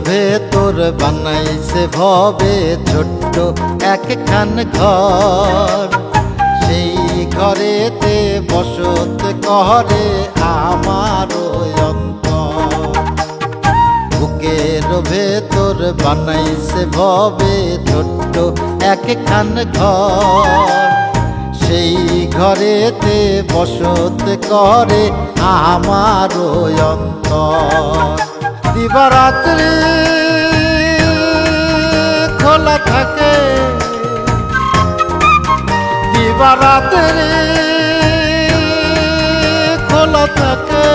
ভেতর বানাইছে ভবে ছোট্ট একখান ঘর, সেই ঘরেতে বসত করে আমার অন্তর। বুকের ভেতর বানাইছে ভবে ছোট্ট একখান ঘর, সেই ঘরেতে বসত করে আমার অন্তর। দিবারাত্রি খোলা থাকে, দিবারাত্রি খোলা থাকে,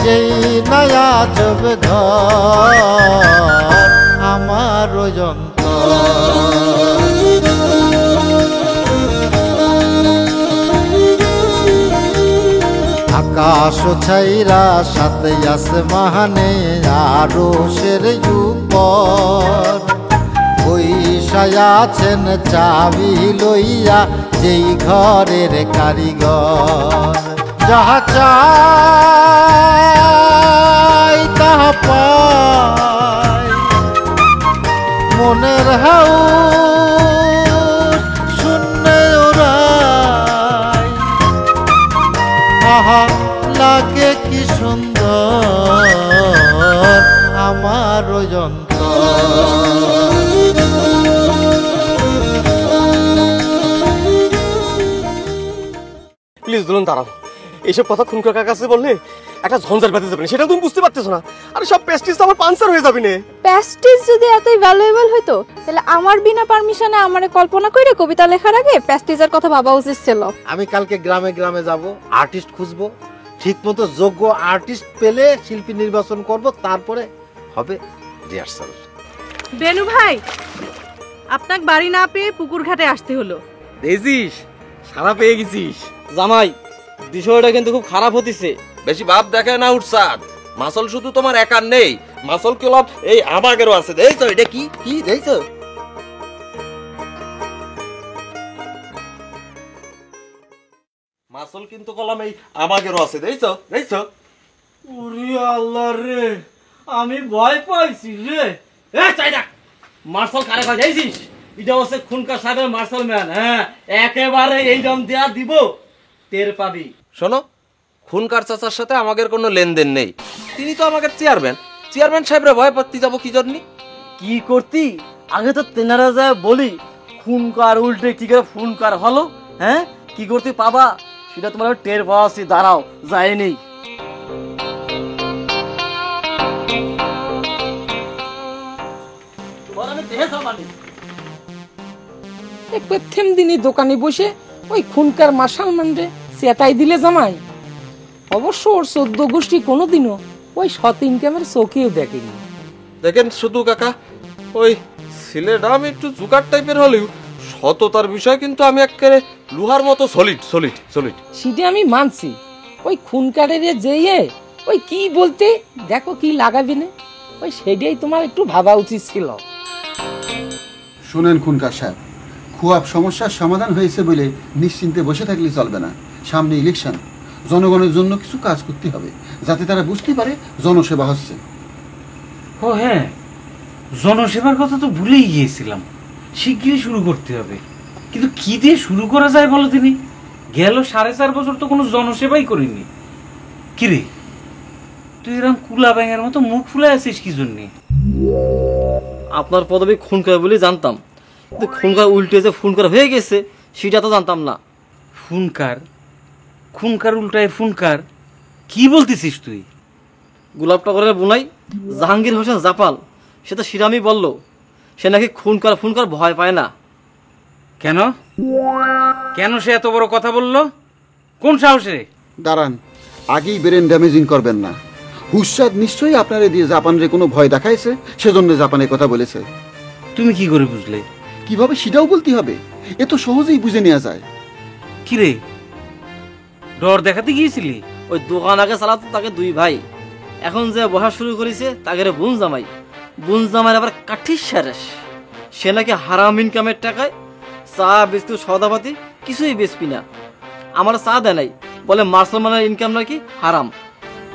যেই নয়া জব ঘর আমার অন্তর। আকাশ ছাইরা সাথে আসমানে আরো সের উপর, বৈশায় আছেন চাবি লইয়া যেই ঘরের কারিগর। যাহা চাই তাহা পাই, মনের হাউ শূন্যে ওরাই, আহা লাগে কি সুন্দর আমার অন্তর। প্লিজ দুলন দাঁড়াও, এইসব কথা খুন কাকার কাছে বললে একটা ঝঞ্ঝাট বাঁধতে যাবে না, সেটা তুমি বুঝতে পারতেছো না। আরে সব প্যাস্টিজ তো আমার পানসার হয়ে যাবে না। প্যাস্টিজ যদি এতই ভ্যালুয়েবল হইতো তাহলে আমার বিনা পারমিশনে আমারে কল্পনা কইরে কবিতা লেখার আগে প্যাস্টিজের কথা ভাবা উচিত ছিল। আমি কালকে গ্রামে গ্রামে যাব, আর্টিস্ট খুঁজবো, ঠিক মতো যোগ্য আর্টিস্ট পেলে শিল্পী নির্বাচন করব, তারপরে হবে রিহার্সাল। বেনু ভাই, আপনাকে বাড়ি না পেয়ে পুকুর ঘাটে আসতে হলো। দেখছিস সারা পেয়ে গেছিস। জামাই বিষয়টা কিন্তু খুব খারাপ হতিছে। বেশি ভাব দেখে না উৎসাদ, মাসল শুধু তোমার একার নেই, মাসল ক্লাব এই আমাদেরও আছে। দেখছো এটা কি কি দেখছো? মাসল কিন্তু কলাম এই আমাদেরও আছে। দেখছো দেখছো? ওরে আল্লাহ রে, আমি ভয় পাইছি রে। এ চাইনা মার্শাল কারে ভাই যাইছিস? এটা হচ্ছে খুনকার সাহেবের মার্শাল ম্যান। হ্যাঁ, একেবারে এই দম দেয়া দিব, টের পাবি। শোনো, খুনকার চাচার সাথে আমাদের কোনো লেনদেন নেই, তিনি তো আমাদের চেয়ারম্যান। চেয়ারম্যান সাহেবরা ভয় পাচ্ছি যাবো কি জন্য? কি করতি আগে তো তেনারা যায় বলি খুনকার উল্টে কি করে খুনকার হলো। হ্যাঁ, কি করতে পাবা সেটা তোমার টের পাওয়াছি। দাঁড়াও, যায়নি। প্রথম দিনই দোকানে বসে ওই খুনকার মার্শাল ম্যানরে চেতাই দিলে জামাই। অবশ্য ওর 14 গোষ্ঠী কোনোদিনও ওই সৎ ইনকামের চোখেও দেখেনি। দেখেন শুধু কাকা, ওই ছেলেটা আমি একটু জুকার টাইপের হলেও সততার বিষয় কিন্তু আমি একেবারে লোহার মতো সলিড সলিড সলিড। সেটা আমি মানছি। ওই খুনকারের যেয়ে ওই কি বলতে দেখো কি লাগাবি না, ওই সেটাই তোমার একটু ভাবা উচিত ছিল। শুনেন খুনকার সাহেব, খুব সমস্যার সমাধান হয়েছে বলে নিশ্চিন্তে বসে থাকলে চলবে না। সামনে ইলেকশন, জনগণের জন্য কিছু কাজ করতে হবে যাতে তারা বুঝতে পারে জনসেবা হচ্ছে। ও হ্যাঁ, জনসেবার কথা তো ভুলেই গিয়েছিলাম। শিগগিরই শুরু করতে হবে, কিন্তু কি দিয়ে শুরু করা যায় বলো তিনি? গেল 4.5 বছর তো কোনো জনসেবাই করিনি। কিরে তুই এরকম কুলা ব্যাঙের মতো মুখ ফুলে আছিস কি জন্যে? আপনার পদবি খুনকার বলে জানতাম, কিন্তু খুনকার উল্টে যে খুনকার হয়ে গেছে সেটা তো জানতাম না। খুনকার? খুনকার উল্টায় ফুনকার? কি বলতেছিস তুই? গোলাপটগরের বোনাই জাহাঙ্গীর হোসেন জাপাল সে তো শিরামি বলল সে নাকি খুনকার ফুনকার ভয় পায় না। কেন কেন সে এত বড় কথা বললো? কোন সাহসে? দাঁড়ান, আগেই ব্রেন ড্যামেজিং করবেন না। হুশাদ নিশ্চয়ই আপনারে দিয়ে জাপানের কোনো ভয় দেখাইছে, সেজন্য জাপানের কথা বলেছে। তুমি কি করে বুঝলে? কিভাবে সেটাও বলতে হবে, এ তো সহজেই বুঝে নেওয়া যায়। কিরে ডর দেখাতে গিয়েছিলি? ওই দোকান আগে চালাতো তাকে 2 ভাই, এখন যে বসা শুরু করেছে তাকে বুন জামাই। বুন জামাই আবার কাঠির সারেস, সে নাকি হারাম ইনকামের টাকায় চা বিস্কুট সদাপাতি কিছুই বেচবি না। আমার চা দেয় নাই, বলে মার্শাল ম্যানের ইনকাম নাকি হারাম।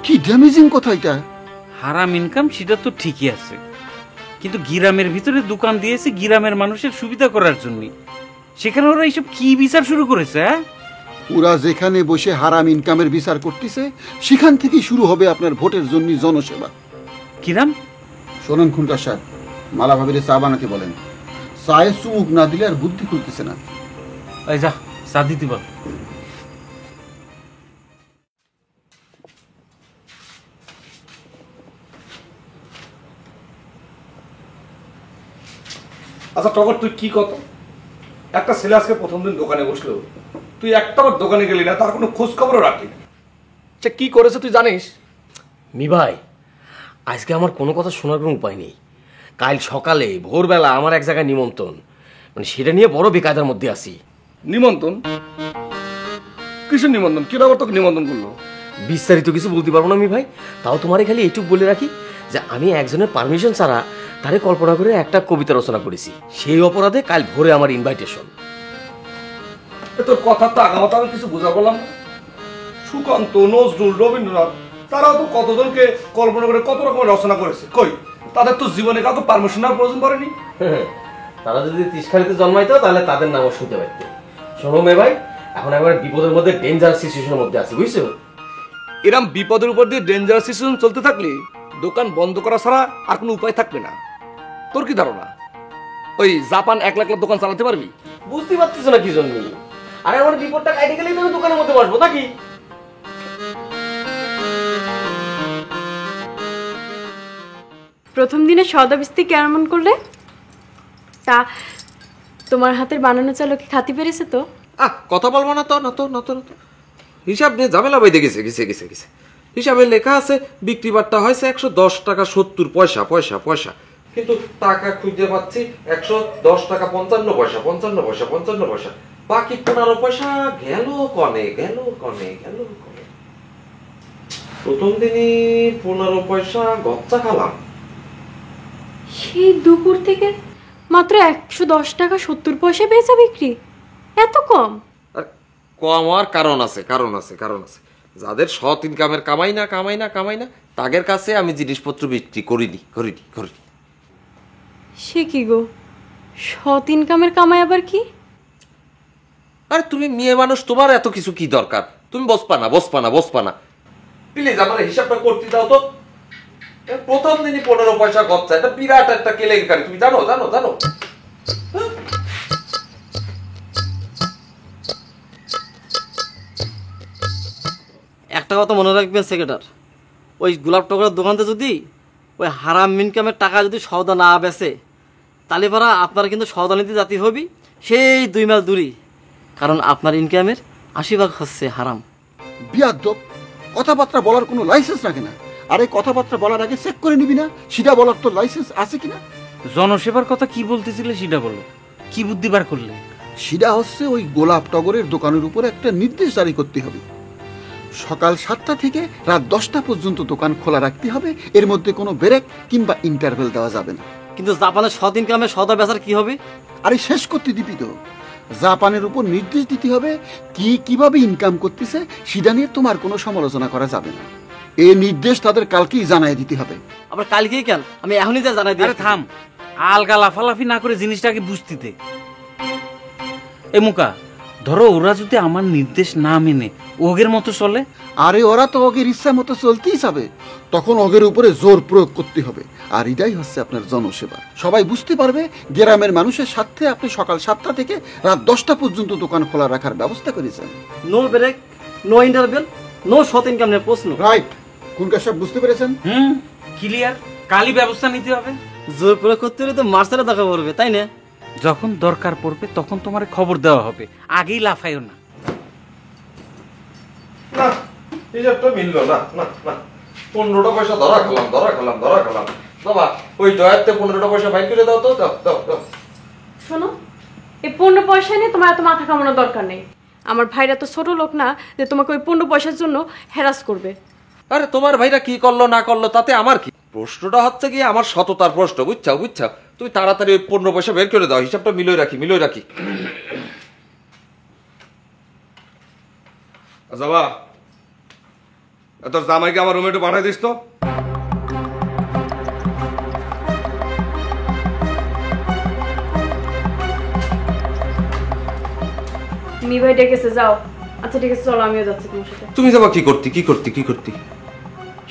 কি ড্যামেজিং কথা এটা। হারাম ইনকাম সেটা তো ঠিকই আছে, কিন্তু গ্রামের ভিতরে দোকান দিয়েছে গ্রামের মানুষের সুবিধা করার জন্য, সেখানে ওরা এইসব কি বিচার শুরু করেছে? হ্যাঁ, ওরা যেখানে বসে হারাম ইনকামের বিচার করতেছে সেখান থেকেই শুরু হবে আপনার ভোটের জন্য জনসেবা। কিরাম? শোনেন খুনকার সাহেব, মালা ভাবিরে চা বানাতে বলেন। চায়ে চুমুক না দিলে আর বুদ্ধি খুলতেছে না। এই যা চা দিতে বল। আচ্ছা টগর, তুই কি কত একটা ছেলে আজকে প্রথম দিন দোকানে বসলো, তুই একটাবার দোকানে গেলি না, তার কোনো খোঁজ খবরও রাখলি না। সে কি করেছে তুই জানিস? মি ভাই, আজকে আমার কোনো কথা শোনার কোনো উপায় নেই। কাল সকালে ভোরবেলা আমার এক জায়গায় নিমন্ত্রণ, মানে সেটা নিয়ে বড় বেকায়দার মধ্যে আছি। নিমন্ত্রণ? কিসের নিমন্ত্রণ? কি আবার তোকে নিমন্ত্রণ করলো? বিস্তারিত কিছু বলতে পারবো না মি ভাই, তাও তোমারে খালি এইটুক বলে রাখি যে আমি একজনের পারমিশন ছাড়া তারে কল্পনা করে একটা কবিতা রচনা করেছি। সেই অপরাধে কাল ভোরে আমার ইনভাইটেশন। তোর কথা তো আগামাতা আমি কিছু বোঝা বললাম না। সুকান্ত, নজরুল, রবীন্দ্রনাথ, তারাও তো কতজনকে কল্পনা করে কত রকমের রচনা করেছে। কই, তাদের তো জীবনে কাউকে পারমিশন নেওয়ার প্রয়োজন পড়েনি। তারা যদি তিসখালিতে জন্মাইতো তাহলে তাদের নামও শুনতে পারতো। শোনো মে ভাই, এখন একবার বিপদের মধ্যে ডেঞ্জার সিচুয়েশনের মধ্যে আছি, বুঝছো? এরম বিপদের উপর দিয়ে ডেঞ্জারাস সিচুয়েশন চলতে থাকলে দোকান বন্ধ করা ছাড়া আর কোনো উপায় থাকবে না। তোর কি ধারণা ওই জাপান 1 লাখ দোকান চালাতে পারবি? বুঝতে পারতেছো না কি জন্য? আরে আমার বিপদটা কাটে গেলেই তো দোকানের মধ্যে বসবো নাকি? প্রথম দিনে সদাবিস্তি কেমন করলে? তা তোমার হাতের বানানো চাল কি খাতি পেরেছে তো? কথা বলবো না তো, না তো, না তো, না তো। হিসাব নিয়ে ঝামেলা বাইতে গেছে গেছে গেছে গেছে হিসাবে লেখা আছে বিক্রি বাট্টা হয়েছে 110 টাকা 70 পয়সা পয়সা পয়সা, কিন্তু টাকা খুঁজে পাচ্ছি 110 টাকা 55 পয়সা 55 পয়সা 55 পয়সা। বাকি 15 পয়সা গেল কনে, গেল কনে, গেল কনে। প্রথম দিনই 15 পয়সা গচ্চা খালাম। সেই দুপুর থেকে মাত্র 110 টাকা 70 পয়সা পেয়েছে বিক্রি, এত কম? আর কম হওয়ার কারণ আছে, কারণ আছে, কারণ আছে। যাদের সৎ ইনকামের কামাই না কামাই না কামাই না তাদের কাছে আমি জিনিসপত্র বিক্রি করিনি করিনি করিনি। সে কি গো, সৎ ইনকামের কামাই আবার কি? আরে তুমি মেয়ে মানুষ, তোমার এত কিছু কি দরকার? তুমি বসপা না বসপা না বসপা না, প্লিজ আমার হিসাবটা করতে দাও তো। প্রথম দিনই 15 পয়সা গচ্চা, এটা বিরাট একটা কেলেঙ্কারি, তুমি জানো জানো জানো? একটা কথা মনে রাখবেন সেক্রেটার, ওই গোলাপ টগরের দোকানতে যদি ওই হারাম ইনকামের টাকা যদি সওদা না বেচে তাহলে পারা আপনারা কিন্তু সওদা নিতে জাতি হবি সেই 2 মাইল দূরি, কারণ আপনার ইনকামের 80% হচ্ছে হারাম। বিয়াদ্দপ, কথাবার্তা বলার কোনো লাইসেন্স রাখে না। আর এই কথাবার্তা বলার আগে চেক করে নিবি না সেটা বলার তো লাইসেন্স আছে কিনা? জনসেবার কথা কি বলতেছিলে সেটা বলো, কি বুদ্ধি বার করলে? সেটা হচ্ছে ওই গোলাপ টগরের দোকানের উপর একটা নির্দেশ জারি করতে হবে। সকাল 7টা থেকে রাত 10টা পর্যন্ত দোকান খোলা রাখতে হবে, এর মধ্যে কোনো ব্রেক কিংবা ইন্টারভেল দেওয়া যাবে না। কিন্তু জাপানের সৎ ইনকামে সওদা বেচার কি হবে? আরে শেষ করতে দিবি তো। জাপানের উপর নির্দেশ দিতে হবে কিভাবে ইনকাম করতেছে, সেটা নিয়ে তোমার কোনো সমালোচনা করা যাবে না। এই নির্দেশ তাদের কালকেই জানাই দিতে হবে। আবার কালকেই কেন? আমি এখনই যা জানাই দিই। আরে থাম, আলগা লাফালাফি না করে জিনিসটাকে বুঝতে দে। এ মুকা, ধরো ওরা যদি আমার নির্দেশ না মেনে ওগের মতো চলে? আরে ওরা তো ওগের ইচ্ছা মতো চলতেই যাবে, তখন ওগের উপরে জোর প্রয়োগ করতে হবে। আর এটাই হচ্ছে আপনার জনসেবা। সবাই বুঝতে পারবে গ্রামের মানুষের সাথে আপনি সকাল 7টা থেকে রাত 10টা পর্যন্ত দোকান খোলা রাখার ব্যবস্থা করেছেন। No break, no interval, no সৎ ইনকাম নিয়ে প্রশ্ন। রাইট, খুনকার সাহেব বুঝতে পেরেছেন? ক্লিয়ার, কালই ব্যবস্থা নিতে হবে। জোর প্রয়োগ করতে হলে তো মার্শালে দেখা পড়বে, তাই না? যখন দরকার পড়বে তখন তোমার খবর দেওয়া হবে, আগেই লাফাইও না। না, হিসাবটা মিললো না, না না। 15টা পয়সা ধরা খেলাম ধরা খেলাম ধরা খেলাম। বাবা ওই দয়াতে 15টা পয়সা বাইর করে দাও তো, দাও দাও দাও। শোনো, এই 15 পয়সা নিয়ে তোমার এত মাথা কামানোর দরকার নেই। আমার ভাইরা তো ছোট লোক না যে তোমাকে ওই 15 পয়সার জন্য হ্যারাস করবে। আরে তোমার ভাইরা কি করলো না করলো তাতে আমার কি? প্রশ্নটা হচ্ছে কি আমার সততার প্রশ্ন, বুঝছো বুঝছো? তুমি তাড়াতাড়ি ওই 15 পয়সা বের করে দাও, হিসাবটা মিলিয়ে রাখি মিলিয়ে রাখি। যাবা তোর জামাইকে আমার রুমে একটু পাঠাই দিস তো। মি ভাই ডেকেছে, যাও। আচ্ছা ঠিক আছে, চলো আমিও যাচ্ছি তোমার সাথে। তুমি যাবা কি করতে কি করতে কি করতে?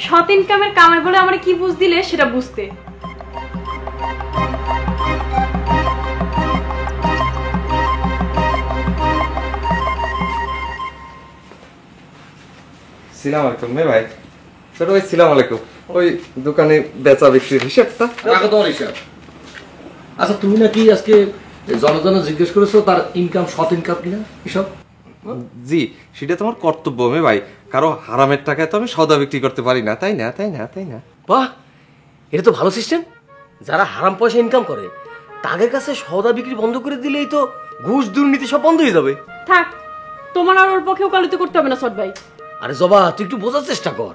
সৎ ইনকামের কামাই বলে আমার কি বুঝ দিলে সেটা বুঝতে। সালাম আলাইকুম ভাই। ছোট ভাই সালাম আলাইকুম। ওই দোকানে বেচা বিক্রির হিসাবটা। রাখো তোমার হিসাব। আচ্ছা তুমি নাকি আজকে জনজন জিজ্ঞেস করেছো তার ইনকাম সৎ ইনকাম কিনা এসব? জি, সেটা তোমার কর্তব্য ভাই। কারো হারামের টাকায় তো আমি সওদা বিক্রি করতে পারি না, তাই না? তাই না? তাই না? বাহ, এটা তো ভালো সিস্টেম। যারা হারাম পয়সা ইনকাম করে তাদের কাছে সওদা বিক্রি বন্ধ করে দিলেই তো ঘুষ দুর্নীতি সব বন্ধ হয়ে যাবে। থাক, তোমার আর ওর পক্ষে ওকালতি করতে হবে না সৎ ভাই। আরে জবা, তুই একটু বোঝার চেষ্টা কর।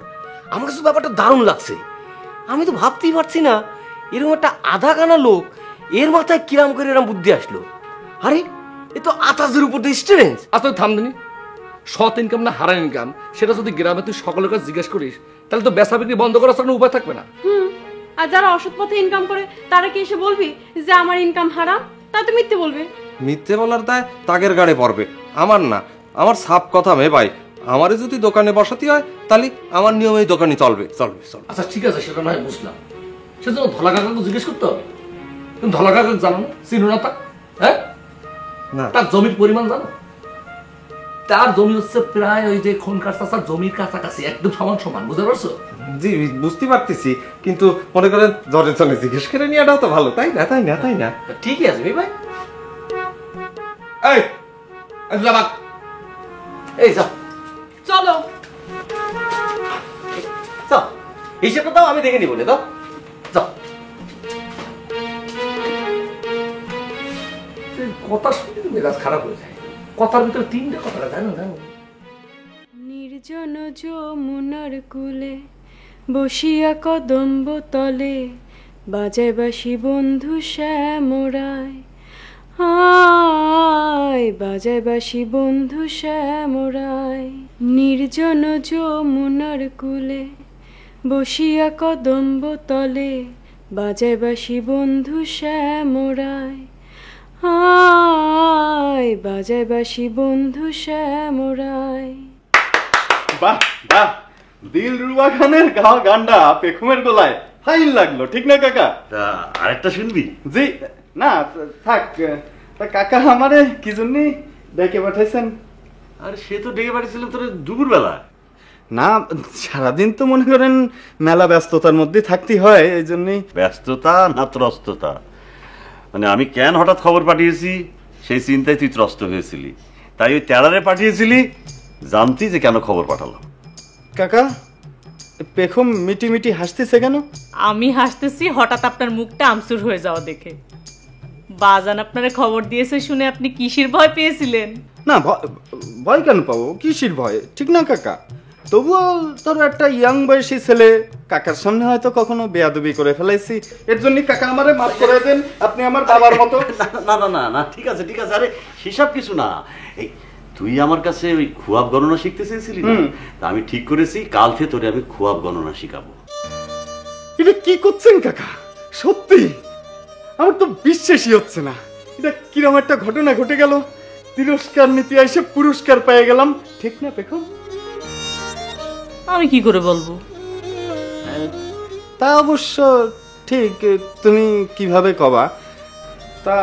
আমার কাছে ব্যাপারটা দারুণ লাগছে। আমি তো ভাবতেই পারছি না এরকম একটা আধা কানা লোক এর মাথায় কিরাম করে এরকম বুদ্ধি আসলো। আরে এ তো আতাজের উপর দিয়ে স্টুডেন্ট। আচ্ছা থামদিনি, সৎ ইনকাম না হারাম ইনকাম সেটা যদি গ্রামে তুই সকলের কাছে জিজ্ঞেস করিস তাহলে তো বেচা বিক্রি বন্ধ করার কোনো উপায় থাকবে না। আর যারা অসৎ পথে ইনকাম করে তারা কি এসে বলবি যে আমার ইনকাম হারাম? তা তো মিথ্যে বলবে। মিথ্যে বলার দায় তাগের গাড়ে পড়বে, আমার না। আমার সাপ কথা ভাই, আমারে যদি দোকানে বসাতে হয় তাহলে আমার নিয়মে এই দোকানে চলবে চলবে চলবে। আচ্ছা ঠিক আছে, সেটা নয় বুঝলাম। সেজন্য ধলা কাকাকে জিজ্ঞেস করতে হবে। তুমি ধলা কাকাকে জানো না? চিনো না তা? হ্যাঁ না। তার জমির পরিমাণ জানো? তার জমি হচ্ছে প্রায় ওই যে খনকার চাষার জমির কাছাকাছি, একদম সমান সমান। বুঝতে পারছো? জি বুঝতে পারতেছি, কিন্তু মনে করেন জরে জনে জিজ্ঞেস করে নেওয়াটাও তো ভালো, তাই না? তাই না? তাই না? ঠিকই আছে ভাই। এই যাবাক, এই যাও চলো। যাও, হিসেবটা দাও, আমি দেখে নিব। দাও যাও। কথা শুনে মেজাজ খারাপ হয়ে যায়। কথার ভিতরে তিনটা কথা জানো জানো। নির্জন যমুনার কূলে বসিয়া কদম্ব তলে বাজায় বাসি বন্ধু শ্যামরায়, আয় বাজায় বাসি বন্ধু শ্যামরায়। নির্জন যমুনার কূলে বসিয়া কদম্ব তলে বাজায় বাসি বন্ধু শ্যামরায়, আয় বাজায় বাসি বন্ধু শ্যামরায়। বাহ বাহ, দিলরুবা খানের গাওয়া গানটা পেখমের গলায় ফাইন লাগলো, ঠিক না কাকা? আরেকটা শুনবি? জি না থাক। তা কাকা আমারে কি জন্য ডেকে পাঠাইছেন? আরে সে তো ডেকে পাঠিয়েছিল তোর দুপুরবেলা। না, সারাদিন তো মনে করেন মেলা ব্যস্ততার মধ্যে থাকতে হয়, এই জন্যই। ব্যস্ততা না ত্রস্ততা? মানে আমি কেন হঠাৎ খবর পাঠিয়েছি সেই চিন্তায় তুই ত্রস্ত হয়েছিলি, তাই ওই তেড়ারে পাঠিয়েছিলি জানতি যে কেন খবর পাঠালাম। কাকা পেখম মিটি মিটি হাসতেছে কেন? আমি হাসতেছি হঠাৎ আপনার মুখটা আমসুর হয়ে যাওয়া দেখে। বাজান আপনারে খবর দিয়েছে শুনে আপনি কিসের ভয় পেয়েছিলেন? না ভয় কেন পাবো, কিসের ভয়? ঠিক না কাকা? তবুও তোর একটা ইয়াং বয়সী ছেলে, কাকার সামনে হয়তো কখনো বেয়াদবি করে ফেলাইছি, এর জন্য কাকা আমারে মাফ করে দেন। আপনি আমার বাবার মতো। না না না না, ঠিক আছে ঠিক আছে। আরে সেসব কিছু না। এই তুই আমার কাছে ওই খুয়াব গণনা শিখতে চেয়েছিলি না? তা আমি ঠিক করেছি কাল থেকে তোরে আমি খুয়াব গণনা শিখাবো। এটা কি করছেন কাকা? সত্যি আমার তো বিশ্বাসই হচ্ছে না। এটা কিরকম একটা ঘটনা ঘটে গেল। তিরস্কার নীতি এসে পুরস্কার পেয়ে গেলাম, ঠিক না পেখম? আমি কি করে বলবো? তা অবশ্য ঠিক, তুমি কিভাবে কবা? তা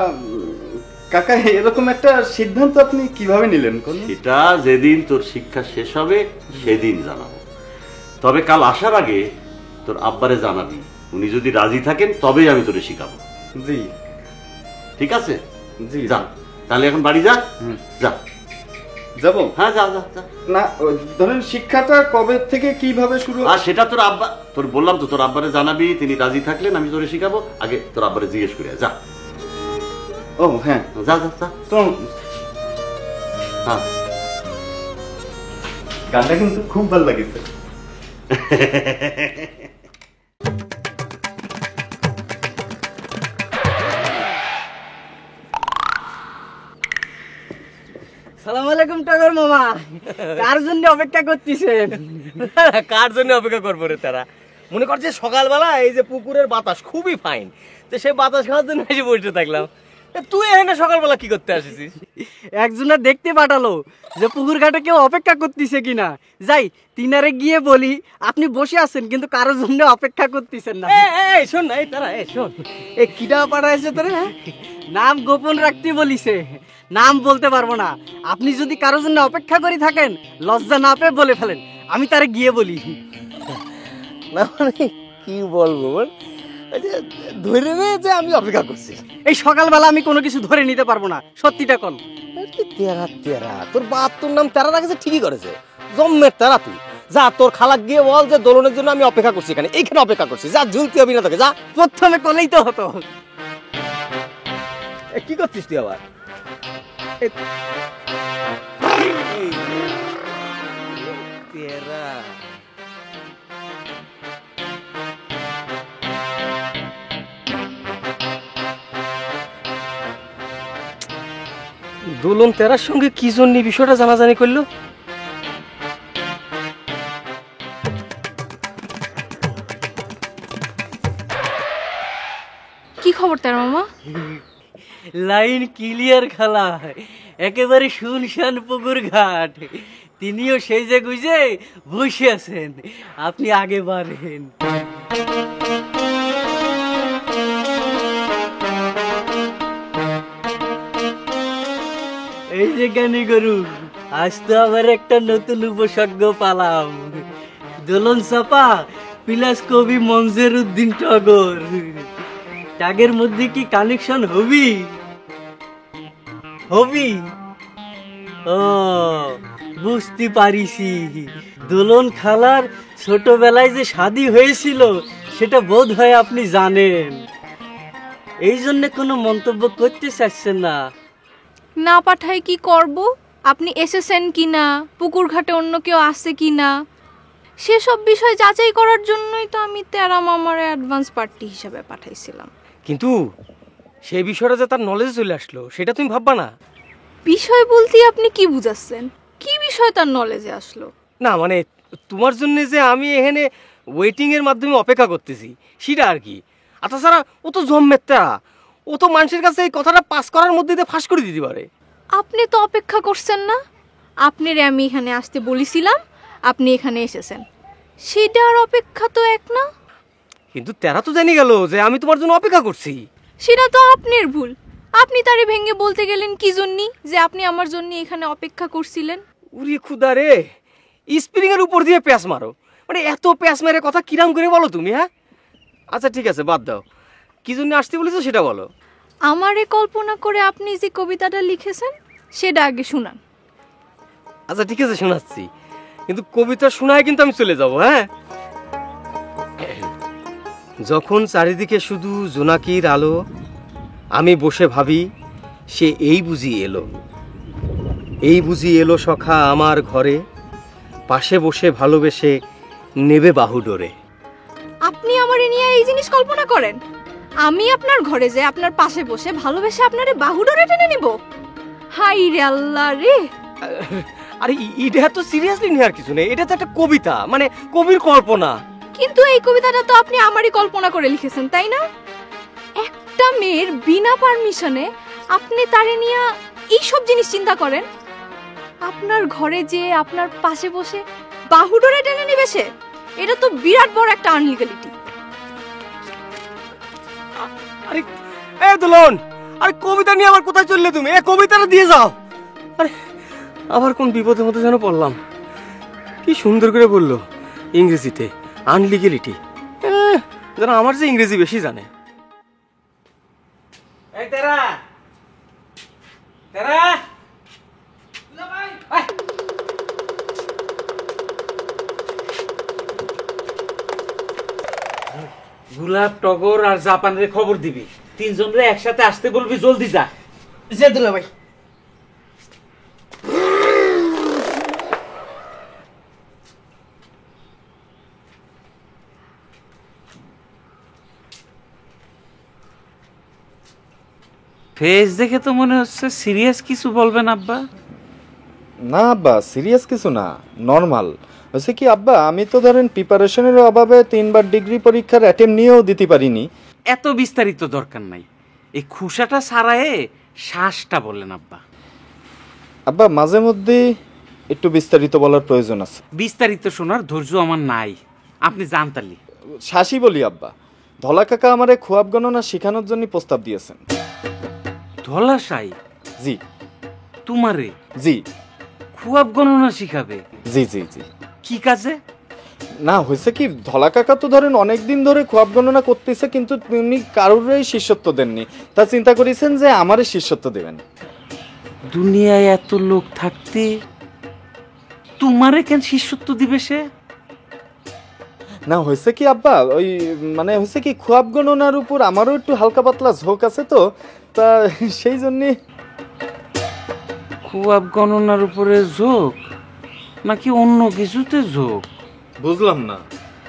কাকা এরকম একটা সিদ্ধান্ত আপনি কিভাবে নিলেন? সেটা যেদিন তোর শিক্ষা শেষ হবে সেদিন জানাবো। তবে কাল আসার আগে তোর আব্বারে জানাবি, উনি যদি রাজি থাকেন তবেই আমি তোরে শিখাবো। জি ঠিক আছে? জি যা তাহলে এখন বাড়ি যা। যা যাবো? হ্যাঁ যা যা যা। না ধরেন শিক্ষাটা কবে থেকে কিভাবে শুরু? আর সেটা তোর আব্বা, তোর বললাম তো তোর আব্বারে জানাবি, তিনি রাজি থাকলেন আমি তোরে শিখাবো। আগে তোর আব্বারে জিজ্ঞেস করে যা। ও হ্যাঁ যা যা যা। তো হ্যাঁ, গানটা কিন্তু খুব ভালো লাগছে। সালাম আলাইকুম টগর মামা, কার জন্য অপেক্ষা করতেছেন? কার জন্য অপেক্ষা করবো রে তারা? মনে করছে সকালবেলা এই যে পুকুরের বাতাস খুবই ফাইন, তো সেই বাতাস খাওয়ার জন্য এসে বসে থাকলাম। তুই এখানে সকালবেলা কি করতে আসিস? একজনের দেখতে পাঠালো যে পুকুর ঘাটে কেউ অপেক্ষা করতেছে কিনা। যাই তিনারে গিয়ে বলি আপনি বসে আছেন কিন্তু কারোর জন্য অপেক্ষা করতেছেন না। এই শোন না, এই তারা শোন, এ কিডা পাঠাইছে তোরে? নাম গোপন রাখতে বলিছে, নাম বলতে পারবো না। আপনি যদি কারোর জন্য অপেক্ষা করে থাকেন লজ্জা না পেয়ে বলে ফেলেন, আমি তারে গিয়ে বলি। না মানে কি বলবো, ধরে নে যে আমি অপেক্ষা করছি। এই সকালবেলা আমি কোনো কিছু ধরে নিতে পারবো না, সত্যিটা কোন? তেরা তেরা, তোর বাপ তোর নাম তেরা রাখেছে, ঠিকই করেছে, জম্মের তেরা। তুই যা তোর খালাক গিয়ে বল যে দোলনের জন্য আমি অপেক্ষা করছি, এইখানে অপেক্ষা করছি, যা ঝুলতে হবে না তোকে, যা। প্রথমে কলেই তো হতো। কি করছিস তুই আবার? তেরা দোলন তেরার সঙ্গে কি জন্য বিষয়টা জানাজানি করলো? কি খবর তার মামা? লাইন ক্লিয়ার খালা, একেবারে শুনশান পুকুর ঘাট। তিনিও সেই যে গুজে বসে আছেন, আপনি আগে বাড়েন। এই যে জ্ঞানী গরু, আজ তো আবার একটা নতুন উপসর্গ পালাম। দোলন চাপা প্লাস কবি মঞ্জের উদ্দিন টগর, ট্যাগের মধ্যে কি কানেকশন হবি? হবি? ও বুঝতে পারিছি, দোলন খালার ছোটবেলায় যে শাদী হয়েছিল সেটা বোধ হয় আপনি জানেন, এই জন্য কোনো মন্তব্য করতে চাচ্ছেন না। না পাঠাই কি করব? আপনি এসেছেন কিনা, পুকুর ঘাটে অন্য কেউ আসছে কিনা, সেসব বিষয় যাচাই করার জন্যই তো আমি তেরা মামার অ্যাডভান্স পার্টি হিসাবে পাঠাইছিলাম। কিন্তু সেই বিষয়টা যে তার নলেজে চলে আসলো সেটা তুমি ভাববা না? বিষয় বলতে আপনি কি বুঝাচ্ছেন? কি বিষয় তার নলেজে আসলো? না মানে তোমার জন্য যে আমি এখানে ওয়েটিং এর মাধ্যমে অপেক্ষা করতেছি সেটা আর কি। আর তাছাড়া ও তো জম্মের তেরা, ও তো মানুষের কাছে এই কথাটা পাস করার মধ্যে দিয়ে ফাঁস করে দিতে পারে। আপনি তো অপেক্ষা করছেন না, আপনারে আমি এখানে আসতে বলেছিলাম, আপনি এখানে এসেছেন, সেটার অপেক্ষা তো এক না। কিন্তু তেরা তো জানি গেল যে আমি তোমার জন্য অপেক্ষা করছি। সেটা তো আপনার ভুল। আপনি তারে ভেঙে বলতে গেলেন কি জন্যই যে আপনি আমার জন্য এখানে অপেক্ষা করছিলেন। উরি খুদা রে, স্প্রিং এর উপর দিয়ে প্যাঁচ মারো, মানে এত প্যাঁচ মেরে কথা কিরাম করে বলো তুমি? হ্যাঁ আচ্ছা ঠিক আছে, বাদ দাও, কি জন্য আসতে বলেছো সেটা বলো। আমারে কল্পনা করে আপনি যে কবিতাটা লিখেছেন সেটা আগে শুনান। আচ্ছা ঠিক আছে শোনাচ্ছি, কিন্তু কবিতা শোনায় কিন্তু আমি চলে যাব। হ্যাঁ, যখন চারিদিকে শুধু জোনাকির আলো, আমি বসে ভাবি সে এই বুঝি এলো, এই বুঝি এলো সখা আমার ঘরে, পাশে বসে ভালোবেসে নেবে বাহু ডোরে। আপনি আমারে নিয়ে এই জিনিস কল্পনা করেন? আমি আপনার ঘরে যে আপনার পাশে বসে ভালোবেসে আপনারে বাহু ডোরে টেনে নিব? হাই রে আল্লাহ রে! আরে এটা তো সিরিয়াসলি নেওয়ার কিছু নেই, এটা তো একটা কবিতা, মানে কবির কল্পনা। কিন্তু এই কবিতাটা তো আপনি আমারই কল্পনা করে লিখেছেন, তাই না? একটা মেয়ের বিনা পারমিশনে আপনি তারে নিয়ে এইসব জিনিস চিন্তা করেন? আপনার ঘরে যে আপনার পাশে বসে বাহু ডোরে টেনে নিবে সে, এটা তো বিরাট বড় একটা আনলিগালিটি। আরে এ দুলন, আরে কবিতা নিয়ে আবার কোথায় চললে তুমি? এই কবিতাটা দিয়ে যাও। আরে আবার কোন বিপদের মধ্যে যেন পড়লাম। কি সুন্দর করে বললো ইংরেজিতে, আনলিগালিটি, যেন আমার যে ইংরেজি বেশি জানে। এই তেরা তেরা, গোলাপ, টগর আর জাপানের খবর দিবি, তিনজনরে একসাথে আসতে বলবি, জলদি যা। যে দুলা ভাই, ফেস দেখে তো মনে হচ্ছে সিরিয়াস কিছু বলবেন আব্বা। না আব্বা, সিরিয়াস কিছু না, নর্মাল হচ্ছে কি আব্বা, আমি তো ধরেন প্রিপারেশনের অভাবে 3বার ডিগ্রি পরীক্ষার অ্যাটেম্প নিয়েও দিতে পারিনি। এত বিস্তারিত দরকার নাই, এই খুশাটা সারায়ে শ্বাসটা বললেন আব্বা। আব্বা মাঝে মধ্যে একটু বিস্তারিত বলার প্রয়োজন আছে। বিস্তারিত শোনার ধৈর্য আমার নাই, আপনি জানতালি। শাসি বলি আব্বা, ধলা কাকা আমারে খোয়াব গণনা শেখানোর জন্য প্রস্তাব দিয়েছেন। ধলাশাই? জি। তোমারে? জি। খুয়াব গণনা শিখাবে? জি জি জি। কি কাজে? না হয়েছে কি, ধলা কাকা তো ধরেন অনেকদিন ধরে খোয়াব গণনা করতেছে, কিন্তু উনি কারোরই শিষ্যত্ব দেননি। তা চিন্তা করেছেন যে আমারে শিষ্যত্ব দেবেন। দুনিয়ায় এত লোক থাকতে তোমারে কেন শিষ্যত্ব দিবে সে? না হয়েছে কি আব্বা, ওই মানে হয়েছে কি, খোয়াব গণনার উপর আমারও একটু হালকা পাতলা ঝোঁক আছে তো, তা সেই জন্যে। খুয়াব গণনার উপরে ঝোঁক নাকি অন্য কিছুতে ঝোঁক? বুঝলাম না,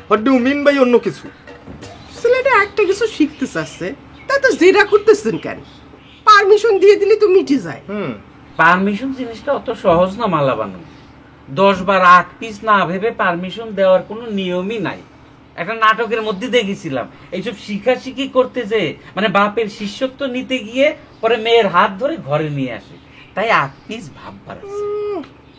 হোয়াট ডু মিন বাই অন্য কিছু? ছেলেটা একটা কিছু শিখতে চাচ্ছে, তা তো জেরা করতেছেন কেন? পারমিশন দিয়ে দিলে তো মিটে যায়। পারমিশন জিনিসটা অত সহজ না মালা বানু। 10 বার 8 পিস না ভেবে পারমিশন দেওয়ার কোনো নিয়মই নাই। একটা নাটকের মধ্যে দেখেছিলাম এইসব শিখাশিখি করতে যে মানে বাপের শিষ্যত্ব নিতে গিয়ে পরে মেয়ের হাত ধরে ঘরে নিয়ে আসে, তাই 8 পিস ভাববার আছে।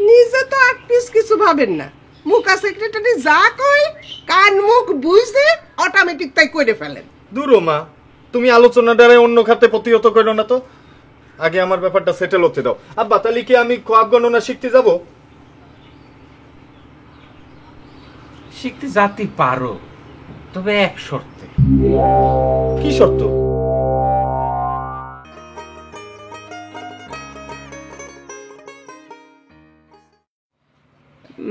নিজে তো 8 পিস কিছু ভাবেন না, মুখা সেক্রেটারি যা কয় কান মুখ বুঝে অটোমেটিক তাই করে ফেলেন। দূরো মা, তুমি আলোচনাটারে অন্য খাতে প্রতিহত করো না তো, আগে আমার ব্যাপারটা সেটেল হতে দাও। আব্বা তাহলে কি আমি খোয়াব গণনা শিখতে যাব? শিখতে যাতে পারো, তবে এক শর্তে। কি শর্ত?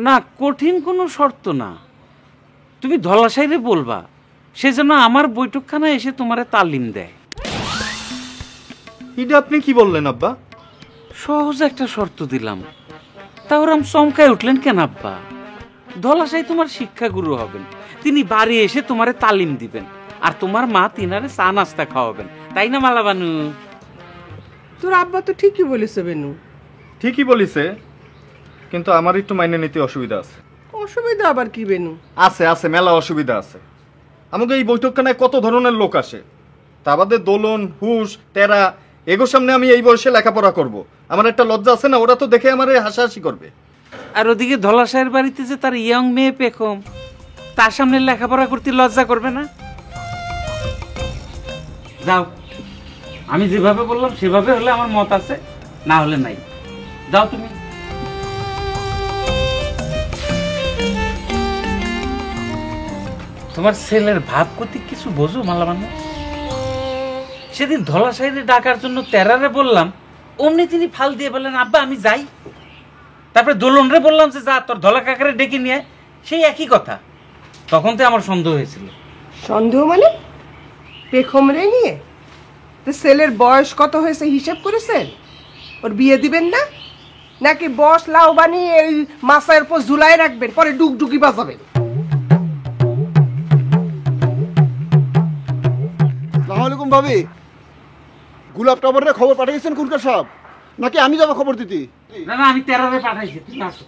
না, কঠিন কোনো শর্ত না। তুমি ধলাশাইরে বলবা সে যেন আমার বৈঠকখানা এসে তোমারে তালিম দেয়। এটা আপনি কি বললেন আব্বা? সহজ একটা শর্ত দিলাম, তা ওরম চমকায় উঠলেন কেন আব্বা? ধলাশাই তোমার শিক্ষাগুরু হবেন, তিনি বাড়ি এসে তোমারে তালিম দিবেন, আর তোমার মা তিনারে চা নাস্তা খাওয়াবেন, তাই না মালা বানু? তোর আব্বা তো ঠিকই বলেছে বেনু। ঠিকই বলিছে, কিন্তু আমার একটু মাইনে নিতে অসুবিধা আছে। অসুবিধা আবার কি বেনু? আছে আছে, মেলা অসুবিধা আছে। আমাকে এই বৈঠকখানায় কত ধরনের লোক আসে, তা বাদে দোলন, হুশ, তেরা, এগোর সামনে আমি এই বয়সে লেখাপড়া করব, আমার একটা লজ্জা আছে না? ওরা তো দেখে আমার হাসাহাসি করবে। আর ওদিকে ধলাশাইয়ের বাড়িতে যে তার ইয়ং মেয়ে পেখম, তার সামনে লেখাপড়া করতে লজ্জা করবে না? যাও, আমি যেভাবে বললাম সেভাবে হলে আমার মত আছে, না হলে নাই। যাও তুমি। তোমার ছেলের ভাব কতি কিছু বোঝো মালাবানু? সেদিন ধলাশাইরে ডাকার জন্য তেরারে বললাম, অমনি তিনি ফাল দিয়ে বললেন আব্বা আমি যাই। তারপরে দোলনরে বললাম যে যা তোর ধলা কাকারে ডেকে নিয়ে, সেই একই কথা। তখন তো আমার সন্দেহ হয়েছিল। সন্দেহ মানে? পেখম রে নিয়ে তো ছেলের বয়স কত হয়েছে হিসাব করেছেন? ওর বিয়ে দিবেন না নাকি বস লাউ বানিয়ে এই মাছের উপর ঝুলাই রাখবেন, পরে ডুকডুকি বাজাবেন? আসসালামাইকুম ভাবি, গোলাপ টাবরের খবর পাঠিয়েছেন খুনকার সাহেব, নাকি আমি যাবো খবর দিতে? না না, আমি তেরারে পাঠাইছি, তুমি আসো।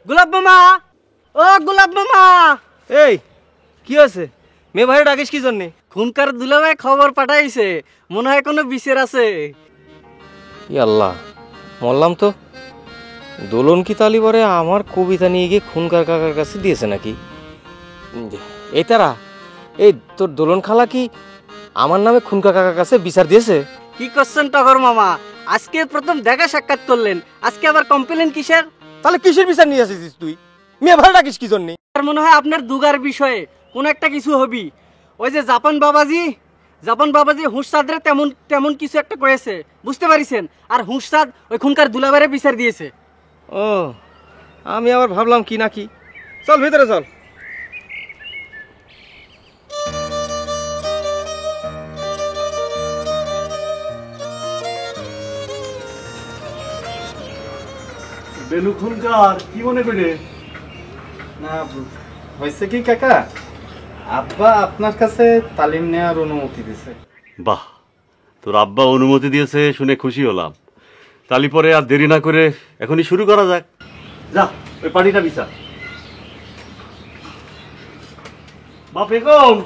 গোলাপ মামা, ও গোলাপ মামা। এই কি হয়েছে? মেয়ে ভাই ডাকিস কি জন্যে? খুনকার দুলাভাই খবর পাঠাইছে, মনে হয় কোনো বিচার আছে। আল্লাহ, মরলাম তো। দোলন কি তালিবারে আমার কবিতা নিয়ে গিয়ে খুনকার কাকার কাছে দিয়েছে নাকি? এই তারা, এই তোর দোলন খালা কি আমার নামে খুনকার কাকার কাছে বিচার দিয়েছে? কি করছেন টগর মামা? আজকে প্রথম দেখা সাক্ষাৎ করলেন, আজকে আবার কমপ্লেন কিসের? তাহলে কিসের বিচার নিয়ে আসিস তুই? মেয়ে ভালো ডাকিস কি জন্যে? আর মনে হয় আপনার দুগার বিষয়ে কোন একটা কিছু হবি। ওই যে জাপান বাবাজি হুঁসাদরে তেমন তেমন কিছু একটা করেছে, বুঝতে পারিছেন? আর হুঁসাদ ওই খুনকার দুলাভাইরে বিচার দিয়েছে। ও, আমি আবার ভাবলাম কি নাকি। চল ভিতরে চল। বেনু খুনকার কি মনে করে? না হয়েছে কি কাকা, আব্বা আপনার কাছে তালিম নেওয়ার অনুমতি দিছে। বাহ, তোর আব্বা অনুমতি দিয়েছে শুনে খুশি হলাম। তালি পরে আর দেরি না করে এখনই শুরু করা যাক। যা ওই পানিটা বিছা। বাপ বেগম,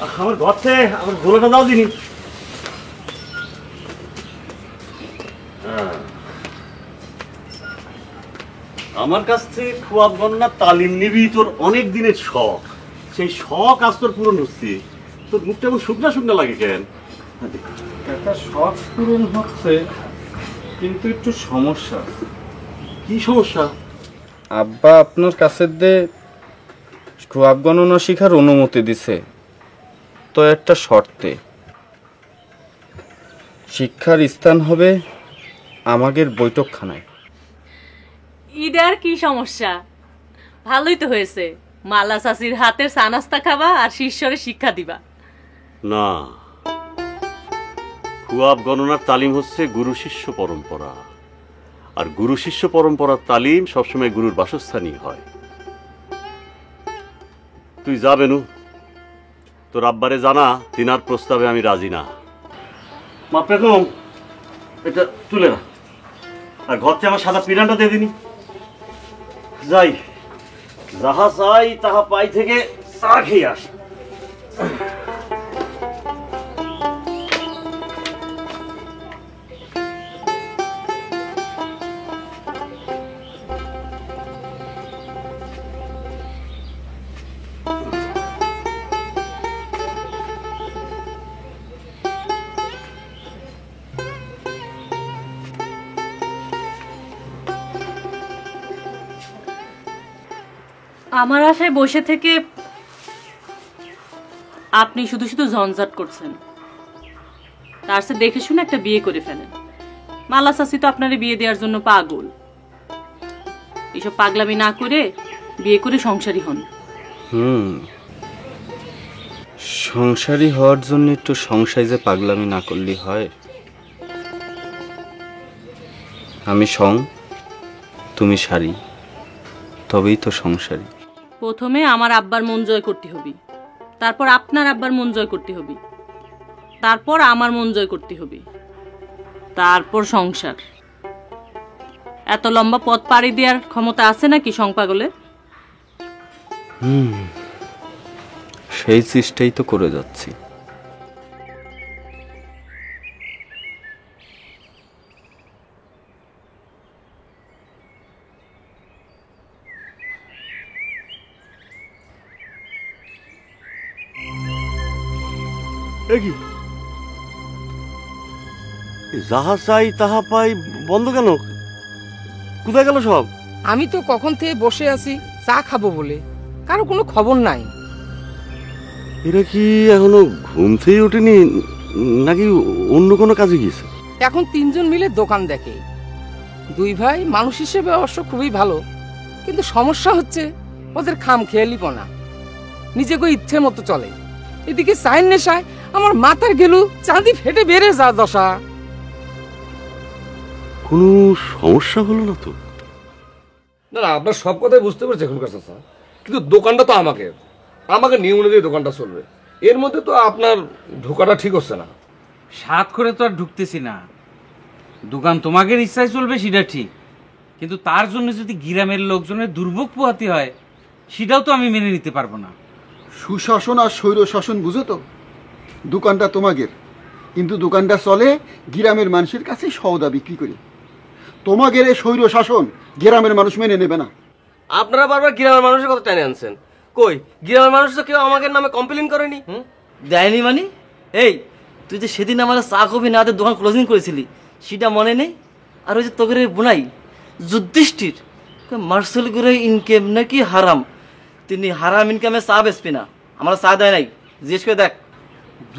আমার ঘর থেকে আমার গোলাটা দাও দিনি। আমার কাছ থেকে খোয়াব গন্না তালিম নিবি, তোর অনেক দিনের শখ। সেই শখ আজ তোর পূরণ হচ্ছে। তোর মুখটা এমন শুকনা শুকনা লাগে কেন? কাকা শখ পূরণ হচ্ছে, কিন্তু একটু সমস্যা। কি সমস্যা? আব্বা আপনার কাছে দিয়ে খোয়াব গণনা শিখার অনুমতি দিছে, তো একটা শর্তে। শিক্ষার স্থান হবে আমাদের বৈঠকখানায়। ইডার কি সমস্যা? ভালোই তো হয়েছে, মালা চাষির হাতের চা নাস্তা খাবা আর শিষ্যরে শিক্ষা দিবা। না, খুয়াব গণনার তালিম হচ্ছে গুরু শিষ্য পরম্পরা, আর গুরু শিষ্য পরম্পরার তালিম সবসময় গুরুর বাসস্থানই হয়। তুই যা বেনু, তোর আব্বারে জানা তিনার প্রস্তাবে আমি রাজি না। মা বেগম, এটা তুলে না, আর ঘর থেকে আমার সাদা পিরানটা দিয়ে দিনি। যাই, যাহা চাই তাহা পাই থেকে চা খেয়ে আস। আমার আশায় বসে থেকে আপনি শুধু শুধু ঝঞ্ঝাট করছেন। তার চেয়ে দেখে শুনে একটা বিয়ে করে ফেলেন। মালা চাচি তো আপনারে বিয়ে দেওয়ার জন্য পাগল। এইসব পাগলামি না করে বিয়ে করে সংসারী হন। সংসারী হওয়ার জন্য একটু সংসারে যে পাগলামি না করলে হয়। আমি সং, তুমি সারি, তবেই তো সংসারী। প্রথমে আমার আব্বার মন জয় করতে হবে, তারপর আপনার আব্বার মন জয় করতে হবে, তারপর আমার মন জয় করতে হবে, তারপর সংসার। এত লম্বা পথ পাড়ি দেওয়ার ক্ষমতা আছে নাকি সংপাগলের? সেই চেষ্টাই তো করে যাচ্ছি। যাহা চাই তাহা পাই বন্ধ কেন? কোথায় গেল সব? আমি তো কখন থেকে বসে আছি চা খাবো বলে, কারো কোনো খবর নাই। এরা কি এখনো ঘুম থেকে ওঠেনি নাকি অন্য কোনো কাজে গিয়েছে? এখন তিনজন মিলে দোকান দেখে। দুই ভাই মানুষ হিসেবে অবশ্য খুবই ভালো, কিন্তু সমস্যা হচ্ছে ওদের খাম খেয়ালিপনা, নিজেকে ইচ্ছে মতো চলে। এদিকে চায়ের নেশায় আমার মাথার গেলু চাঁদি ফেটে বেড়ে যা দশা। কোনো সমস্যা হলো না তো? না না, আপনার সব কথাই বুঝতে পারছি এখনকার চাচা, কিন্তু দোকানটা তো আমাকে আমাকে নিয়ম অনুযায়ী দোকানটা চলবে। এর মধ্যে তো আপনার ঢোকাটা ঠিক হচ্ছে না। সাত করে তো আর ঢুকতেছি না। দোকান তোমাদের ইচ্ছায় চলবে সেটা ঠিক, কিন্তু তার জন্য যদি গ্রামের লোকজনের দুর্ভোগ পোহাতে হয় সেটাও তো আমি মেনে নিতে পারবো না। সুশাসন আর স্বৈর শাসন বুঝো তো? দোকানটা তোমাদের, কিন্তু দোকানটা চলে গ্রামের মানুষের কাছে সওদা বিক্রি করে। তোমাদের এই স্বৈর শাসন গ্রামের মানুষ মেনে নেবে না। আপনারা বারবার গ্রামের মানুষের কথা টেনে আনছেন। কই, গ্রামের মানুষ তো কেউ আমাদের নামে কমপ্লেন করেনি। দেয়নি মানে? এই তুই যে সেদিন আমার চা কফি না হাতে দোকান ক্লোজিং করেছিলি সেটা মনে নেই? আর ওই যে তোকে বোনাই যুধিষ্ঠির মার্শাল করে ইনকাম নাকি হারাম, তিনি হারাম ইনকামে চা বেচবি না, আমার চা দেয় নাই, জিজ্ঞেস করে দেখ।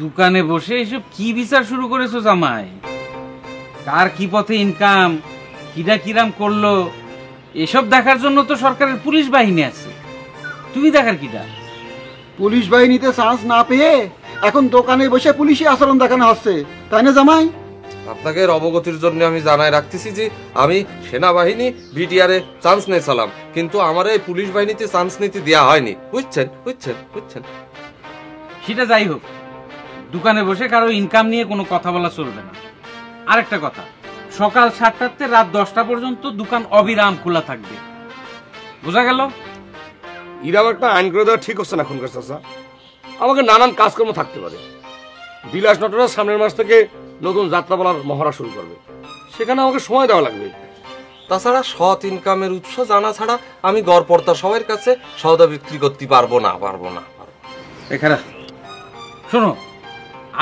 দোকানে বসে এসব কি বিচার শুরু করেছো জামাই? কার কি পথে ইনকাম, কিরা কিরাম করলো, এসব দেখার জন্য তো সরকারের পুলিশ বাহিনী আছে। তুমি দেখার কিটা? পুলিশ বাহিনীতে চান্স না পেয়ে এখন দোকানে বসে পুলিশি আচরণ দেখানো হচ্ছে, তাই না জামাই? আপনাকে অবগতির জন্য আমি জানাই রাখতেছি যে আমি সেনাবাহিনী বিটিআরে চান্স নিয়েছিলাম, কিন্তু আমার এই পুলিশ বাহিনীতে চান্স নিতে দেওয়া হয়নি। বুঝছেন বুঝছেন বুঝছেন? সেটা যাই হোক, দোকানে বসে কারো ইনকাম নিয়ে কোনো কথা বলা চলবে না। আরেকটা কথা, সকাল 7টাতে রাত 10টা পর্যন্ত দোকান অবিরাম খোলা থাকবে। বোঝা গেল? ইরাম একটা আইন করে দেওয়া ঠিক হচ্ছে না খুনকার চাচা। আমাকে নানান কাজকর্ম থাকতে পারে। বিলাস নটরাজ সামনের মাস থেকে নতুন যাত্রাপালার মহড়া শুরু করবে, সেখানে আমাকে সময় দেওয়া লাগবে। তাছাড়া সৎ ইনকামের উৎস জানা ছাড়া আমি গড়পড়তা সবার কাছে সওদা বিক্রি করতে পারবো না। এখানে শোনো,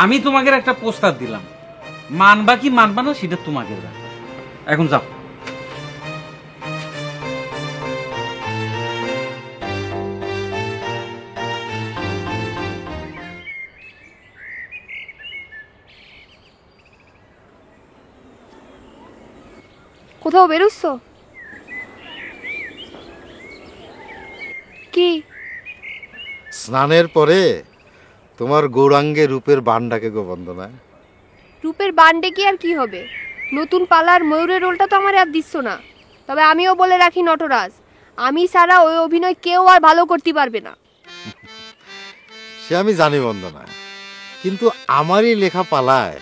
আমি তোমাকে একটা প্রস্তাব দিলাম, মানবা কি মানবা না সেটা তোমাকে ব্যাপার। এখন যাও। কোথাও বেরোচ্ছ? কি? স্নানের পরে তোমার গৌরাঙ্গে রূপের বানটাকে গো বন্দনা। রূপের বান্ডে কি আর কি হবে? নতুন পালার ময়ূরের রোলটা তো আমার আর দিচ্ছ না। তবে আমিও বলে রাখি নটরাজ, আমি ছাড়া ওই অভিনয় কেউ আর ভালো করতে পারবে না। সে আমি জানি বন্দনা, কিন্তু আমারই লেখা পালায়,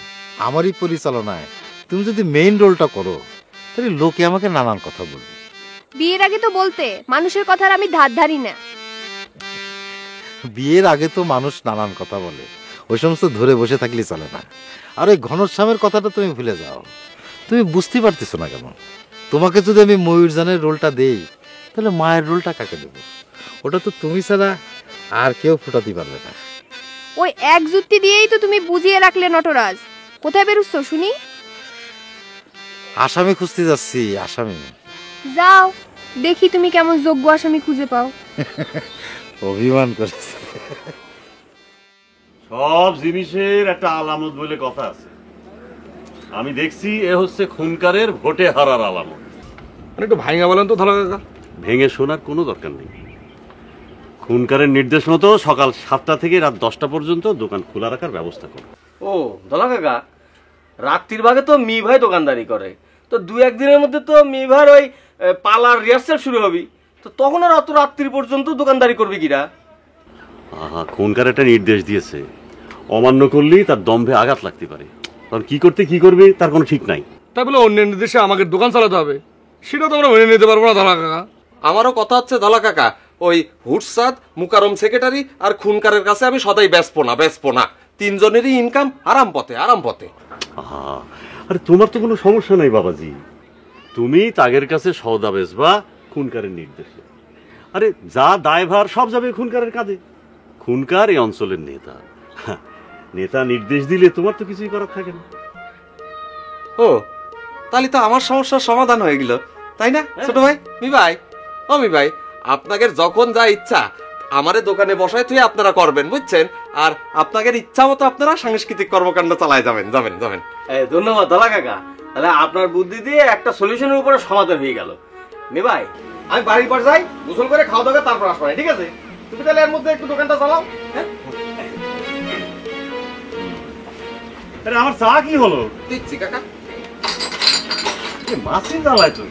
আমারই পরিচালনায় তুমি যদি মেইন রোলটা করো তাহলে লোকে আমাকে নানান কথা বলবে। বিয়ের আগে তো বলতে মানুষের কথার আমি ধার ধারি না। বিয়ের আগে তো মানুষ নানান কথা বলে, ওই সমস্ত ধরে বসে থাকলে চলে না। আর ওই ঘনশ্যামের কথাটা তুমি ভুলে যাও। তুমি বুঝতে পারতেছো না কেন? তোমাকে যদি আমি ময়ূরজানের রোলটা দেই তাহলে মায়ের রোলটা কাকে দেব? ওটা তো তুমি ছাড়া আর কেউ ফুটাতে পারবে না। ওই এক যুক্তি দিয়েই তো তুমি বুঝিয়ে রাখলে নটরাজ। কোথায় বেরোচ্ছ শুনি? আসামি খুঁজতে যাচ্ছি, আসামি। যাও, দেখি তুমি কেমন যোগ্য আসামি খুঁজে পাও। অভিমান করেছে। সব জিনিসের একটা আলামত বলে কথা আছে। আমি দেখছি এ হচ্ছে খুনকারের ভোটে হারার আলামত। একটু ভাঙা বলেন তো ধলা কাকা। ভেঙে শোনার কোনো দরকার নেই। খুনকারের নির্দেশ মতো সকাল 7টা থেকে রাত 10টা পর্যন্ত দোকান খোলা রাখার ব্যবস্থা করো। ও দলা কাকা, রাত্রির ভাগে তো মি ভাই দোকানদারি করে, তো 2-1 দিনের মধ্যে তো মি ভাই ওই পালার রিহার্সাল শুরু হবে, তো তখন আর অত রাত্রি পর্যন্ত দোকানদারি করবে কিরা? খুনকার একটা নির্দেশ দিয়েছে, অমান্য করলেই তার দম্ভে আঘাত লাগতে পারে। তখন কি করবে তার কোনো ঠিক নাই। তাই বলে অন্যের নির্দেশে আমাকে দোকান চালাতে হবে, সেটা তো আমরা মেনে নিতে পারবো না ধলা কাকা। আমারও কথা হচ্ছে ধলা কাকা, ওই হুটসাদ, মুকারম সেক্রেটারি আর খুনকারের কাছে আমি সদাই বেচবো না। তিনজনেরই ইনকাম আরাম পথে। আরে তোমার তো কোনো সমস্যা নাই বাবাজি, তুমি তাগের কাছে সওদা বেচবা খুনকারের নির্দেশে। আরে যা দায়ভার সব যাবে খুনকারের কাঁধে। খুনকার এই অঞ্চলের নেতা, নেতা নির্দেশ দিলে তোমার তো কিছুই করার থাকে না। ও তাহলে তো আমার সমস্যার সমাধান হয়ে গেল, তাই না ছোট ভাই? মি ভাই, আপনাদের যখন যা ইচ্ছা আমারে দোকানে বসায় তুই আপনারা করবেন, বুঝছেন? আর আপনাদের ইচ্ছা মতো আপনারা সাংস্কৃতিক কর্মকাণ্ড চালায় যাবেন। ধন্যবাদ দলা কাকা, তাহলে আপনার বুদ্ধি দিয়ে একটা সলিউশনের উপরে সমাধান হয়ে গেল। মি ভাই, আমি বাড়ির পর যাই, গোসল করে খাওয়া দাওয়া তারপর আসবো, ঠিক আছে? তুমি তাহলে এর মধ্যে একটু দোকানটা চালাও। আরে আমার চা কি হলো? দিচ্ছি কাকা। মাছি জ্বালায় তো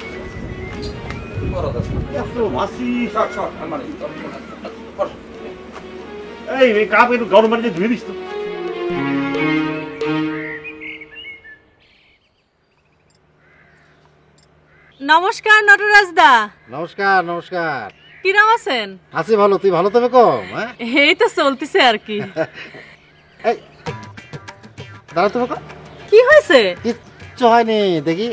এই কাপ একটু গরম পানিতে ধুয়ে দিস তো। নমস্কার নটরাজ দা। নমস্কার। কিরাম আছেন? আছি ভালো, তুই ভালো তবে কম। এই তো চলতেছে আর কি। দাঁড়া তুমি, কি হয়েছে? কিচ্ছু হয়নি, দেখি।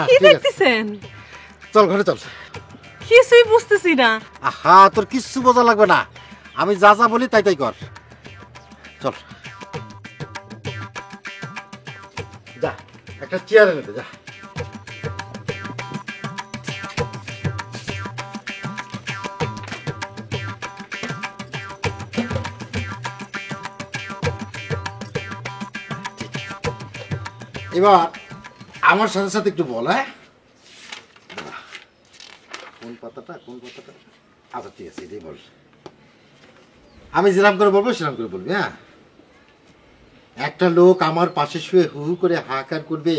কি দেখতেছেন? চল ঘরে চল। কিছুই বুঝতেছি না। তোর কিচ্ছু বোঝা লাগবে না, আমি যা যা বলি তাই কর। চল যা, একটা চেয়ার এনে দে, যা। এবার আমার সাথে সাথে একটু বল। কোন পাতাটা? আচ্ছা ঠিক আছে, এটাই বল। আমি যেরাম করে বলবো সেরাম করে বলবি। হ্যাঁ, একটা লোক আমার পাশে শুয়ে হু হু করে হাহাকার করবে,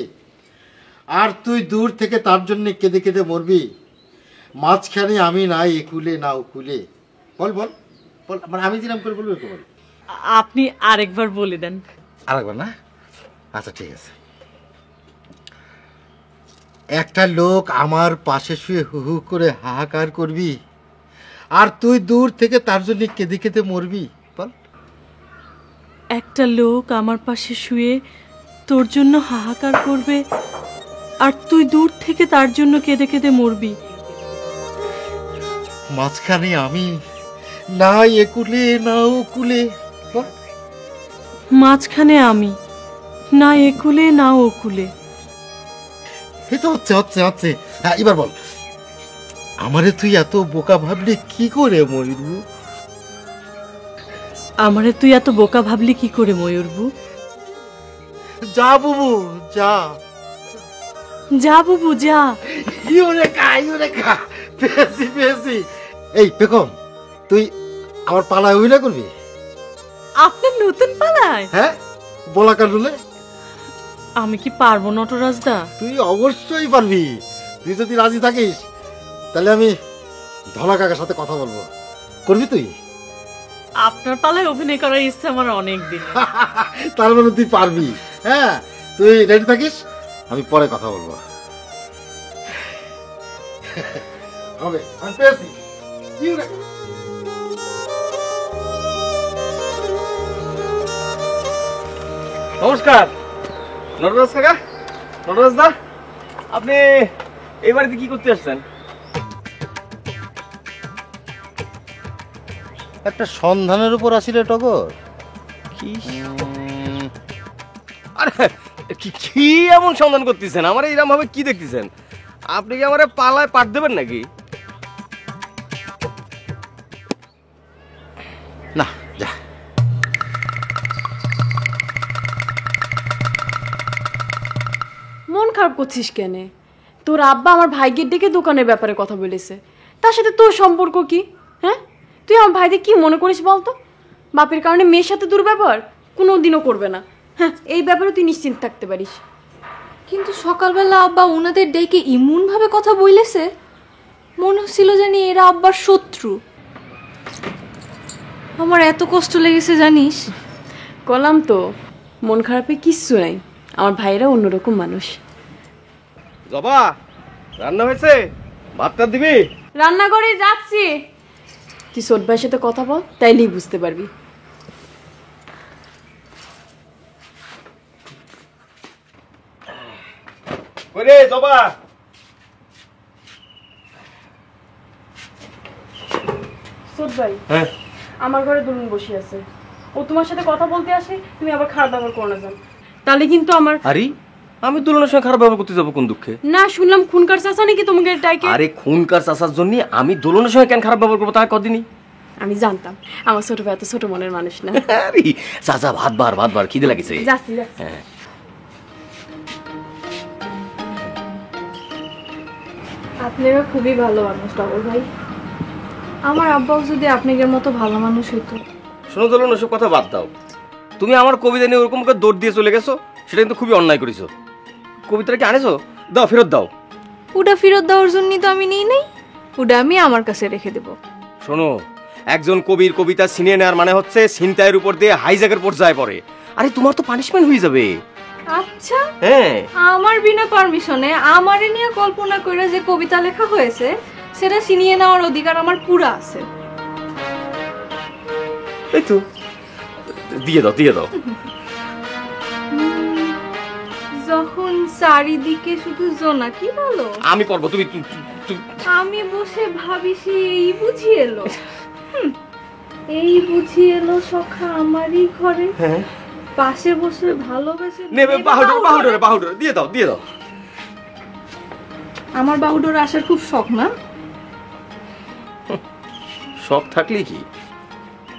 আর তুই দূর থেকে তার জন্য কেঁদে কেঁদে মরবি। মাঝখানে আমি নাই একুলে না ওকুলে। বল বল বল, মানে আমি যেরাম করে বলবো বল। আপনি আরেকবার বলে দেন। আরেকবার না? আচ্ছা ঠিক আছে। একটা লোক আমার পাশে শুয়ে হু হু করে হাহাকার করবি, আর তুই দূর থেকে তার জন্য কেঁদে কেঁদে মরবি। বল। একটা লোক আমার পাশে শুয়ে তোর জন্য হাহাকার করবে, আর তুই দূর থেকে তার জন্য কেঁদে কেঁদে মরবি। মাঝখানে আমি না একুলে না ওকুলে। বল। মাঝখানে আমি না একুলে না ওকুলে। এই তো হচ্ছে হচ্ছে হচ্ছে। হ্যাঁ, এবার বল। আমারে তুই এত বোকা ভাবলি কি করে ময়ূরবু? আমারে তুই এত বোকা ভাবলি কি করে ময়ূরবু? যা বুবু যা। যা বুবু যা। ইউরেকা পেয়েছি পেয়েছি। এই পেকম, তুই আমার পালায় অভিনয় করবি? আপনার নতুন পালায়? হ্যাঁ, বলা কাটুলে। আমি কি পারবো নটরাজ দা? তুই অবশ্যই পারবি। তুই যদি রাজি থাকিস তাহলে আমি ধলা কাকার সাথে কথা বলবো। করবি তুই? আপনার পালায় অভিনয় করার ইচ্ছা আমার অনেক দিন। তার মানে তুই পারবি? হ্যাঁ, তুই রেডি থাকিস, আমি পরে কথা বলবো। হবে, আমি পেয়েছি। নমস্কার নটরাজ কাকা, নটরাজ দা, আপনি এই বাড়িতে কি করতে আসছেন? একটা সন্ধানের উপর আসিলে টগর। কি আরে কি এমন সন্ধান করতেছেন? আমার এইরকম ভাবে কি দেখতেছেন? আপনি কি আমারে পালায় পাঠ দেবেন নাকি? না, যা। মন খারাপ করছিস কেন? তোর আব্বা আমার ভাইকে ডেকে দোকানের ব্যাপারে কথা বলেছে, তার সাথে তোর সম্পর্ক কি? হ্যাঁ, তুই আমার ভাইদের কি মনে করিস বলতো? বাপের কারণে মেয়ের সাথে দুর্ব্যবহার কোনোদিনও করবে না। হ্যাঁ, এই ব্যাপারে তুই নিশ্চিন্ত থাকতে পারিস। কিন্তু সকালবেলা আব্বা ওনাদের ডেকে এমন ভাবে কথা বলেছে, মনে হচ্ছিল জানি এরা আব্বার শত্রু। আমার এত কষ্ট লেগেছে জানিস। কলাম তো, মন খারাপে কিচ্ছু নাই, আমার ভাইয়েরা অন্যরকম মানুষ। জবা, রান্না হয়েছে? ভাতটা দিবি? রান্নাঘরে যাচ্ছি, তুই ছোট ভাইয়ের সাথে কথা বল, তাইলেই বুঝতে পারবি। ওরে জবা, ছোট ভাই, হ্যাঁ আমার ঘরে দুলুন বসে আছে, ও তোমার সাথে কথা বলতে আসে, তুমি আবার খারাপ ব্যবহার করো না জান, তাহলে কিন্তু আমার। আরে আমি দুলনের সঙ্গে খারাপ ব্যবহার করতে যাবো কোন দুঃখে? না, শুনলাম খুনকার চাচা নাকি তোমাকে ডাইকে। আরে খুনকার চাচার জন্য আমি দুলনের সঙ্গে কেন খারাপ ব্যবহার করবো তা কদিনই? আমি জানতাম আমার ছোট ভাই এত ছোট মনের মানুষ না। আরে চাচা ভাত বার খিদে লাগিছে। যাচ্ছি যাচ্ছি। হ্যাঁ, আপনারা খুবই ভালো মানুষ টগর ভাই। আমার আব্বাও যদি আপনাদের মতো ভালো মানুষ হইতো। শোনো দুলন, ওসব কথা বাদ দাও। তুমি আমার কবিতা নিয়ে ওরকম করে দৌড় দিয়ে চলে গেছো, সেটা কিন্তু খুবই অন্যায় করেছো। কবিতাটা কি আনেছো? দাও, ফেরত দাও। ওটা ফেরত দেওয়ার জন্যই তো আমি নিই নাই, ওটা আমি আমার কাছে রেখে দেব। শোনো, একজন কবির কবিতা ছিনিয়ে নেওয়ার মানে হচ্ছে ছিনতাইয়ের উপর দিয়ে হাইজ্যাকের পর্যায়ে পড়ে। আরে তোমার তো পানিশমেন্ট হয়ে যাবে। আচ্ছা, হ্যাঁ, আমার বিনা পারমিশনে আমারে নিয়ে কল্পনা করে যে কবিতা লেখা হয়েছে সেটা ছিনিয়ে নেওয়ার অধিকার আমার পুরো আছে। এই তো দিয়ে দাও, দিয়ে দাও। যখন চারিদিকে শুধু জোনাকি বলো, আমি পড়বো, তুমি আমি বসে ভাবিছি এই বুঝি এলো। এই বুঝি এলো সখা আমারই ঘরে, হ্যাঁ পাশে বসে ভালোবেসে নেবে। বাহুডোরে দিয়ে দাও, দিয়ে দাও। আমার বাহুডোর আসার খুব শখ না? শখ থাকলেই কি?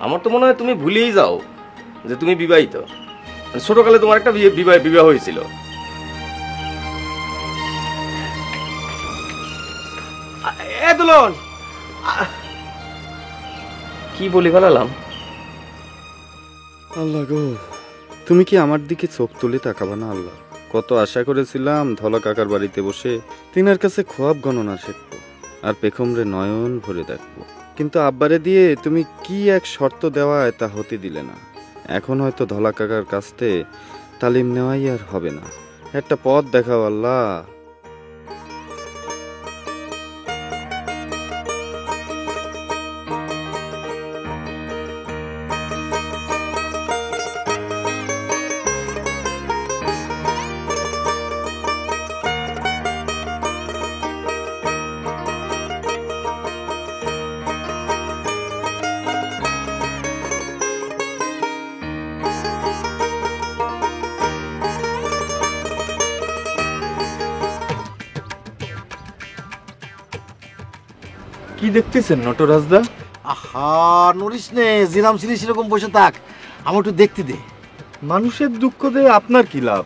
আমার তো মনে হয় তুমি ভুলেই যাও যে তুমি বিবাহিত। ছোটকালে তোমার একটা বিবাহ হয়েছিল। দুলন, কি বলি ফেলালাম? আল্লাহ গো, তুমি কি আমার দিকে চোখ তুলে তাকাবা না আল্লাহ? কত আশা করেছিলাম ধলা কাকার বাড়িতে বসে তিনার কাছে খোয়াব গণনা শিখবো আর পেখমরে নয়ন ভরে দেখবো, কিন্তু আব্বারে দিয়ে তুমি কি এক শর্ত দেওয়ায় তা হতে দিলে না। এখন হয়তো ধলা কাকার কাছ থেকে তালিম নেওয়াই আর হবে না। একটা পথ দেখাও আল্লাহ। কি দেখতেছেন নটরাজদা? আহা নড়িস নে, জিরাম ছিলি সেরকম বসে থাক, আমার একটু দেখতে দে। মানুষের দুঃখ দিয়ে আপনার কি লাভ?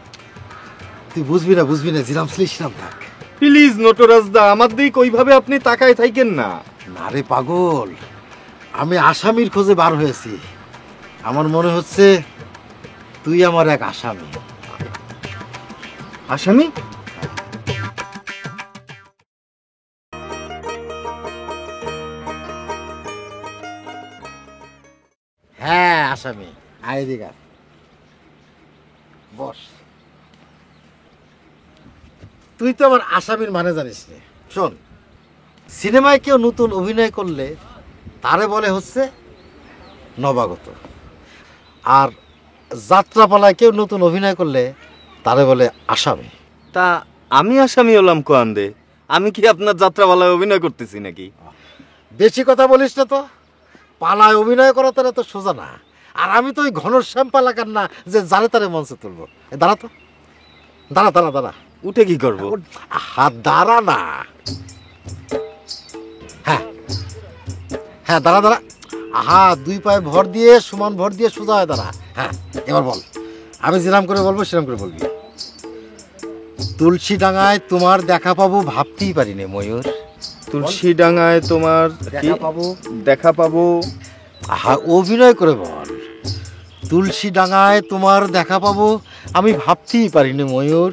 তুই বুঝবি না, জিরাম ছিলি সেরাম থাক। প্লিজ নটরাজদা, আমার দিক ওইভাবে আপনি তাকায় থাকেন না। না রে পাগল, আমি আসামির খোঁজে বার হয়েছি। আমার মনে হচ্ছে তুই আমার এক আসামি। আসামি? হ্যাঁ আসামি, আয় দিঘা বস। তুই তো আমার আসামির মানে জানিস নে। শোন, সিনেমায় কেউ নতুন অভিনয় করলে তারে বলে হচ্ছে নবাগত, আর যাত্রাপালায় কেউ নতুন অভিনয় করলে তারে বলে আসামি। তা আমি আসামি হলাম কোয়ান্দে? আমি কি আপনার যাত্রাপালায় অভিনয় করতেছি নাকি? বেশি কথা বলিস না তো, পালায় অভিনয় করা তারা তো সোজা না। আর আমি তো ওই ঘনশ্যাম পালাকার না যে যারে তারে মঞ্চে তুলবো। দাঁড়া তো, দাঁড়া। উঠে কি করবো? হাত দাঁড়া না। হ্যাঁ দাঁড়া। আহা, দুই পায়ে ভর দিয়ে সমান ভর দিয়ে সোজা হয় দাঁড়া। হ্যাঁ এবার বল, আমি যেরাম করে বলবো সেরাম করে বলবি। তুলসী ডাঙায় তোমার দেখা পাবো ভাবতেই পারিনি ময়ূর। তুলসী ডাঙায় তোমার দেখা পাবো। আহা, অভিনয় করে বল। তুলসী ডাঙায় তোমার দেখা পাবো আমি ভাবতেই পারিনি ময়ূর।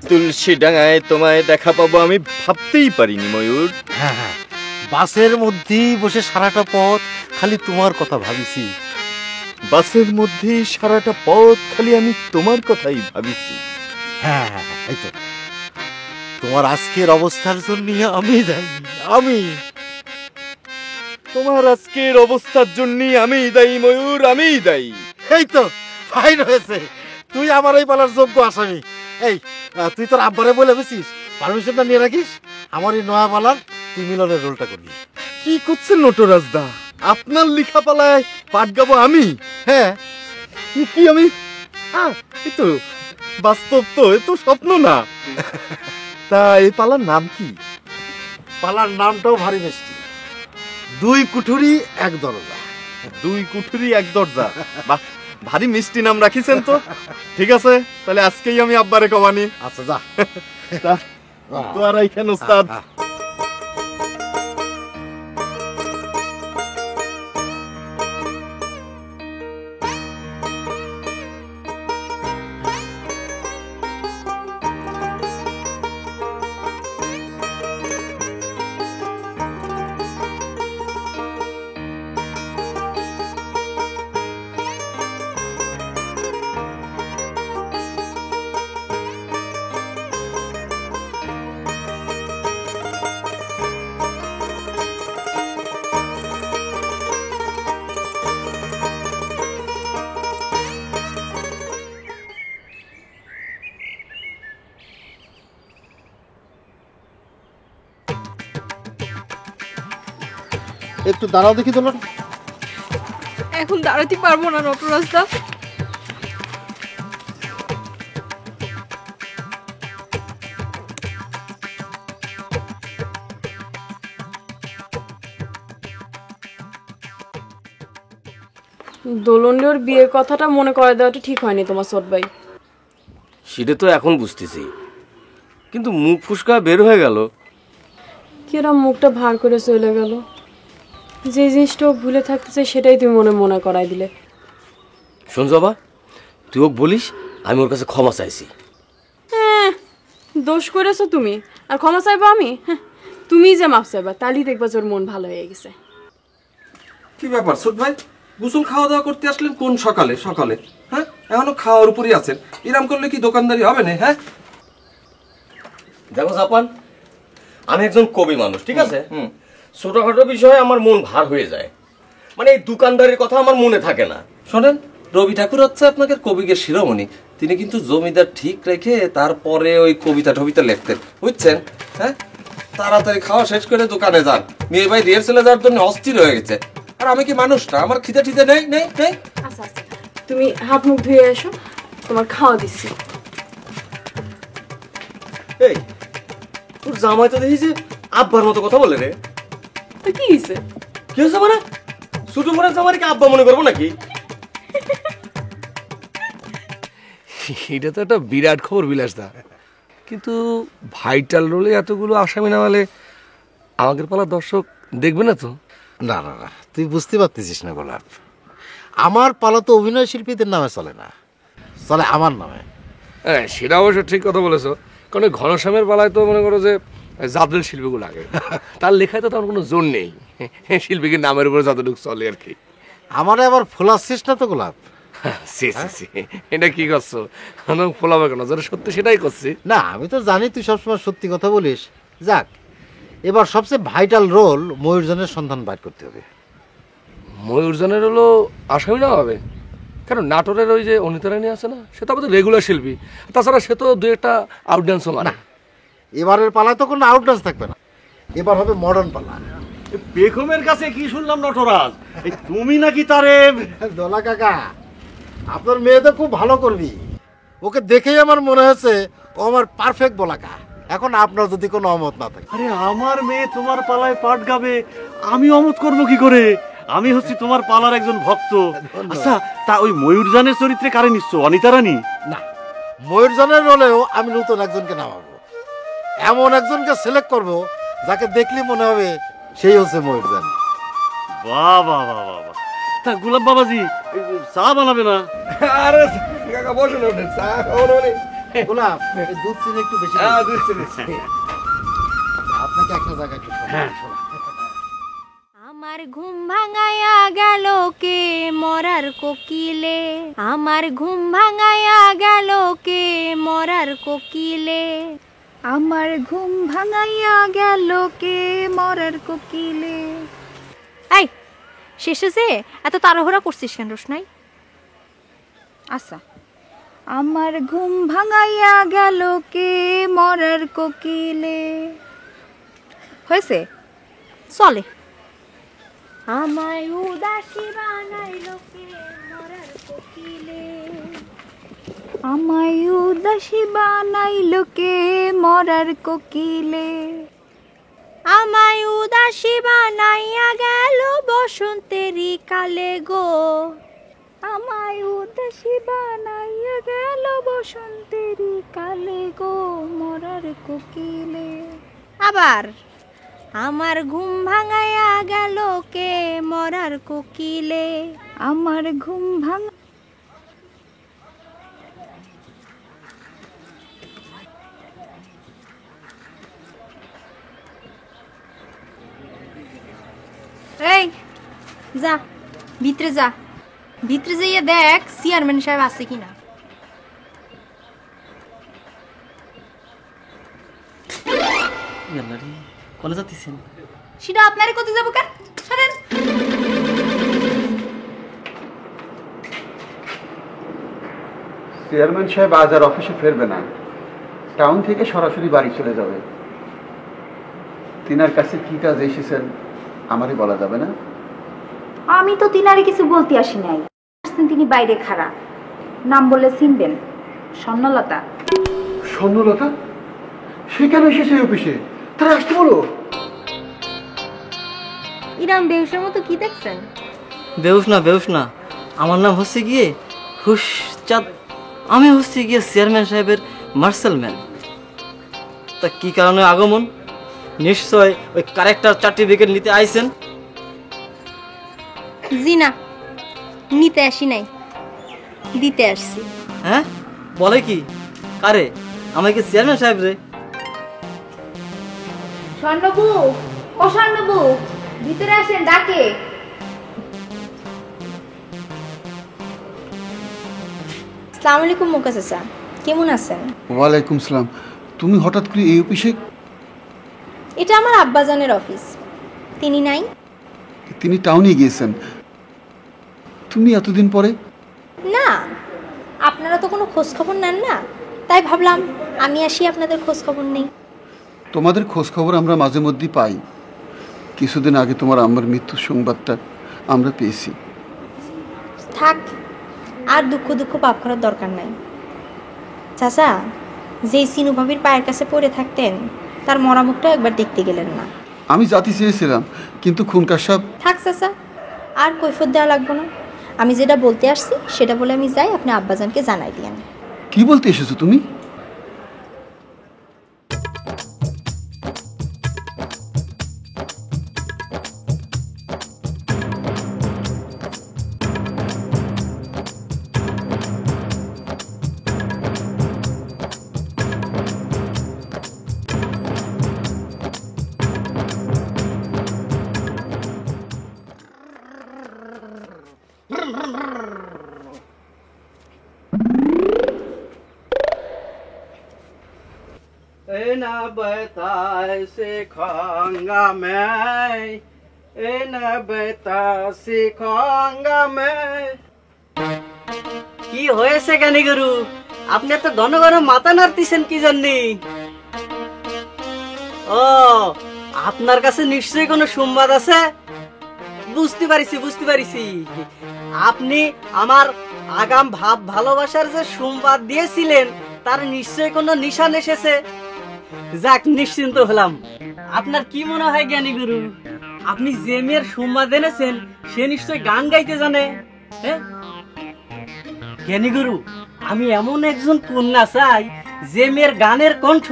তুলসী ডাঙায় তোমায় দেখা পাবো আমি ভাবতেই পারিনি ময়ূর। হ্যাঁ, বাসের মধ্যেই বসে সারাটা পথ খালি তোমার কথা ভাবিছি। বাসের মধ্যেই সারাটা পথ খালি আমি তোমার কথাই ভাবিছি। হ্যাঁ, এই তো তোমার আজকের অবস্থার জন্য আমি তোমার আজকের অবস্থার জন্য আমি দায়ী ময়ূর, আমি দায়ী। এই তো ফাইন হয়েছে, তুই আমার এই পালার যোগ্য আসামি। এই তুই তোর আব্বারে বলে বুঝছিস, পারমিশনটা নিয়ে রাখিস, আমার এই নয়া পালার তুই মিলনের রোলটা করবি। কি করছেন নটরাজদা? আপনার লেখা পালায় পাঠ গাবো আমি? হ্যাঁ। কি আমি? এই তো বাস্তব, তো এ তো স্বপ্ন না। তা এই পালার নাম কি? পালার নামটাও ভারী মিষ্টি, দুই কুঠুরি এক দরজা। দুই কুঠুরি এক দরজা, বাহ, ভারী মিষ্টি নাম রাখিছেন তো। ঠিক আছে, তাহলে আজকেই আমি আব্বারে কবানি। আচ্ছা যা। তো আর এইখানে ওস্তাদ। একটু দাঁড়াও দেখি তোর। এখন দাঁড়াতে পারবো না নটরাজদা। দোলন্ডর বিয়ের কথাটা মনে করে দেওয়াটা ঠিক হয়নি তোমার ছোট ভাই। সেটা তো এখন বুঝতেছি, কিন্তু মুখ ফুসকা বের হয়ে গেল। কিরম মুখটা ভার করে চলে গেল। যে জিনিসটা ভুলে থাকতেছে সেটাই তুমি মনে করাই দিলে। শোন জবা, তুই ওকে বলিস আমি ওর কাছে ক্ষমা চাইছি। হ্যাঁ, দোষ করেছো তুমি, আর ক্ষমা চাইবো আমি? হ্যাঁ, তুমি যে মাপ চাইবা তাহলেই দেখবা যে ওর মন ভালো হয়ে গেছে। কি ব্যাপার ছোট ভাই, গোসল খাওয়া দাওয়া করতে আসলেন কোন সকালে সকালে? হ্যাঁ, এখনো খাওয়ার উপরই আছেন। এরম করলে কি দোকানদারি হবে না? হ্যাঁ দেখো জাপান, আমি একজন কবি মানুষ, ঠিক আছে? ছোটখাটো বিষয়ে আমার মন ভার হয়ে যায়, মানে এই দোকানদারির কথা আমার মনে থাকে না। শোনেন, রবি ঠাকুর হচ্ছে আপনাদের কবিকে শিরোমণি। তিনি কিন্তু জমিদার ঠিক রেখে তারপরে ওই কবিতা টবিতা লিখতেন, বুঝছেন? হ্যাঁ, তাড়াতাড়ি খাওয়া শেষ করে দোকানে যান। মেয়ে ভাই রিহার্সেলে যাওয়ার জন্য অস্থির হয়ে গেছে। আর আমি কি মানুষটা, আমার খিদে টিদে নেই নেই নেই। আচ্ছা আচ্ছা, তুমি হাত মুখ ধুয়ে এসো, তোমার খাওয়া দিচ্ছি। এই তোর জামাই তো দেখি যে আব্বার মতো কথা বলে রে। কি হয়েছে? কি হয়েছে মানে? ছোট বোনের জামাইকে আব্বা মনে করবো নাকি? এটা তো একটা বিরাট খবর বিলাস দা, কিন্তু ভাইটাল রোলে এতগুলো আসামি নামালে আমাদের পালার দর্শক দেখবে না তো? না না না, তুই বুঝতে পারতেছিস না গোলাপ। আমার পালা তো অভিনয় শিল্পীদের নামে চলে না, চলে আমার নামে। হ্যাঁ, সেটা অবশ্য ঠিক কথা বলেছো, কারণ ঘনশ্যামের পালায় তো মনে করো যে জাদরের শিল্পীগুলো লাগে, তার লেখায় তো তেমন কোনো জোর নেই, শিল্পীকে নামের উপরে যতটুকু চলে আর কি। আমারে আবার ফোলাচ্ছিস না তো গোলাপ? এটা কি করছো? ফোলাবে কেন? যারা সত্যি সেটাই করছি। না, আমি তো জানি তুই সবসময় সত্যি কথা বলিস। যাক, এবার সবচেয়ে ভাইটাল রোল ময়ূরজনের সন্ধান বাইর করতে হবে। ময়ূরজনের হলো আসামি না হবে, কারণ নাটোরের ওই যে অনিতা রানী আছে না, সে তো আমাদের রেগুলার শিল্পী, তাছাড়া সে তো দু একটা আউটডান্সও মানে। এবারের পালায় তো কোনো আউটডান্স থাকবে না, এবার হবে মডার্ন পালা। বেগমের কাছে কি শুনলাম নটরাজ, তুমি নাকি তারে? দোলা কাকা, আপনার মেয়ে তো খুব ভালো করবি, ওকে দেখেই আমার মনে হচ্ছে ও আমার পারফেক্ট বলাকা। এখন আপনার যদি কোনো অমত না থাকে। আরে আমার মেয়ে তোমার পালায় পাঠ গাবে, আমি অমত করবো কি করে? আমি হচ্ছি তোমার পালার একজন ভক্ত। আচ্ছা, তা ওই ময়ূরজানের চরিত্রে কারে নিচ্ছ? অনিতা রানী? না, ময়ূরজানের রোলেও আমি নতুন একজনকে নামাবো, এমন একজনকে সিলেক্ট করব যাকে দেখলে মনে হবে সেই হচ্ছে ময়ূরজান। বাহ বাহ বাহ বাহ বাহ। তা গোলাপ বাবাজি চা বানাবে না? আরে কাকা বসুন, ওঠেন, চা খাওয়ার মানে। গোলাপ, দুধ চিনি একটু বেশি। দুধ চিনি। আপনাকে একটা জায়গা একটু আমার ঘুম ভাঙায়া গেল কে মরার কোকিলে, আমার ঘুম ভাঙায়া গেল কে মরার কোকিলে, আমার ঘুম ভাঙাইয়া গেল কে মরার কোকিলে। এই শেষে যে এত তাড়াহুড়া করছিস কেন রোশনাই? আচ্ছা, আমার ঘুম ভাঙাইয়া গেল কে মরার কোকিলে, হয়েছে? চলে। আমায় উদাসী বানাইলো কে মরার কোকিলে, আমায় উদাসী বানাইলো কে মরার কোকিলে, আমায় উদাসী বানাইয়া গেল বসন্তেরই কালে গো, আমায় উদাসী বানাইয়া গেল বসন্তেরই কালে গো মরার কোকিলে। আবার আমার ঘুম ভাঙাইয়া গেল কে মরার কোকিলে, আমার ঘুম ভাঙা। এই যা ভিতরে যা, ভিতরে যাইয়া দেখ চেয়ারম্যান সাহেব আছে কিনা। কলেজ যাচ্ছেন? সেটা আপনারে কোথায় যাবো কেন? শোনেন, চেয়ারম্যান সাহেব আজ আর অফিসে ফিরবে না, টাউন থেকে সরাসরি বাড়ি চলে যাবে। তিনার কাছে কি কাজ এসেছেন আমারই বলা যাবে না। আমি তো তিনারে কিছু বলতে আসি নাই, তিনি বাইরে খাড়া, নাম বলে চিনবেন, স্বর্ণলতা। স্বর্ণলতা? সে কেন এসেছে অফিসে? তারা আসতে বলো। ইরাম বেহুশের মতো কি দেখছেন? বেহুশ না, আমার নাম হচ্ছে গিয়ে হুশচাঁদ, আমি হচ্ছে গিয়ে চেয়ারম্যান সাহেবের মার্শাল ম্যান। তা কি কারণে আগমন? নিশ্চয় ওই ক্যারেক্টার সার্টিফিকেট নিতে আইছেন। জি না, নিতে আসি নাই। দিতে আসছি। হ্যাঁ বলে কি? কারে? আমাকে চেয়ারম্যান সাহেব রে? স্বর্ণবু, ও স্বর্ণবু, ভিতরে আসেন, ডাকে। আসসালামু আলাইকুম মোকা চাচা, কেমন আছেন? ওয়ালাইকুম সালাম। তুমি হঠাৎ করে এই অফিসে? এটা আমার আব্বাজানের অফিস। তিনি নাই? তিনি টাউনে গিয়েছেন। তুমি এতদিন পরে? না, আপনারা তো কোনো খোঁজ খবর নেন না, তাই ভাবলাম আমি আসি, আপনাদের খোঁজ খবর নেই। তোমাদের খোঁজ খবর আমরা মাঝে মধ্যেই পাই। কিছুদিন আগে তোমার আম্মার মৃত্যুর সংবাদটা আমরা পেয়েছি। থাক, আর দুঃখ দুঃখ পাপ করার দরকার নাই। চাচা, যেই সিনু ভাবির পায়ের কাছে পড়ে থাকতেন, তার মরামুখটাও একবার দেখতে গেলেন না। আমি জাতি চেয়েছিলাম, কিন্তু খুনকার সাহেব। থাক চাচা, আর কৈফত দেওয়া লাগবে না। আমি যেটা বলতে আসছি সেটা বলে আমি যাই, আপনি আব্বাজানকে জানাই দিয়েন। কি বলতে এসেছো তুমি? न बता सिखाऊंगा मैं, न बता सिखाऊंगा मैं। কি হয়েছে জ্ঞানী গুরু? আপনি এত ঘন ঘন মাথা নাড়তেছেন কি জন্যে? ও, আপনার কাছে নিশ্চয়ই কোনো সংবাদ আছে। বুঝতে পারিছি। আপনি আমার আগাম ভাব ভালোবাসার যে সংবাদ দিয়েছিলেন, তার নিশ্চয়ই কোনো নিশান এসেছে। যাক, নিশ্চিন্ত হলাম। আপনার কি মনে হয় জ্ঞানী গুরু, আপনি যে মেয়ের সংবাদ এনেছেন সে নিশ্চয়ই গান গাইতে জানে? হ্যাঁ জ্ঞানী গুরু, আমি এমন একজন কন্যা চাই যে মেয়ের গানের কণ্ঠ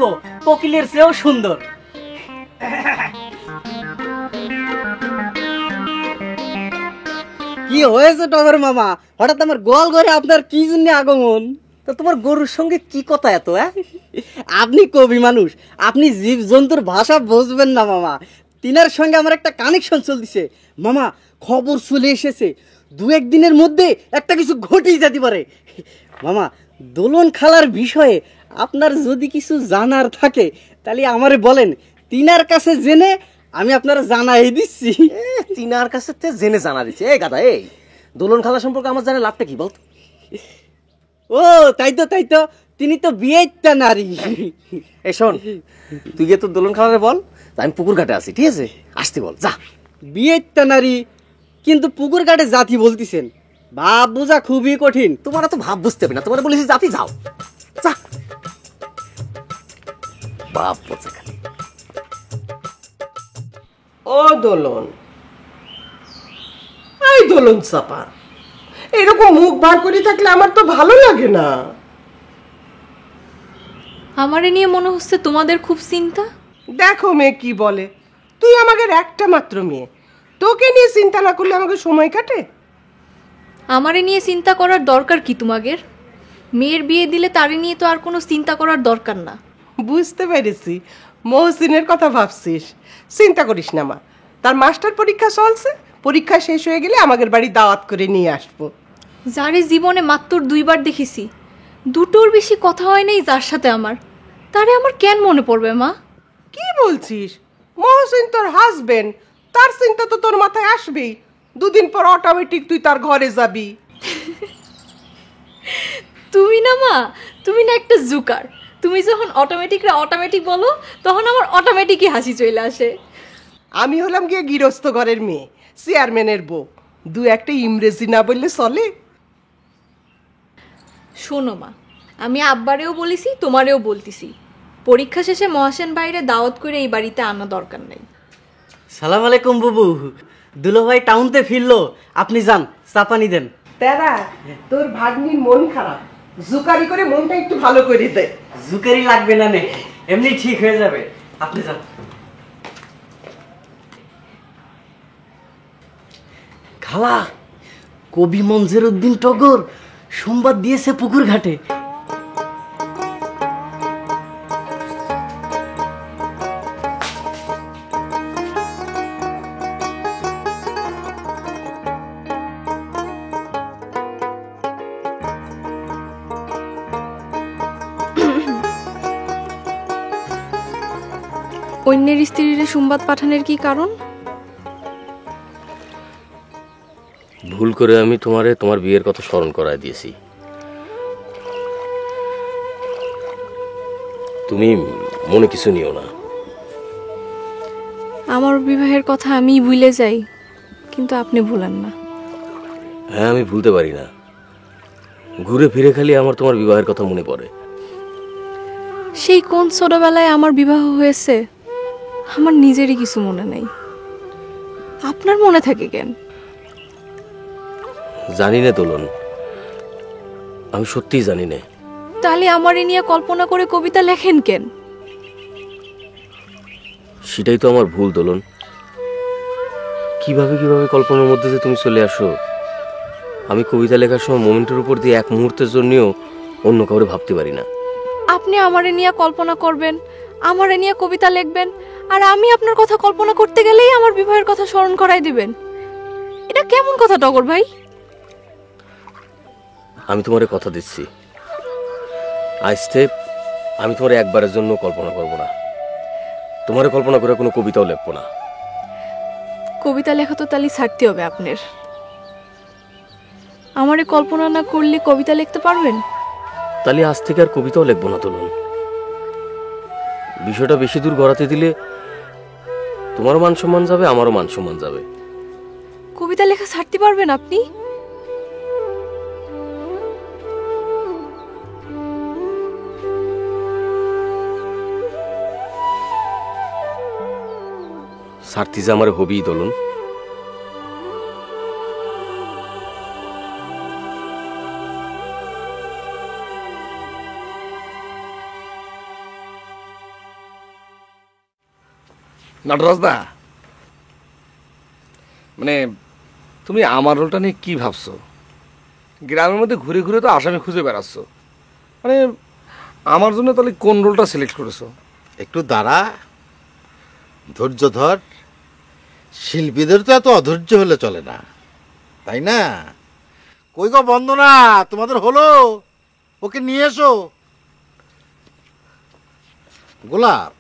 কোকিলের চেয়েও সুন্দর। কি হয়েছে টগর মামা, হঠাৎ আমার গোয়াল ঘরে আপনার কি জন্য আগমন? তো তোমার গরুর সঙ্গে কি কথা এত? আপনি কবি মানুষ, আপনি জীব জন্তুর ভাষা বুঝবেন না মামা। তিনার সঙ্গে আমার একটা কানেকশন চলতেছে মামা, খবর চলে এসেছে। দু একদিনের মধ্যে একটা কিছু ঘটেই যেতে পারে মামা। দোলন খালার বিষয়ে আপনার যদি কিছু জানার থাকে তাহলে আমারে বলেন, তিনার কাছে জেনে আমি আপনারা জানাই দিচ্ছি। তিনার কাছে জেনে জানা দিচ্ছে? এই গাদা, এই দোলন খালা সম্পর্কে আমার জানে লাভটা কি বলতো? ও তাই তো, তিনি তো বিয়েটা নারী। এই শোন, তুই গিয়ে তোর দোলন খালারে বল আমি পুকুর ঘাটে আছি, ঠিক আছে? আসতে বল, যা। বিয়েটা নারী, কিন্তু পুকুর ঘাটে জাতি বলতেছেন, ভাব বোঝা খুবই কঠিন। তোমার তো ভাব বুঝতে হবে না, তোমার বলেছি জাতি, যাও যা। ভাব বোঝা খালি। ও দোলন, এই দোলন চাপা, এরকম মুখ বার করে থাকলে আমার তো ভালো লাগে না। আমারে নিয়ে মনে হচ্ছে তোমাদের খুব চিন্তা। দেখো মেয়ে কি বলে, তুই আমাদের একটা মাত্র মেয়ে, তোকে নিয়ে চিন্তা না করলে আমাকে সময় কাটে? আমারে নিয়ে চিন্তা করার দরকার কি তোমাদের? মেয়ের বিয়ে দিলে তারে নিয়ে তো আর কোনো চিন্তা করার দরকার না। বুঝতে পেরেছি, মহসিনের কথা ভাবছিস। চিন্তা করিস না মা, তার মাস্টার পরীক্ষা চলছে, পরীক্ষা শেষ হয়ে গেলে আমাদের বাড়ি দাওয়াত করে নিয়ে আসবো। যারে জীবনে মাত্র 2 বার দেখেছি, দুটোর বেশি কথা হয় নাই যার সাথে আমার, তারে আমার কেন মনে পড়বে মা? কি বলছিস? মহসিন তোর হাজবেন্ড, তার চিন্তা তো তোর মাথায় আসবেই। 2 দিন পর অটোমেটিক তুই তার ঘরে যাবি। তুমি না মা, তুমি না একটা জুকার। তুমি যখন অটোমেটিক বলো, তখন আমার অটোমেটিকই হাসি চলে আসে। আমি হলাম গিয়ে গৃহস্থ ঘরের মেয়ে, চেয়ারম্যানের বউ। 2 একটা ইংরেজি না বললে চলে? শোনো মা, আমি আব্বারেও বলেছি, তোমারেও বলতেছি, পরীক্ষা শেষে মহাসেন বাইরে দাওয়াত করে এই বাড়িতে আনা দরকার নাই। সালাম আলাইকুম বুবু, দুলো ভাই টাউনতে ফিরলো, আপনি যান, চা পানি দেন। তেরা, তোর ভাগ্নির মন খারাপ, জুকারি করে মনটা একটু ভালো করে দে। জুকারি লাগবে না, নে এমনি ঠিক হয়ে যাবে, আপনি যান। খালা, কবি মঞ্জুর উদ্দিন টগর সংবাদ দিয়েছে পুকুর ঘাটে। অন্যের স্ত্রীর সংবাদ পাঠানোর কি কারণ? ভুল করে আমি তোমার বিয়ের কথা স্মরণ করায় দিয়েছি। তুমি মনে কিছু নিও না। আমার বিবাহের কথা আমি ভুলে যাই, কিন্তু আপনি ভুলেন না। হ্যাঁ, আমি ভুলতে পারি না। ঘুরে ফিরে খালি আমার তোমার বিবাহের কথা মনে পড়ে। সেই কোন ছোটবেলায় আমার বিবাহ হয়েছে আমার নিজেরই কিছু মনে নেই। আপনার মনে থাকে কেন? জানি না দোলন, আমি সত্যিই জানি না। তাহলে আমারে নিয়ে কল্পনা করে কবিতা লেখেন কেন? সেটাই তো আমার ভুল দোলন। কিভাবে কল্পনার মধ্যে যে তুমি চলে আসো। আমি কবিতা লেখার সময় মোমেন্টের উপর দিয়ে এক মুহূর্তের জন্যও অন্য কাউরে ভাবতে পারি না। আপনি আমারে নিয়ে কল্পনা করবেন, আমারে নিয়ে কবিতা লিখবেন, আর আমি আপনার কথা কল্পনা করতে গেলেই আমার বিবাহের কথা স্মরণ করাই দিবেন। এটা কেমন কথা টগর ভাই? আমি তোমারে কথা দিচ্ছি, আজকে আমি তোমার একবারের জন্য কল্পনা করব না। তোমারে কল্পনা করে কোনো কবিতাও লিখবো না। কবিতা লেখা তো তাহলে ছাড়তে হবে আপনার। আমারে কল্পনা না করলে কবিতা লিখতে পারবেন? তাহলে আজ থেকে আর কবিতাও লিখবো না দোলন। বিষয়টা বেশি দূর গড়াতে দিলে তোমারও মান সম্মান যাবে, আমারও মান সম্মান যাবে। কবিতা লেখা ছাড়তে পারবেন আপনি? সার্থি যে আমার হবি দোলন। নটরাজ দা, মানে তুমি আমার রোলটা নিয়ে কি ভাবছো? গ্রামের মধ্যে ঘুরে ঘুরে তো আসামি খুঁজে বেড়াচ্ছ, মানে আমার জন্য তাহলে কোন রোলটা সিলেক্ট করেছো? একটু দাঁড়া, ধৈর্য ধর। শিল্পীদের তো এত অধৈর্য হলে চলে না, তাই না? কই গো বন্দনা, তোমাদের হলো? ওকে নিয়ে এসো। গোলাপ,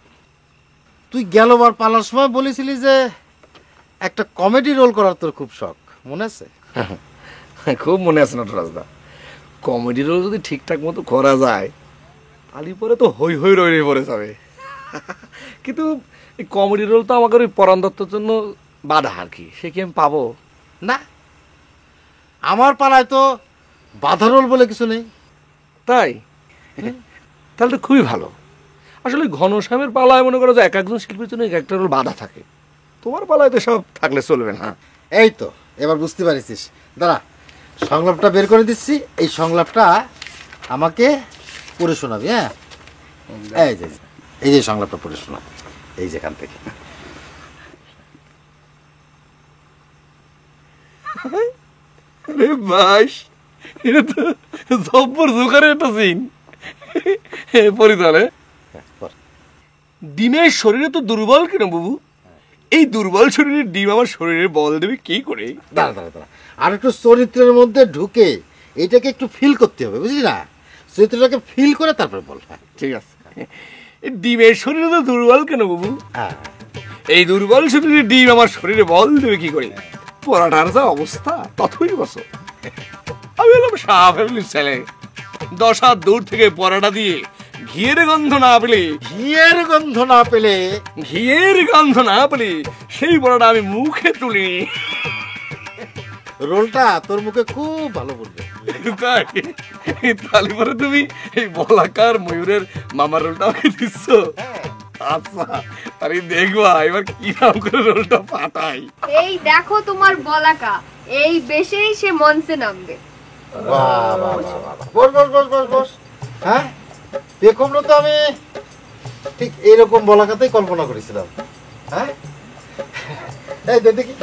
তুই গেলবার পালার সময় বলেছিলি যে একটা কমেডি রোল করার তোর খুব শখ, মনে আছে? খুব মনে আছে নটরাজ দা। কমেডি রোল যদি ঠিকঠাক মতো করা যায় তাহলে পরে তো হই হই রই পড়ে যাবে। কিন্তু এই কমেডি রোল তো আমাকে ওই পরাণ দত্তর জন্য বাধা আর কি, সে কি আমি পাবো? না, আমার পালায় তো বাধা রোল বলে কিছু নেই। তাই? তাহলে তো খুবই ভালো। আসলে ঘনশ্যামের পালায় মনে করো যে এক একজন শিল্পীর জন্য এক একটা রোল বাধা থাকে, তোমার পালায় তো সব থাকলে চলবে না। এই তো এবার বুঝতে পারিস। দাঁড়া, সংলাপটা বের করে দিচ্ছি। এই সংলাপটা আমাকে পড়ে শোনাবি। হ্যাঁ, এই যে সংলাপটা পড়ে শোনা, এই যেখান থেকে। আরে ভাই, এটা তো জব্বর জোকারের একটা সিন। পরিতালে ডিমের শরীরে তো দুর্বল কেন বাবু? এই দুর্বল শরীরের ডিম আমার শরীরে বল দেবে কি করে? দাঁড়া দাঁড়া দাঁড়া, আর একটু চরিত্রের মধ্যে ঢুকে এটাকে একটু ফিল করতে হবে, বুঝলি না? চরিত্রটাকে ফিল করে তারপরে বল। ঠিক আছে। ডিমের শরীরে তো দুর্বল কেন বাবু? এই দুর্বল শরীরের ডিম আমার শরীরে বল দেবে কি করে? পড়াটার যা অবস্থা ততই বসো। আমি হলাম শাহ ফ্যামিলির ছেলে। 10 হাত দূর থেকে পড়াটা দিয়ে ঘিয়ের গন্ধ না পেলে সেই পড়াটা আমি মুখে তুলি। রোলটা তোর মুখে খুব ভালো বলবে। তাই? তাহলে পরে তুমি এই বলাকার ময়ূরের মামার রোলটা আমাকে দিচ্ছ? আচ্ছা, আরে দেখবা এবার কি নাম করে রোলটা পাঠাই। এই দেখো তোমার বলাকা, এই বেশেই সে মঞ্চে নামবে। বস। হ্যাঁ, দেখুন তো আমি ঠিক এইরকম বলাকাতেই কল্পনা করেছিলাম। হ্যাঁ, এই দেখি।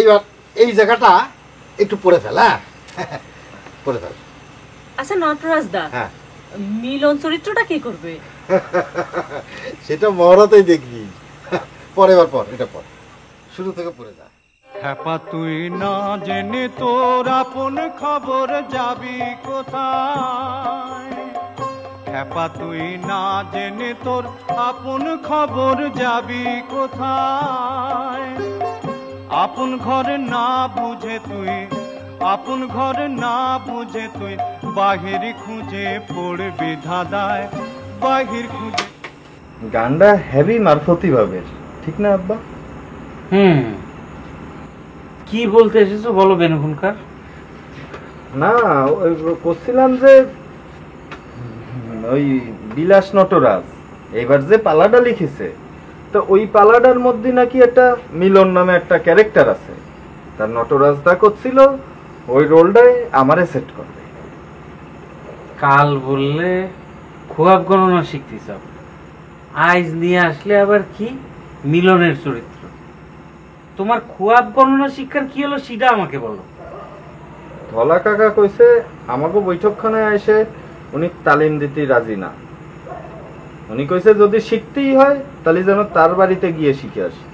এইবার এই জায়গাটা একটু পরে ফেলা, পরে ফেল। আচ্ছা নটরাজ দা, হ্যাঁ মিলন চরিত্রটা কে করবে? সেটা মহরাতেই দেখবি। পরে এবার পর, এটা পর, শুরু থেকে পড়ে যা। হ্যাপা তুই না জেনে তোর আপন খবর যাবি কোথায়? হ্যাপা তুই না জেনে তোর আপন খবর যাবি কোথায়? আপন ঘর না বুঝে তুই, আপন ঘর না বুঝে তুই বাহির খুঁজে পড়বি ধাঁধায়, বাহির খুঁজে। গানটা হেভি মারফতি ভাবে, ঠিক না আব্বা? কি বলতে এসেছো বলো বেনুখুনকার। না ওই করছিলাম যে ওই বিলাস নটরাজ এবার যে পালাটা লিখেছে, তো ওই পালাটার মধ্যে নাকি একটা মিলন নামে একটা ক্যারেক্টার আছে, তার নটরাজ দা করছিল ওই রোলটাই আমারে সেট করবে। কাল বললে খোয়াব গণনা শিখতে চাও, আইজ নিয়ে আসলে আবার কি মিলনের চরিত্র। তোমার খোয়াব গণনা শিক্ষার কি হলো সেটা আমাকে বলো। ধলা কাকা কইছে আমাকে বৈঠকখানায় এসে উনি তালিম দিতে রাজি না। উনি কইছে যদি শিখতেই হয় তাহলে যেন তার বাড়িতে গিয়ে শিখে আসি।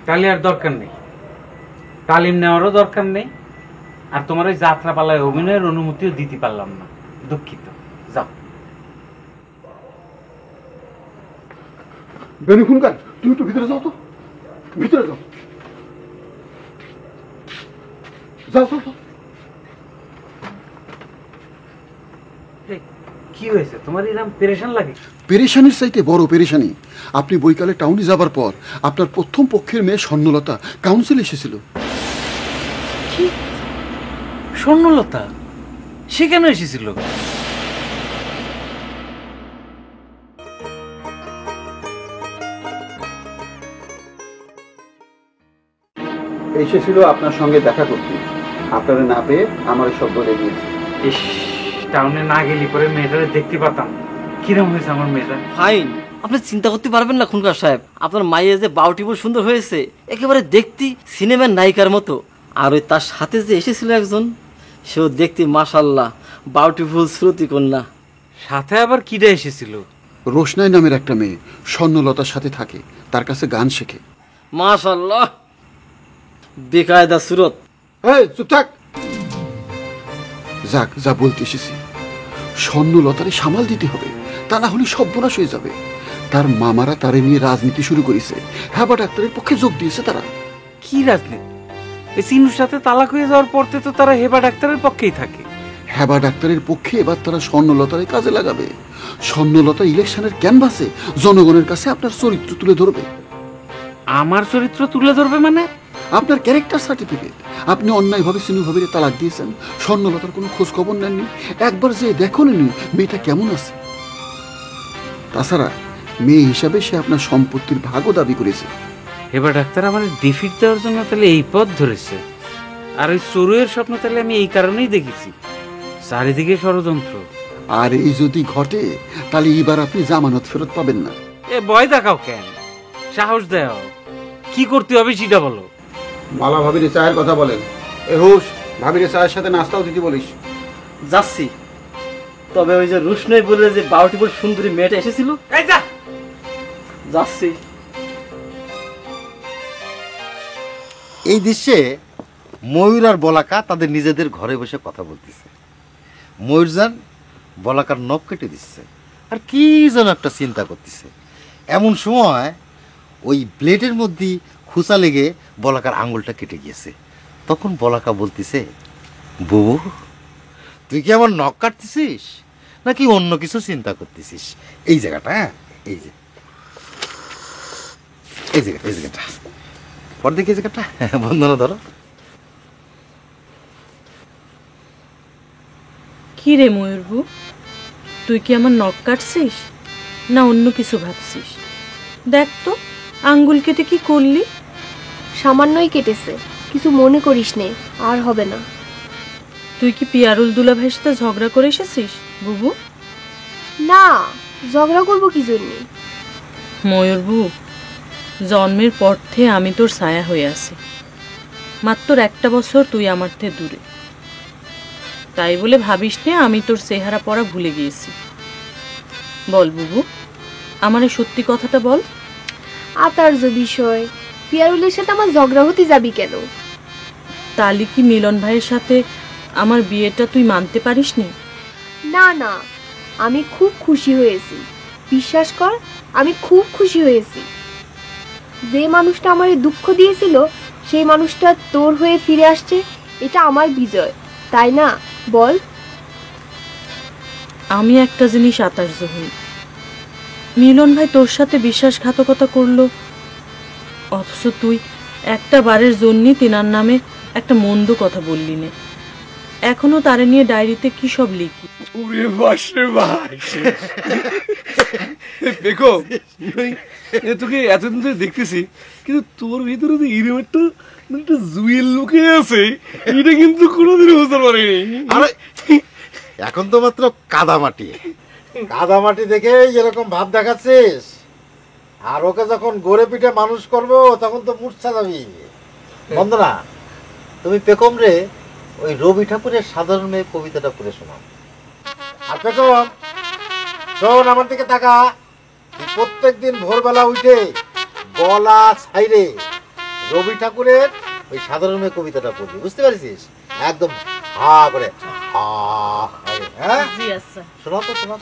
তাহলে আর দরকার নেই, তালিম নেওয়ারও দরকার নেই। আর তোমার ওই যাত্রাপালায় অভিনয়ের অনুমতিও দিতে পারলাম না, দুঃখিত। যাও। বেনুখুনকার তুমি একটু ভিতরে যাও তো, ভিতরে যাও, যাও যাও যাও। কি হয়েছে তোমার এরকম পেরেশান লাগে? পেরেশানির চাইতে বড় পেরেশানি, আপনি বৈকালে টাউনে যাবার পর আপনার প্রথম পক্ষের মেয়ে স্বর্ণলতা কাউন্সিল এসেছিল। কি? স্বর্ণলতা সে কেন এসেছিল? এসেছিল আপনার সঙ্গে দেখা করতে, আপনারা না পেয়ে আমার সব বলে দিয়েছে। ইস, টাউনে না গেলি পরে মেয়েটারে দেখতে পাতাম। কিরম হয়েছে আমার মেয়েটা? ফাইন। আপনি চিন্তা করতে পারবেন না খুনকার সাহেব, আপনার মাইয়ে যে বাউটিপুর সুন্দর হয়েছে, একেবারে দেখতে সিনেমার নায়িকার মতো। আর ওই তার সাথে যে এসেছিল একজন, সেও দেখতে মাশাল্লাহ বাউটিফুল শ্রুতি কন্যা। সাথে আবার কিরা এসেছিল? রোশনাই নামের একটা মেয়ে স্বর্ণলতার সাথে থাকে, তার কাছে গান শেখে। মাশাল্লাহ বেকায়দা সুরত। এই চুপ থাক। যাক, যা বলতে এসেছি, স্বর্ণলতারে সামাল দিতে হবে, তা না হলে সর্বনাশ হয়ে যাবে। তার মামারা তারে নিয়ে রাজনীতি শুরু করেছে, হ্যাবা ডাক্তারের পক্ষে যোগ দিয়েছে তারা। কি রাজনীতি? এই চিনুর সাথে তালাক হয়ে যাওয়ার পরতে তো তারা হেবা ডাক্তারের পক্ষেই থাকে। হ্যাবা ডাক্তারের পক্ষে এবার তারা স্বর্ণলতারে কাজে লাগাবে। স্বর্ণলতা ইলেকশনের ক্যানভাসে জনগণের কাছে আপনার চরিত্র তুলে ধরবে। আমার চরিত্র তুলে ধরবে মানে? আপনার ক্যারেক্টার সার্টিফিকেট। আপনি অন্যায়ভাবে সিনুভাবিরে তালাক দিয়েছেন, স্বর্ণলতার কোনো খোঁজ খবর নেননি, একবার যে দেখেননি মেয়েটা কেমন আছে। তাছাড়া মেয়ে হিসাবে সে আপনার সম্পত্তির ভাগও দাবি করেছে। এবার ডাক্তার আমার ডিফিট দেওয়ার জন্য তাহলে এই পথ ধরেছে। আর ওই চোরের স্বপ্ন তাহলে আমি এই কারণেই দেখেছি, চারিদিকে ষড়যন্ত্র। আর এই যদি ঘটে তাহলে এবার আপনি জামানত ফেরত পাবেন না। এ ভয় দেখাও কেন? সাহস দেও, কি করতে হবে সেটা বলো। মালা ভাবিরে চায়ের কথা বলেন। এ হুশ, ভাবিরে চায়ের সাথে নাস্তাও দিতে বলিস। যাচ্ছি। তবে ওই যে রুশনই বলে যে বাউটিপুর সুন্দরী মেয়েটা এসেছিল, যাচ্ছি। এই দৃশ্যে ময়ূর আর বলাকা তাদের নিজেদের ঘরে বসে কথা বলতেছে। ময়ূরজান বলাকার নখ কেটে দিচ্ছে, আর কি যেন একটা চিন্তা করতেছে। এমন সময় ওই ব্লেডের মধ্যে খুঁচা লেগে বলাকার আঙুলটা কেটে গিয়েছে। তখন বলাকা বলতেছে, বুবু তুই কি আমার নখ কাটতেছিস নাকি অন্য কিছু চিন্তা করতেছিস? এই জায়গাটা, হ্যাঁ এই যে এই জায়গাটা পর দেখি, এই জায়গাটা বন্ধনা ধরো। কি রে ময়ূরভূ, তুই কি আমার নখ কাটছিস না অন্য কিছু ভাবছিস? দেখ তো আঙ্গুল কেটে কি করলি? সামান্যই কেটেছে, কিছু মনে করিস নে, আর হবে না। তুই কি পিয়ারুল দুলা ভাইয়ের সাথে ঝগড়া করে এসেছিস বুবু? না, ঝগড়া করবো কি জন্যে? ময়ূরভূ, জন্মের পর থেকে আমি তোর ছায়া হয়ে আছি, মাত্র একটা বছর তুই আমার থেকে দূরে। তাই বলে ভাবিস নে আমি তোর চেহারা পড়া ভুলে গিয়েছি। বল বুবু, আমার এই সত্যি কথাটা বল। আতার্য বিষয়, পিয়ারুলের সাথে আমার ঝগড়া হতে যাবি কেন? তালি কি মিলন ভাইয়ের সাথে আমার বিয়েটা তুই মানতে পারিস নি? না না, আমি খুব খুশি হয়েছি, বিশ্বাস কর আমি খুব খুশি হয়েছি। যে মানুষটা আমার দুঃখ দিয়েছিল সেই মানুষটা তোর হয়ে ফিরে আসছে, এটা আমার বিজয়, তাই না? বল। আমি একটা জিনিস আতার্য হই, মিলন ভাই তোর সাথে বিশ্বাসঘাতকতা করলো, অথচ তুই একটা বারের জন্যই তিনার নামে একটা মন্দ কথা বললি নে। এখনো তারে নিয়ে ডায়েরিতে কি সব লিখি। ওরে বাস রে বাস, দেখো তোকে এতদিন ধরে দেখতেছি, কিন্তু তোর ভিতরে যে এরকম একটা জুয়েল লুকে আছে, এটা কিন্তু কোনোদিনও বুঝতে পারিনি। আরে এখন তো মাত্র কাদামাটি, কাদামাটি দেখে এরকম ভাব দেখাচ্ছিস, আর ওকে যখন গড়ে পিঠে মানুষ করবো তখন তো মূর্ছা যাবি। বন্দনা, তুমি পেকম রে ওই রবি ঠাকুরের সাধারণ মেয়ে কবিতাটা পড়ে শোনাও। আর পেকম শোন, আমার দিকে তাকা, প্রত্যেক দিন ভোরবেলা উঠে গলা ছাইরে রবি ঠাকুরের ওই সাধারণ মেয়ে কবিতাটা পড়বি, বুঝতে পারছিস? একদম হা করে, হ্যাঁ শোনাও তো, শোনাও।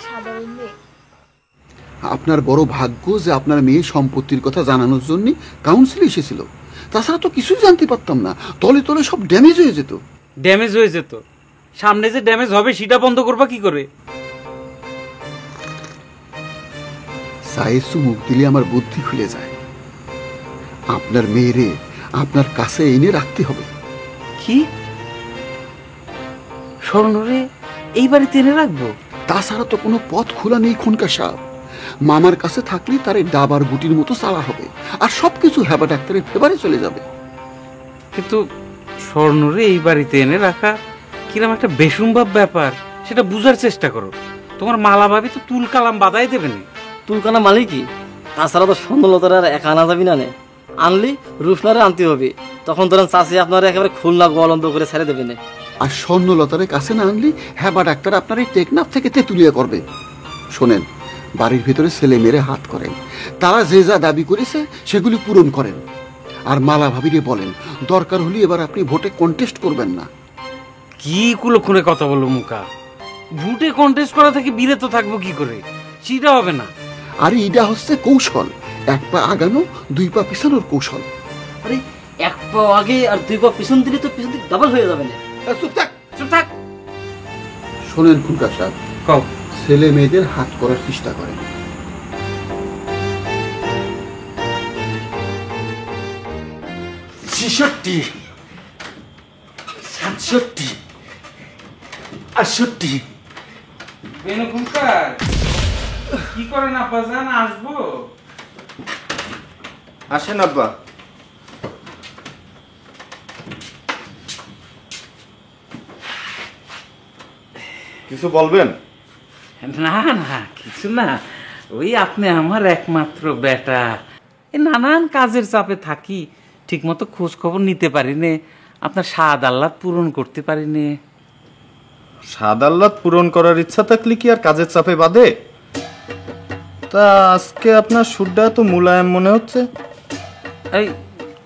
সাধারণ মেয়ে, আপনার বড় ভাগ্য যে আপনার মেয়ে সম্পত্তির কথা জানানোর জন্য কাউন্সিল এসেছিল, তাছাড়া তো কিছুই জানতে পারতাম না, তলে তলে সব ড্যামেজ হয়ে যেত। ড্যামেজ হয়ে যেত? সামনে যে ড্যামেজ হবে সেটা বন্ধ করবা কি করে? সায়ের মুখ দিলে আমার বুদ্ধি খুলে যায়। আপনার মেয়েরে আপনার কাছে এনে রাখতে হবে। কি স্বর্ণরে এই বাড়িতে এনে রাখবো? তাছাড়া তো কোনো পথ খোলা নেই খুনকা সাহেব। মামার কাছে থাকলে তার এই ডাবার গুটির মতো চালা হবে, আর সবকিছু হ্যাবা ডাক্তারের ফেভারে চলে যাবে। কিন্তু স্বর্ণরে এই বাড়িতে এনে রাখা কিরম একটা বেসম্ভব ব্যাপার, সেটা বুঝার চেষ্টা করো। তোমার মালা ভাবি তো তুল কালাম বাদাই দেবে না। তুলকানা মানে কি? তাছাড়া তো স্বর্ণলতার আর একা আনা যাবি না, আনলি রুশনারে আনতে হবে, তখন ধরেন চাষি আপনার একেবারে খুলনা গলন্দ করে ছেড়ে দেবে না। আর স্বর্ণলতারের কাছে না আনলে হ্যাবা ডাক্তার আপনার এই টেকনাফ থেকে তেতুলিয়া করবে। শোনেন, বাড়ির ভেতরে ছেলে মেরে হাত করেন, তারা যে যা দাবি করেছে সেগুলি পূরণ করেন। আর মালা ভাবিরে বলেন দরকার হলে এবার আপনি ভোটে কন্টেস্ট করবেন না। কি কুলক্ষণে কথা বলো মুকা, ভোটে কন্টেস্ট করা থেকে বিরত থাকবো কি করে? সেটা হবে না। আরে এটা হচ্ছে কৌশল, এক পা আগানো দুই পা পিছানোর কৌশল। আরে এক পা আগে আর দুই পা পিছন দিলে তো পিছন দিকে ডাবল হয়ে যাবে না। চুপ থাক, চুপ থাক। শোনেন খুনকা সাহেব, ছেলে মেয়েদের হাত করার চেষ্টা করেন। 66, 67, 68। বেনু খুনকার কি করেন আপা? জান আসবো? আসেন আব্বা। কিছু বলবেন? না না কিছু না, ওই আপনি আমার একমাত্র বেটা, এই নানান কাজের চাপে থাকি, ঠিক মতো খোঁজ খবর নিতে পারি নে, আপনার স্বাদ আহ্লাদ পূরণ করতে পারি নে। স্বাদ আহ্লাদ পূরণ করার ইচ্ছা থাকলে কি আর কাজের চাপে বাঁধে? তা আজকে আপনার সুরটা তো মুলায়ম মনে হচ্ছে। এই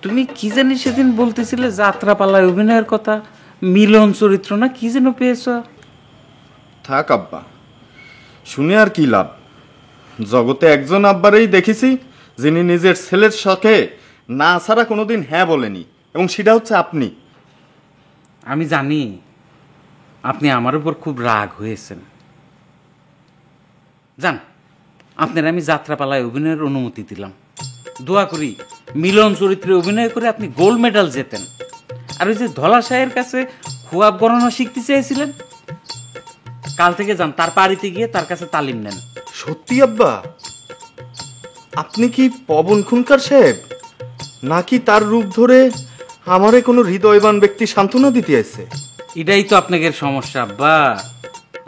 তুমি কি জানি সেদিন বলতেছিলে যাত্রাপালায় অভিনয়ের কথা, মিলন চরিত্র না কি যেন পেয়েছ? থাক আব্বা, শুনে আর কি লাভ? জগতে একজন আব্বারেই দেখেছি যিনি নিজের ছেলের শখে না ছাড়া কোনোদিন হ্যাঁ বলেনি, এবং সেটা হচ্ছে আপনি। আমি জানি আপনি আমার উপর খুব রাগ হয়েছেন। জান, আপনার আমি যাত্রাপালায় অভিনয়ের অনুমতি দিলাম, দোয়া করি মিলন চরিত্রে অভিনয় করে আপনি গোল্ড মেডাল জেতেন। আর ওই যে ধলা সাহের কাছে খোয়াব গণনা শিখতে চেয়েছিলেন, কাল থেকে যান তার বাড়িতে গিয়ে তার কাছে তালিম নেন। সত্যি আব্বা? আপনি কি পবন খুনকার সাহেব, নাকি তার রূপ ধরে আমারে কোনো হৃদয়বান ব্যক্তি সান্ত্বনা দিতে আসছে? এটাই তো আপনাদের সমস্যা আব্বা,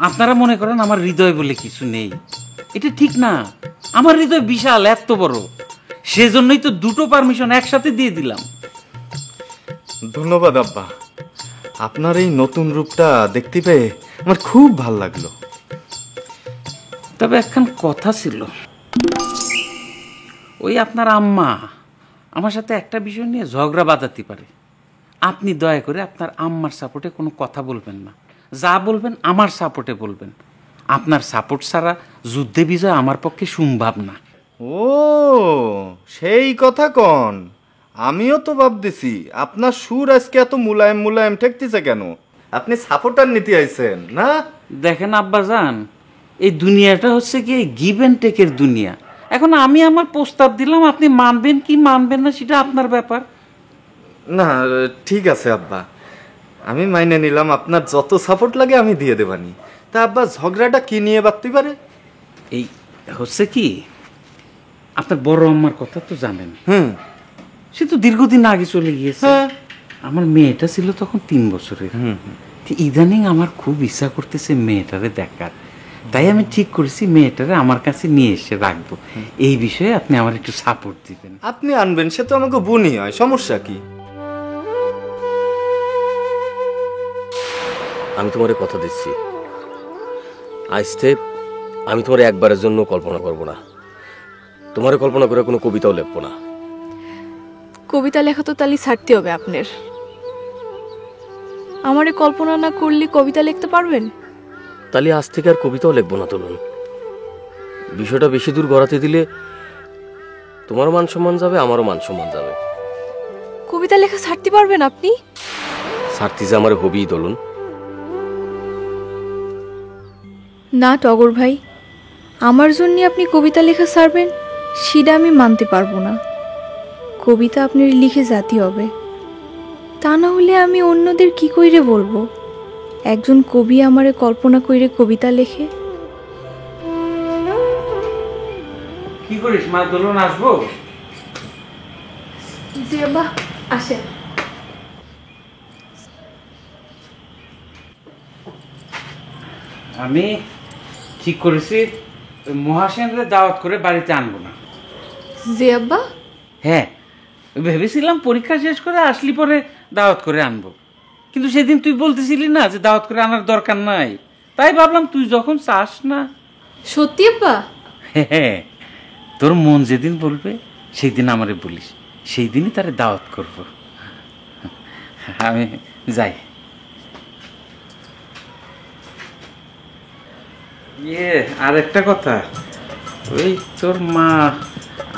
আপনারা মনে করেন আমার হৃদয় বলে কিছু নেই, এটা ঠিক না। আমার হৃদয় বিশাল, এত বড়, সেজন্যই তো দুটো পারমিশন একসাথে দিয়ে দিলাম। ধন্যবাদ আব্বা, আপনার এই নতুন রূপটা দেখতে পেয়ে আমার খুব ভাল লাগলো। তবে একখান কথা ছিল, ওই আপনার আম্মা আমার সাথে একটা বিষয় নিয়ে ঝগড়া বাঁধাতে পারে। আপনি দয়া করে আপনার আম্মার সাপোর্টে কোনো কথা বলবেন না, যা বলবেন আমার সাপোর্টে বলবেন। আপনার সাপোর্ট ছাড়া যুদ্ধে বিজয় আমার পক্ষে সম্ভব না। ও সেই কথা কন, আমিও তো ভাবতেছি আপনার সুর আজকে এত মুলায়েম মুলায়েম ঠেকতেছে কেন? আপনি সাপোর্টার নিতে আইছেন না? দেখেন আব্বাজান, এই দুনিয়াটা হচ্ছে কি গিভ অ্যান্ড টেকের দুনিয়া। এখন আমি আমার প্রস্তাব দিলাম, আপনি মানবেন কি মানবেন না সেটা আপনার ব্যাপার। না ঠিক আছে আব্বা, আমি মাইনে নিলাম, আপনার যত সাপোর্ট লাগে আমি দিয়ে দেবানি। তা আব্বা ঝগড়াটা কি নিয়ে বাড়তে পারে? এই হচ্ছে কি, আপনার বড় আম্মার কথা তো জানেন। সে তো দীর্ঘদিন আগে চলে গিয়েছে। আমার মেয়েটা ছিল তখন 3 বছরের। ইদানিং আমার খুব ইচ্ছা করতেছে মেয়েটারে দেখার, তাই আমি ঠিক করেছি মেয়েটারে আমার কাছে নিয়ে এসে রাখবো। এই বিষয়ে আপনি আমার একটু সাপোর্ট দিবেন। আপনি আনবেন, সে তো আমাকে বোনই হয়, সমস্যা কি? আমি তোমারে কথা দিচ্ছি, আজ থেকে আমি তোমার একবারের জন্য কল্পনা করব না, তোমার কল্পনা করে কোনো কবিতাও লিখবো না। কবিতা লেখা তো তালি ছাড়তে হবে আপনার। আমারে কল্পনা না করলে কবিতা লিখতে পারবেন? তাহলে আজ থেকে আর কবিতাও লিখবো না তুলুন। বিষয়টা বেশি দূর গড়াতে দিলে তোমারও মান সম্মান যাবে, আমারও মান সম্মান যাবে। কবিতা লেখা ছাড়তে পারবেন আপনি? ছাড়তে যে আমার হবেই দলুন। না টগর ভাই, আমার জন্য আপনি কবিতা লেখা ছাড়বেন সেটা আমি মানতে পারবো না। কবিতা আপনার লিখে যেতে হবে, তা না হলে আমি অন্যদের কি কইরে বলবো একজন কবি আমারে কল্পনা কইরে কবিতা লেখে? কি করিস মা? দোলন আসবো? জি আব্বা, আসেন। আমি ঠিক করেছি মহাসেনরে দাওয়াত করে বাড়িতে আনবো না। জি আব্বা। হ্যাঁ, ভেবেছিলাম পরীক্ষা শেষ করে আসলি পরে দাওয়াত করে আনবো, কিন্তু সেদিন তুই বলতেছিলি না যে দাওয়াত করে আনার দরকার নাই, তাই ভাবলাম তুই যখন চাস না। সত্যি আব্বা? হ্যাঁ, তোর মন যেদিন বলবে সেই দিন আমারে বলিস, সেই দিনই তারে দাওয়াত করব। আমি যাই। আর একটা কথা, ওই তোর মা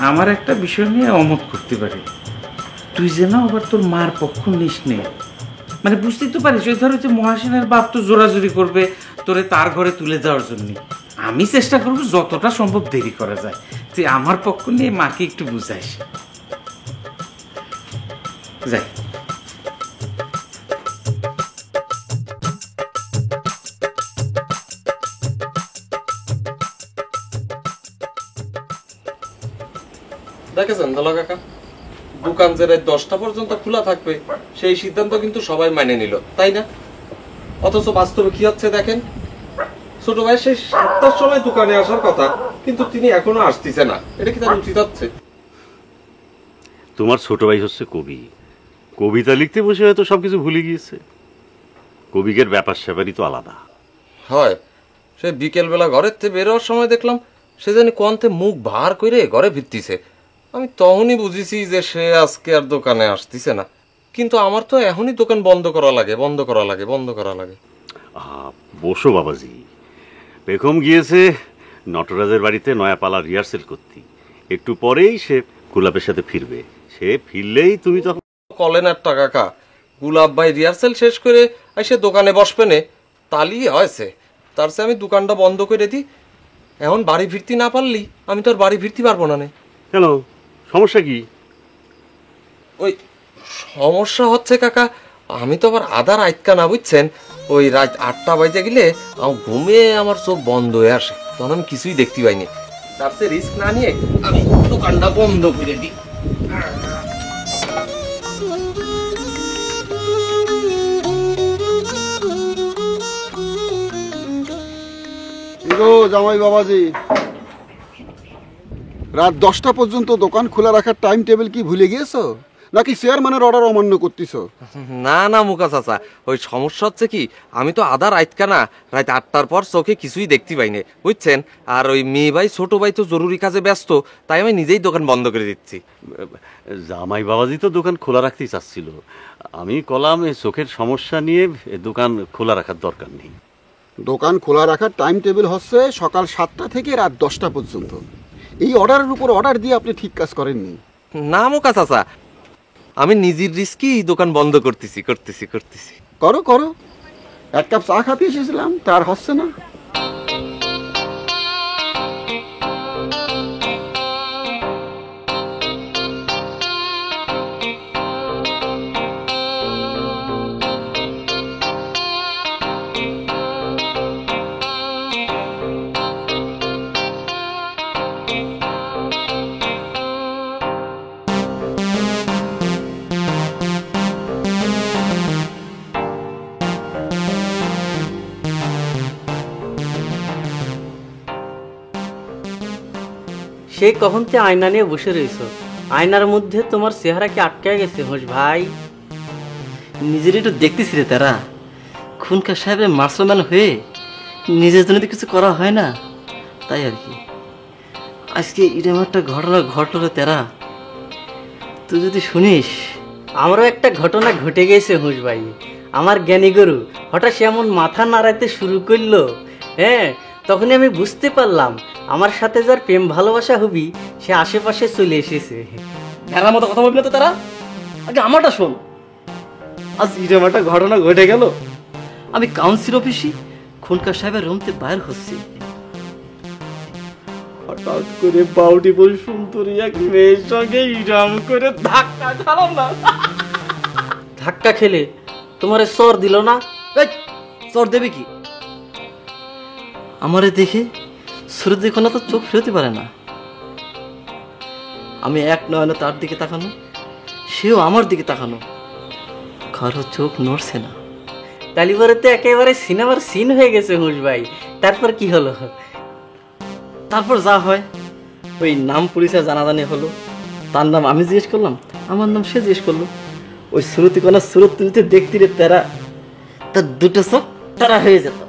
আমার একটা বিষয় নিয়ে অমত করতে পারে, তুই যেন আবার তোর মার পক্ষ নিস নে। মানে বুঝতেই তো পারিস, ওই ধরো যে মহাসেনের বাপ তো জোরাজুরি করবে তোরে তার ঘরে তুলে যাওয়ার জন্য। আমি চেষ্টা করবো যতটা সম্ভব দেরি করা যায়, তুই আমার পক্ষ নিয়ে মাকে একটু বুঝাইস। যাই। দেখেছেন দালা কাকা, দোকান যে রাত 10টা পর্যন্ত খোলা থাকবে সেই সিদ্ধান্ত কিন্তু সবাই মেনে নিল, তাই না? অথচ বাস্তবে কি হচ্ছে দেখেন, ছোট ভাই সেই 7টার সময় দোকানে আসার কথা, কিন্তু তিনি এখনো আসতেছে না। এটা কি তার উচিত হচ্ছে? তোমার ছোট ভাই হচ্ছে কবি, কবিতা লিখতে বসে হয়তো সবকিছু ভুলে গিয়েছে। কবিকের ব্যাপার স্যাপারই তো আলাদা হয়। সে বিকেল বেলা ঘরের থেকে বেরোয়ার সময় দেখলাম সে জানি কোয়ান্তে মুখ ভার করে ঘরে ফিরতিছে। আমি তখনই বুঝেছি যে সে আজকে আর দোকানে আসতেছে না, কিন্তু আমার তো এখনই দোকান বন্ধ করা লাগে, বন্ধ করা লাগে, বন্ধ করা লাগে। বসো বাবাজি, বেগম গিয়েছে নটরাজের বাড়িতে নয়াপালা রিহার্সেল করতে, একটু পরেই সে গোলাপের সাথে ফিরবে। সে ফিরলেই তুমি তখন কলেন একটা কাকা, গুলাব ভাই রিহার্সেল শেষ করে এসে দোকানে বসবে নে, তালি হয়েছে। তার চেয়ে আমি দোকানটা বন্ধ করে দিই, এখন বাড়ি ফিরতে না পারলি আমি তো আর বাড়ি ফিরতে পারবো না। কেন, সমস্যা কি? ওই সমস্যা হচ্ছে কাকা, আমি তো আবার আধার আইতকা না, বুঝছেন? ওই রাত 8টা বাজে গেলে আমার ঘুমে আমার চোখ বন্ধ হয়ে আসে, তখন আমি কিছুই দেখতে পাইনি। তার চেয়ে রিস্ক না নিয়ে আমি দোকানটা বন্ধ করে দিই। জামাই বাবাজি, রাত 10টা পর্যন্ত দোকান খোলা রাখার টাইম টেবিল কি ভুলে গিয়েছো, নাকি চেয়ারম্যানের অর্ডার অমান্য করতেছো? না না মুকা চাচা, ওই সমস্যা হচ্ছে কি, আমি তো আধা রাইতকা না, রাত 8টার পর চোখে কিছুই দেখতে পাইনি বুঝছেন। আর ওই মেয়ে ভাই ছোট ভাই তো জরুরি কাজে ব্যস্ত, তাই আমি নিজেই দোকান বন্ধ করে দিচ্ছি। জামাই বাবাজি তো দোকান খোলা রাখতেই চাচ্ছিল, আমি কলাম এই চোখের সমস্যা নিয়ে দোকান খোলা রাখার দরকার নেই। দোকান খোলা রাখার টাইম টেবিল হচ্ছে সকাল 7টা থেকে রাত 10টা পর্যন্ত। এই অর্ডারের উপর অর্ডার দিয়ে আপনি ঠিক কাজ করেননি। না মুকা চাচা, আমি নিজের রিস্কি দোকান বন্ধ করতেছি। করো করো, এক কাপ চা খাতে এসেছিলাম, তার হচ্ছে না। সে কখন তে আয়না নিয়ে বসে রয়েছো, আয়নার মধ্যে তোমার চেহারা কি আটকে গেছে হোস ভাই? নিজের একটু দেখতেছি রে তারা, খুনকা সাহেবের মার্শালম্যান হয়ে নিজের জন্য কিছু করা হয় না, তাই আর কি। আজকে এরকম একটা ঘটনা ঘটলো রে তারা, তুই যদি শুনিস। আমারও একটা ঘটনা ঘটে গেছে হোস ভাই। আমার জ্ঞানী গরু হঠাৎ সে এমন মাথা নাড়াইতে শুরু করলো, হ্যাঁ, তখনই আমি বুঝতে পারলাম আমার সাথে যার প্রেম ভালোবাসা হবি সে আশেপাশে চলে এসেছে। ভেড়ার মতো কথা বলবি না তো তারা, আগে আমারটা শোন। আজ এরকম একটা ঘটনা ঘটে গেল, আমি কাউন্সিল অফিসে খুনকা সাহেবের রুমতে বাইর হচ্ছি, হঠাৎ করে বাউটিফুল সুন্দরী এক মেয়ের সঙ্গে ইরাম করে ধাক্কা খেলাম না। ধাক্কা খেলে তোমার চর দিল না? চর দেবে কি? আমারে দেখে শুরুতে কোনো তো চোখ ফেরতে পারে না। আমি এক নয়নে তার দিকে তাকানো, সেও আমার দিকে তাকানো, কারো চোখ নড়ছে না। তালিবারে তো একেবারে সিনেমার সিন হয়ে গেছে হুস ভাই। তারপর কি হলো? তারপর যা হয়, ওই নাম পরিচয় জানাজানি হলো। তার নাম আমি জিজ্ঞেস করলাম, আমার নাম সে জিজ্ঞেস করলো। ওই শ্রুতি কোনা সুরত তুলতে দেখতে রে তারা, তার দুটো চোখ তারা হয়ে যেত।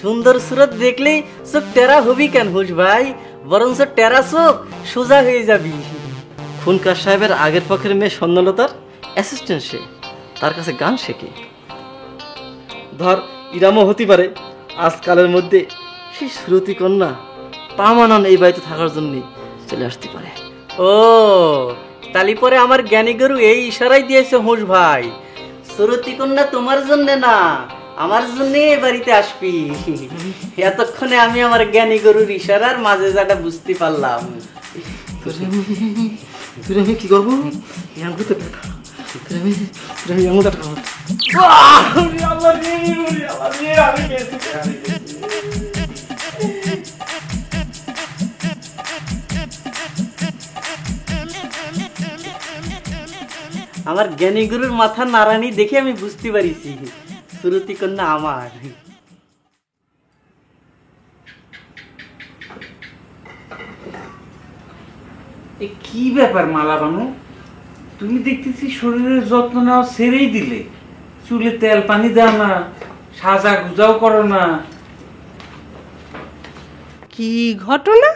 সুন্দর সুরত দেখলেই চোখ টেরা হবি কেন হুস ভাই, বরঞ্চ টেরা চোখ সোজা হয়ে যাবি। খুনকা সাহেবের আগের পক্ষের মেয়ে স্বর্ণলতার অ্যাসিস্ট্যান্ট, সে তার কাছে গান শেখে। ধর ইরামও হতে পারে আজকালের মধ্যে সেই শ্রুতি কন্যা পামানন এই বাড়িতে থাকার জন্য চলে আসতে পারে। ও তালি পরে আমার জ্ঞানী গরু এই ইশারাই দিয়েছে হুস ভাই, শ্রুতি কন্যা তোমার জন্য না, আমার জন্য এই বাড়িতে আসবি। এতক্ষণে আমি আমার জ্ঞানী গরুর ইশারার মাঝে যাটা বুঝতে পারলাম। তুই আমি কি করবো? আমার জ্ঞানী গুরুর মাথা নাড়ানি দেখে আমি বুঝতে পারিছি শ্রুতি কন্যা আমার। কি ব্যাপার মালা বানু, তুমি দেখতেছি শরীরের যত্ন নেওয়া ছেড়েই দিলে, চুলে তেল পানি দাও না, সাজা গুজাও করো না। কি ঘটনা?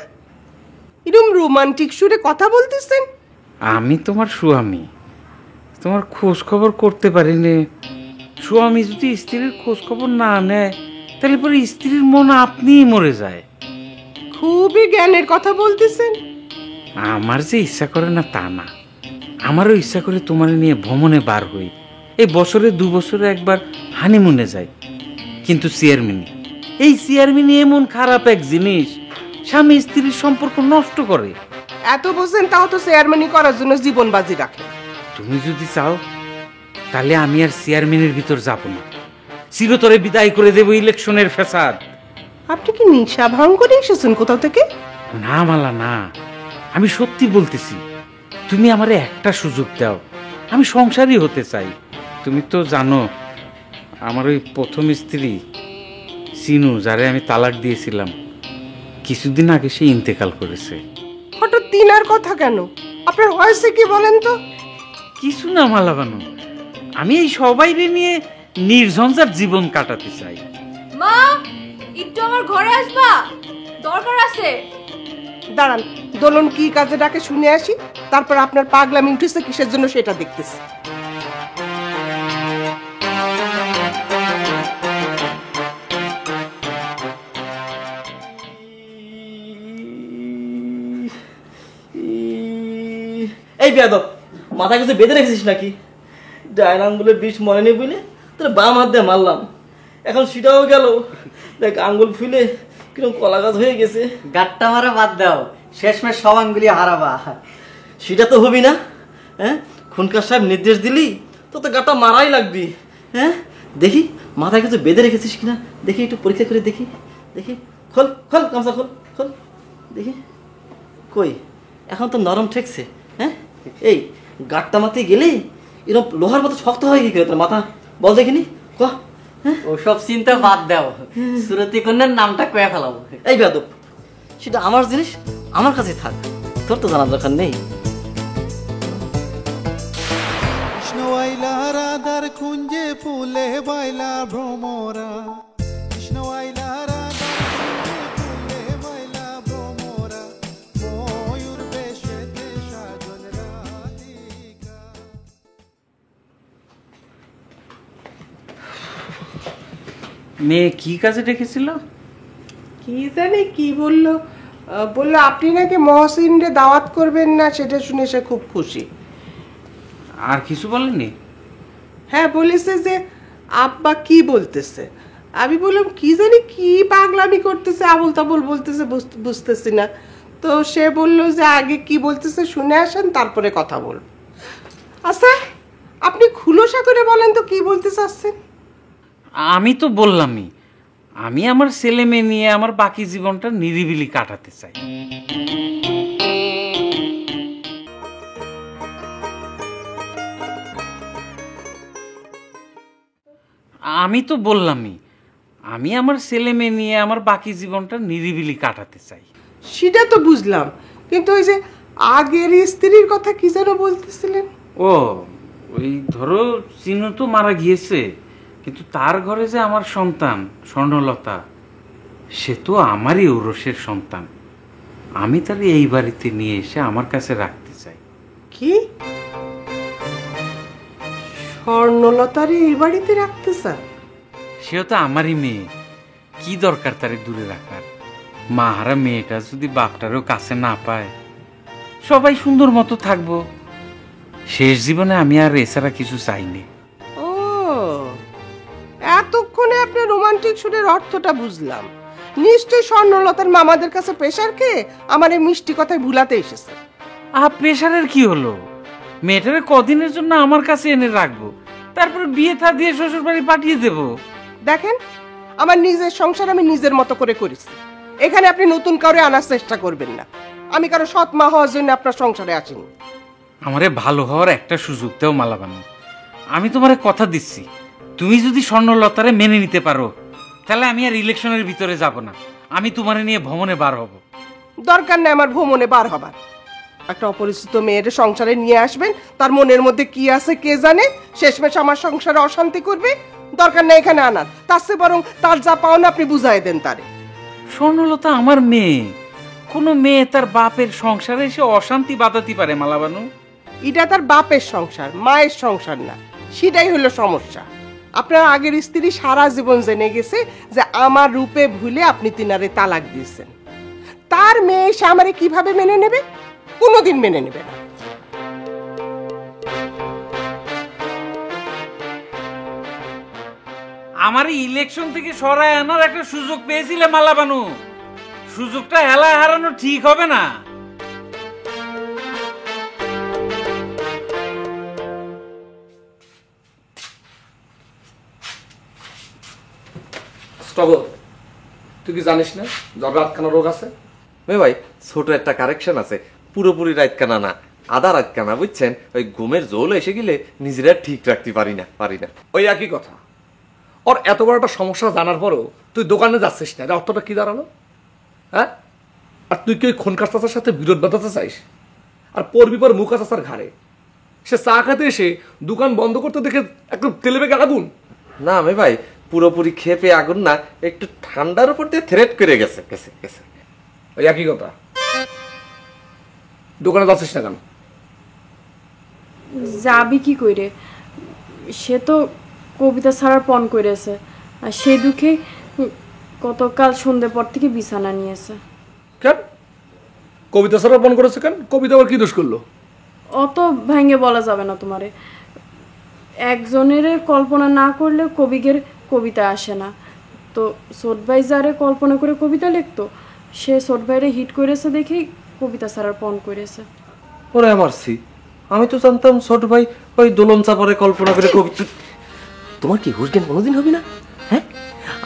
এরকম রোমান্টিক সুরে কথা বলতেছেন? আমি তোমার স্বামী, তোমার খোঁজ খবর করতে পারিনি। স্বামী যদি স্ত্রীর খোঁজ খবর না নেয় তাহলে পরে স্ত্রীর মন আপনিই মরে যায়। খুবই জ্ঞানের কথা বলতেছেন। আমার যে ইচ্ছা করে না তা না, আমারও ইচ্ছা করে তোমার নিয়ে ভ্রমণে বার হই, এই বছরে 2 বছরে একবার হানিমুনে যাই। কিন্তু এই চেয়ারম্যানই এমন খারাপ এক জিনিস, স্বামী স্ত্রীর সম্পর্ক নষ্ট করে। এত বোঝেন তাও তো চেয়ারম্যানি করার জন্য জীবন বাজি রাখে। তুমি যদি চাও তাহলে আমি আর চেয়ারম্যানের ভিতর যাব না, চিরতরে বিদায় করে দেব ইলেকশনের ফ্যাসাদ। আপনি কি নিশা ভাঙ করে এসেছেন কোথাও থেকে? না মালা না, আমি সত্যি বলতেছি। তুমি আমারে একটা সুযোগ দাও, আমি সংসারী হতে চাই। তুমি তো জানো আমার ওই প্রথম স্ত্রী সিনু, যারে আমি তালাক দিয়েছিলাম, কিছুদিন আগে সে ইন্তেকাল করেছে। হঠাৎ তিনার কথা কেন? আপনার হয়েছে কি বলেন তো? কিছু না মালা বানু, আমি এই সবাইরে নিয়ে নির্ঝঞ্ঝাট জীবন কাটাতে চাই। মা, একটু আমার ঘরে আসবা, দরকার আছে। দাঁড়ান, দোলন কি কাজে ডাকে শুনে আসি, তারপর আপনার পাগলামি উঠেছে কিসের জন্য সেটা দেখতেছি। এই বেয়াদব, মাথা কিছু বেঁধে রেখেছিস নাকি? ডাইন আঙ্গুলের বিষ মনে নেই বুঝলে তোর বাম হাত দিয়ে মারলাম, এখন সেটাও গেল। দেখ আঙ্গুল ফুলে কিরকম কলা গাছ হয়ে গেছে। গাট্টা মারা বাদ দাও, শেষমেশ সব আঙ্গুলি হারাবা। সেটা তো হবি না। হ্যাঁ, খুনকার সাহেব নির্দেশ দিলি তো তো গাটা মারাই লাগবি। হ্যাঁ, দেখি মাথায় কিছু বেঁধে রেখেছিস কিনা, দেখি একটু পরীক্ষা করে দেখি। দেখি, খোল খোল গামছা খোল খোল দেখি। কই, এখন তো নরম ঠেকছে। হ্যাঁ, এই গাটটা মাথায় গেলে এরকম লোহার মতো শক্ত হয় কি করে তোর মাথা, বল দেখিনি। ক, ওসব চিন্তা বাদ দাও, সুরতি কন্যার নামটা কয়ে ফেলাবো। এই বেয়াদব, সেটা আমার জিনিস, আমার কাছে থাক, তোর তো জানার দরকার নেই। কৃষ্ণ আইলা রাধার কুঞ্জে ফুলে বাইলা ভ্রমরা, কৃষ্ণ আইলা রাধার কুঞ্জে ফুলে বাইলা ভ্রমরা, ময়ূর বেশেতে সাজন রাধিকা। মেয়ে কি কাজে ডেকেছিল? কি জানি কি বললো, বললো আপনি নাকি মহসিনরে দাওয়াত করবেন না, সেটা শুনে সে খুব খুশি। আর কিছু বলেনি? হ্যাঁ, বলেছে যে আব্বা কি বলতেছে। আমি বললাম কি জানি কি পাগলামি করতেছে, আবল তাবল বলতেছে, বুঝতেছি না। তো সে বলল যে আগে কি বলতেছে শুনে আসেন, তারপরে কথা বলব। আচ্ছা, আপনি খুলসা করে বলেন তো কি বলতে চাচ্ছেন? আমি তো বললামই, আমি আমার ছেলে মেয়ে নিয়ে আমার বাকি জীবনটা নিরিবিলি কাটাতে চাই। আমি তো বললামই, আমি আমার ছেলে মেয়ে নিয়ে আমার বাকি জীবনটা নিরিবিলি কাটাতে চাই। সেটা তো বুঝলাম, কিন্তু ওই যে আগের স্ত্রীর কথা কি যেন বলতেছিলেন? ও, ওই ধরো চিনু তো মারা গিয়েছে, কিন্তু তার ঘরে যে আমার সন্তান স্বর্ণলতা, সে তো আমারই ঔরসের সন্তান। আমি তার এই বাড়িতে নিয়ে এসে আমার কাছে রাখতে চাই। কি, স্বর্ণলতারে এই বাড়িতে রাখতে চান? সেও তো আমারই মেয়ে, কি দরকার তারে দূরে রাখার? মাহারা মেয়েটা যদি বাপটারও কাছে না পায়, সবাই সুন্দর মতো থাকবো। শেষ জীবনে আমি আর এছাড়া কিছু চাইনি। ও, এতক্ষণে আপনি রোমান্টিক সুরের অর্থটা বুঝলাম। নিশ্চয় স্বর্ণলতার মামাদের কাছে প্রেশার খেয়ে আমার এই মিষ্টি কথায় ভুলাতে এসেছে। প্রেশারের কি হলো? মেয়েটারে কদিনের জন্য আমার কাছে এনে রাখবো, তারপরে বিয়ে থা দিয়ে শ্বশুর বাড়ি পাঠিয়ে দেবো। দেখেন, আমার নিজের সংসার আমি নিজের মতো করে করেছি, এখানে আপনি নতুন কাউরে আনার চেষ্টা করবেন না। আমি কারো সৎ মা হওয়ার জন্য আপনার সংসারে আসিনি। আমারে ভালো হওয়ার একটা সুযোগ দেও মালাবানু। আমি তোমারে কথা দিচ্ছি, তুমি যদি স্বর্ণলতারে মেনে নিতে পারো, তাহলে আমি আর ইলেকশনের ভিতরে যাব না। আমি তোমারে নিয়ে ভ্রমণে বার হব। দরকার নেই আমার ভ্রমণে বার হবার। একটা অপরিচিত মেয়ের সংসারে নিয়ে আসবেন, তার মনের মধ্যে কি আছে কে জানে, শেষমেশ আমার সংসারে অশান্তি করবে। দরকার নেই এখানে আনার, তার চেয়ে বরং তার যা পাওনা আপনি বুঝাই দেন তারে। স্বর্ণলতা আমার মেয়ে, কোনো মেয়ে তার বাপের সংসারে এসে অশান্তি বাঁধাতে পারে মালাবানু? এটা তার বাপের সংসার, মায়ের সংসার না, সেটাই হলো সমস্যা। আপনার আগের স্ত্রী সারা জীবন জেনে গেছে যে আমার রূপে ভুলে আপনি তিনারে তালাক দিয়েছেন। তার মেয়ে এসে আমারে কিভাবে মেনে নেবে? কোনোদিন মেনে নেবে না। আমার ইলেকশন থেকে সরায় আনার একটা সুযোগ পেয়েছিলে মালাবানু, সুযোগটা হেলায় হারানো ঠিক হবে না। তুই কি জানিস না জ্বর রাতকানা রোগ আছে? ভাই ছোট একটা কারেকশন আছে, পুরোপুরি রাতকানা না, আধা রাতকানা, বুঝছেন? ওই ঘুমের জোল এসে গেলে নিজেরা ঠিক রাখতে পারি না। ওই একই কথা। ওর এত বড় একটা সমস্যা জানার পরও তুই দোকানে যাচ্ছিস না, অর্থটা কি দাঁড়ালো? হ্যাঁ, আর তুই কি ওই খনকার চাচার সাথে বিরোধ বাঁধাতে চাইস? আর পড়বি পর মুখা চাচার ঘাড়ে। সে চা খাতে এসে দোকান বন্ধ করতে দেখে একটু তেলে বেগে আগুন। না আমি ভাই পুরোপুরি খেপে আগুন না, একটু ঠান্ডার উপর দিয়ে থ্রেট করে গেছে গেছে গেছে। ওই একই কথা। দোকানে যাচ্ছিস না কেন? যাবি কি কইরে? সে তো কবিতা ছাড়ার পণ করেছে, আর সেই দুঃখে গতকাল সন্ধ্যে পর থেকে বিছানা নিয়েছে। কেন কবিতা ছাড়া বন করেছে কেন? কবিতা আবার কি দোষ করলো? অত ভেঙে বলা যাবে না তোমারে। একজনের কল্পনা না করলে কবিদের কবিতা আসে না। তো ছোট ভাই যারে কল্পনা করে কবিতা লিখতো, সে ছোট ভাইরে হিট করেছে দেখেই কবিতা ছাড়ার পণ করেছে। ওরে মারছি, আমি তো জানতাম ছোট ভাই ওই দোলন চাপারে কল্পনা করে কবিতা। তোমার কি হুশ জ্ঞান কোনোদিন হবে না? হ্যাঁ,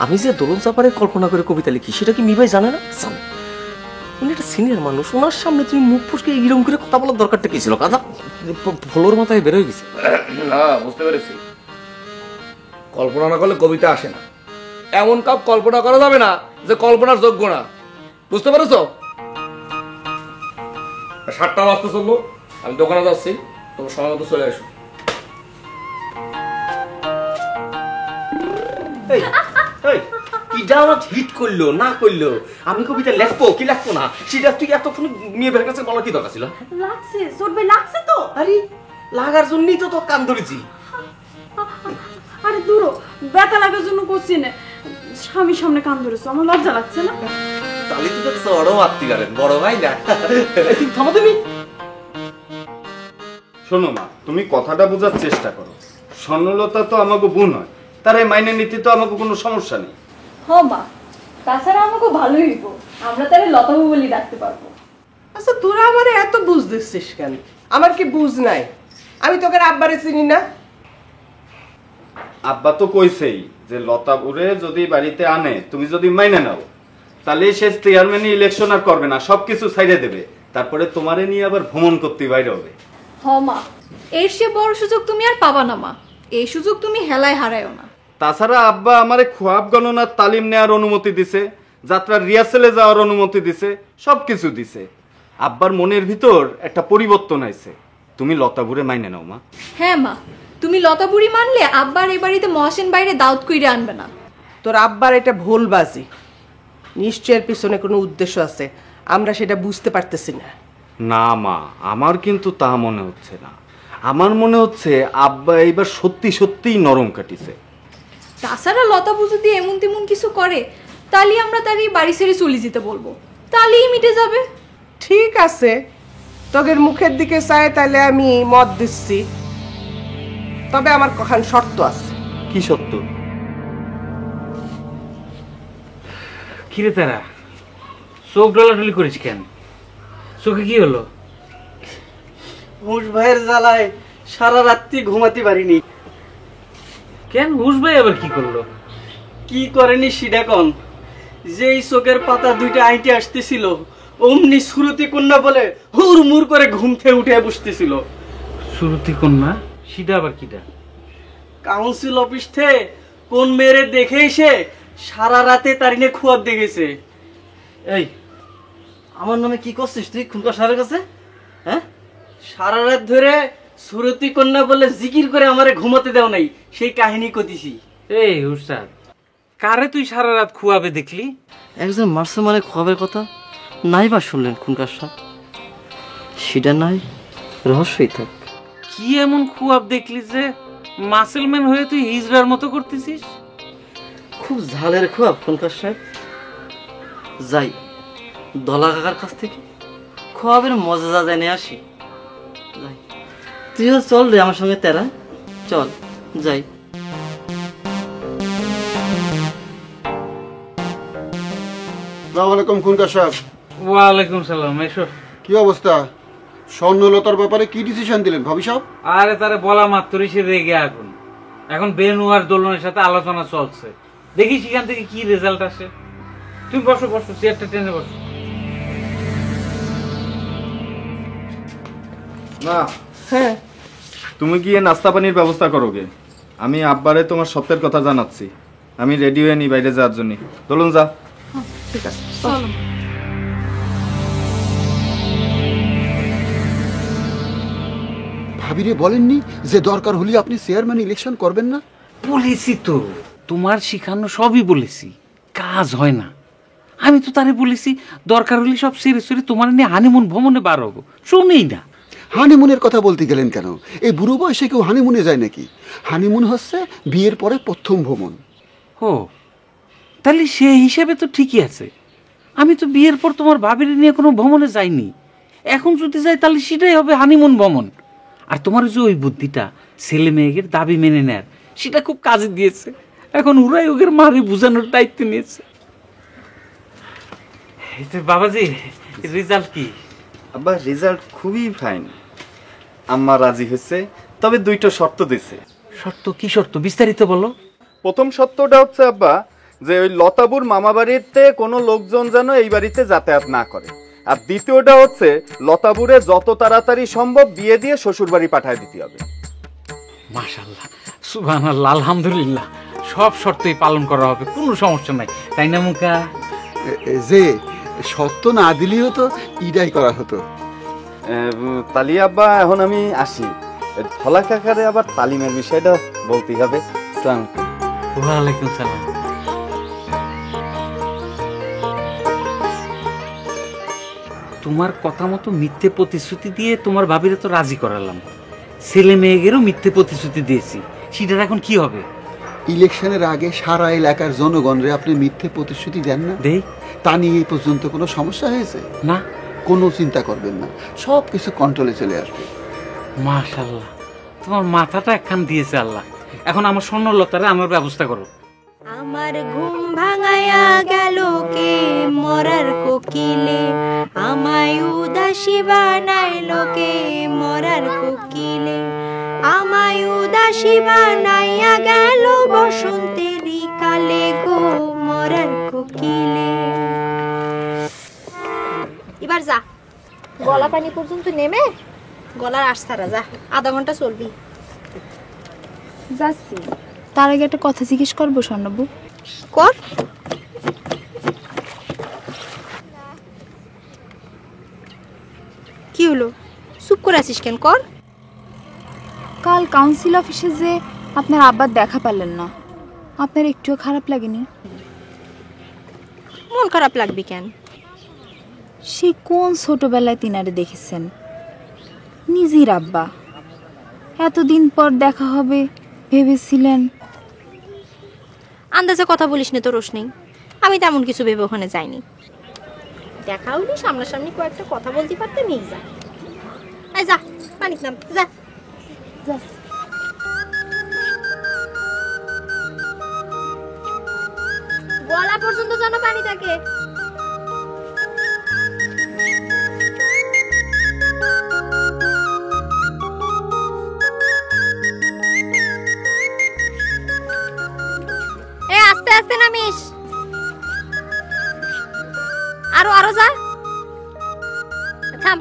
আমি যে দোলন চাপারে কল্পনা করে কবিতা লিখি সেটা কি মি ভাই জানে না? জানে। উনি একটা সিনিয়র মানুষ, ওনার সামনে তুমি মুখ ফুসকে এরকম করে কথা বলার দরকারটা কি ছিল? কথা ফলোর মাথায় বেরোয় গেছে। না বুঝতে পেরেছি, কল্পনা না করলে কবিতা আসে না। এমন কাপ কল্পনা করা যাবে না যে কল্পনার যোগ্য না, বুঝতে পেরেছ? 7টা বাজতে চললো, আমি দোকানে যাচ্ছি, তোমার সময় মতো চলে আসো। ইটা আমার হিট করলো না করলো, আমি কবিতা লেখবো কি লেখবো না সেটা তুই এতক্ষণ নিয়ে বের কাছে বলার কি দরকার ছিল? লাগছে ছোট ভাই, লাগছে তো। আরে লাগার জন্যই তো তোর কান ধরেছি। আরে দূর, ব্যথা লাগার জন্য করছি না, স্বামীর সামনে কান ধরেছো, আমার লজ্জা লাগছে না? তাহলে তুই তো চড়ও মারতে পারেন, বড় ভাই না। থামো তুমি। শোনো মা, তুমি কথাটা বোঝার চেষ্টা করো। স্বর্ণলতা তো আমাকে বোন হয়, তার এই মাইনে নিতে তো আমাকে কোনো সমস্যা নেই। হ মা, তাছাড়া আমাকে ভালোই হইব, আমরা তারে লতাবু বলি ডাকতে পারবো। আচ্ছা তোরা আমার এত বুঝ দিচ্ছিস কেন? আমার কি বুঝ নাই? আমি তোকে আব্বারে চিনি না? আব্বা তো কইছেই যে লতাপুরে যদি বাড়িতে আনে, তুমি যদি মাইনে নাও, তাহলে সে চেয়ারম্যান ইলেকশন আর করবে না, সবকিছু ছাইড়ে দেবে, তারপরে তোমারে নিয়ে আবার ভ্রমণ করতে বাইরে হবে। হ মা, এর সে বড় সুযোগ তুমি আর পাবা না মা, এই সুযোগ তুমি হেলায় হারায়ও না। তাছাড়া আব্বা আমারে খোয়াব গণনার তালিম নেওয়ার অনুমতি দিছে, যাত্রার রিহার্সেলে যাওয়ার অনুমতি দিছে, সবকিছু দিছে। আব্বার মনের ভিতর একটা পরিবর্তন আইছে। তুমি লতাপুরে মাইনে নাও মা। হ্যাঁ মা, তুমি লতাবুড়ি মানলে আব্বার এই বাড়িতে মহাসেন বাইরে দাউদ কইরে আনবে না। তোর আব্বার এটা ভুলবাজি, নিশ্চয়ের পিছনে কোনো উদ্দেশ্য আছে, আমরা সেটা বুঝতে পারতেছি না। না মা, আমার কিন্তু তা মনে হচ্ছে না। আমার মনে হচ্ছে আব্বা এইবার সত্যি সত্যিই নরম কাটিছে। তাছাড়া লতাবু যদি এমন তেমন কিছু করে, তাহলে আমরা তার এই বাড়ি ছেড়ে চলে যেতে বলবো, তাহলেই মিটে যাবে। ঠিক আছে, তোদের মুখের দিকে চাই তাহলে আমি মত দিচ্ছি, তবে আমার কখন শর্ত আছে। কি সত্য? কিরে তারা চোখ ডলাডলি করিস কেন? চোখে কি হলো? হুশ ভাইয়ের জ্বালায় সারা রাত্রি ঘুমাতে পারিনি। কেন হুশ ভাই আবার কি করলো? কি করেনি সেটা কন। যেই চোখের পাতা দুইটা আইটে আসতেছিল, অমনি শ্রুতি কন্যা বলে হুড়মুড় করে ঘুম থেকে উঠে বসতেছিল। শ্রুতি কন্যা? সেটা আবার কিটা? কাউন্সিল অফিস থেকে কোন মেয়েরে দেখে এসে সারা রাতে তারিনে খুয়াব দেখেছে। এই আমার নামে কি করছিস তুই খুনকা সাহেবের কাছে? হ্যাঁ, সারা রাত ধরে শ্রুতি কন্যা বলে জিকির করে আমারে ঘুমাতে দেও নাই, সেই কাহিনী কতিছি। এই উস্তাদ, কারে তুই সারা রাত খুয়াবে দেখলি? একজন মারছে মানে খুয়াবের কথা নাই বা শুনলেন খুনকার সাহেব? সেটা নাই, রহস্যই থাক। কি এমন খুয়াব দেখলি যে মাসেলম্যান হয়ে তুই হিজড়ার মতো করতেছিস? খুব ঝালের খুয়াব খুনকার সাহেব। যাই দলা কাকার কাছ থেকে খুয়াবের মজা জেনে আসি। যাই, তুইও চল রে আমার সঙ্গে তেরা, চল যাই। আসসালামু আলাইকুম খুনকার সাহেব। ওয়ালাইকুম সালাম। এসো। কি অবস্থা? স্বর্ণলতার ব্যাপারে কি ডিসিশন দিলেন ভাবি সাহেব? আরে তারে বলা মাত্রই সে রেগে আগুন। এখন বেনু আর দোলনের সাথে আলোচনা চলছে, দেখি সেখান থেকে কি রেজাল্ট আসে। তুমি বসো বসো, চেয়ারটা টেনে বসো। না হ্যাঁ, তুমি গিয়ে নাস্তা পানির ব্যবস্থা করো গে। আমি আব্বারে তোমার সত্যের কথা জানাচ্ছি। আমি রেডি হয়ে নি বাইরে যাওয়ার জন্য। চলুন যা। ঠিক আছে, চলো। ভাবিরে বলেননি যে দরকার হলে আপনি চেয়ারম্যান ইলেকশন করবেন না? বলেছি তো, তোমার শিখানো সবই বলেছি, কাজ হয় না। আমি তো তারে বলেছি দরকার হলে সব সেরে সেরে তোমার নিয়ে হানিমুন ভ্রমণে বার হবো, শুনেই না। হানিমুনের কথা বলতে গেলেন কেন? এই বুড়ো বয়সে কেউ হানিমুনে যায় নাকি? হানিমুন হচ্ছে বিয়ের পরে প্রথম ভ্রমণ। ও, তাহলে সেই হিসেবে তো ঠিকই আছে। আমি তো বিয়ের পর তোমার ভাবির নিয়ে কোনো ভ্রমণে যাইনি, এখন যদি যাই তাহলে সেটাই হবে হানিমুন ভ্রমণ। আর তোমার যে ওই বুদ্ধিটা ছেলে মেয়েদের দাবি মেনে নেয়ার, সেটা খুব কাজে দিয়েছে। এখন ওরাই ওদের মারে বোঝানোর দায়িত্ব নিয়েছে। বাবাজি, রেজাল্ট কি? আব্বা রেজাল্ট খুবই ফাইন, আম্মা রাজি হয়েছে, তবে দুইটা শর্ত দিছে। শর্ত? কি শর্ত, বিস্তারিত বলো। প্রথম শর্তটা হচ্ছে আব্বা যে ওই লতাবুর মামা বাড়িতে কোনো লোকজন যেন এই বাড়িতে যাতায়াত না করে, আর দ্বিতীয়টা হচ্ছে লতাবুরে যত তাড়াতাড়ি সম্ভব বিয়ে দিয়ে শ্বশুর বাড়ি পাঠায় দিতে হবে। মাশাআল্লাহ, সুবহানাল্লাহ, আলহামদুলিল্লাহ, সব শর্তই পালন করা হবে, কোনো সমস্যা নাই, তাই না মুকা? যে শর্ত না দিলেও তো ইডাই করা হতো। তালি আব্বা, এখন আমি আসি। ধলা কাকারে আবার তালিমের বিষয়টা বলতে হবে। আসসালামু আলাইকুম। ওয়ালাইকুম সালাম। তোমার কথা মতো মিথ্যে প্রতিশ্রুতি দিয়ে তোমার ভাবিরে তো রাজি করালাম, ছেলে মেয়েদেরও মিথ্যে প্রতিশ্রুতি দিয়েছি, সেটার এখন কি হবে? ইলেকশনের আগে সারা এলাকার জনগণরে আপনি মিথ্যে প্রতিশ্রুতি দেন না? দেই। তা নিয়ে এই পর্যন্ত কোনো সমস্যা হয়েছে? না। কোনো চিন্তা করবেন না, সব কিছু কন্ট্রোলে চলে আসবে। মাশাআল্লাহ, তোমার মাথাটা একখান দিয়েছে আল্লাহ। এখন আমার স্বর্ণলতারে আমার ব্যবস্থা করো। আমার ঘুম ভাঙায়া গেল কে মরার কোকিলে, আমায় উদাসী বানাইলো কে মরার কোকিলে, আমায় উদাসী বানাইয়া গেল বসন্তেরই কালে গো মরার কোকিলে। এবার যা, গলা পানি পর্যন্ত নেমে গলার আশারা যা, আধা ঘন্টা চলবি। যাচ্ছি, তার আগে একটা কথা জিজ্ঞেস করবো স্বর্ণবু। কর। কি হলো, চুপ করে আছিস কেন? কর। কাল কাউন্সিল অফিসে যে আপনার আব্বার দেখা পেলেন না, আপনার একটুও খারাপ লাগেনি? মন খারাপ লাগবে কেন? সে কোন ছোটবেলায় তিনারে দেখেছেন, নিজের আব্বা, এতদিন পর দেখা হবে ভেবেছিলেন? আন্দাজে কথা বলিস না তো রোশনি, আমি তেমন কিছু ভেবে ওখানে যাইনি। দেখা হলে সামনাসামনি কয়েকটা কথা বলতে পারতাম। এই যা, এই যা, পানি নাম যা। গলা পর্যন্ত যেন পানি থাকে। আস্তে আস্তে নামিস, আরো আরো যা, থাম,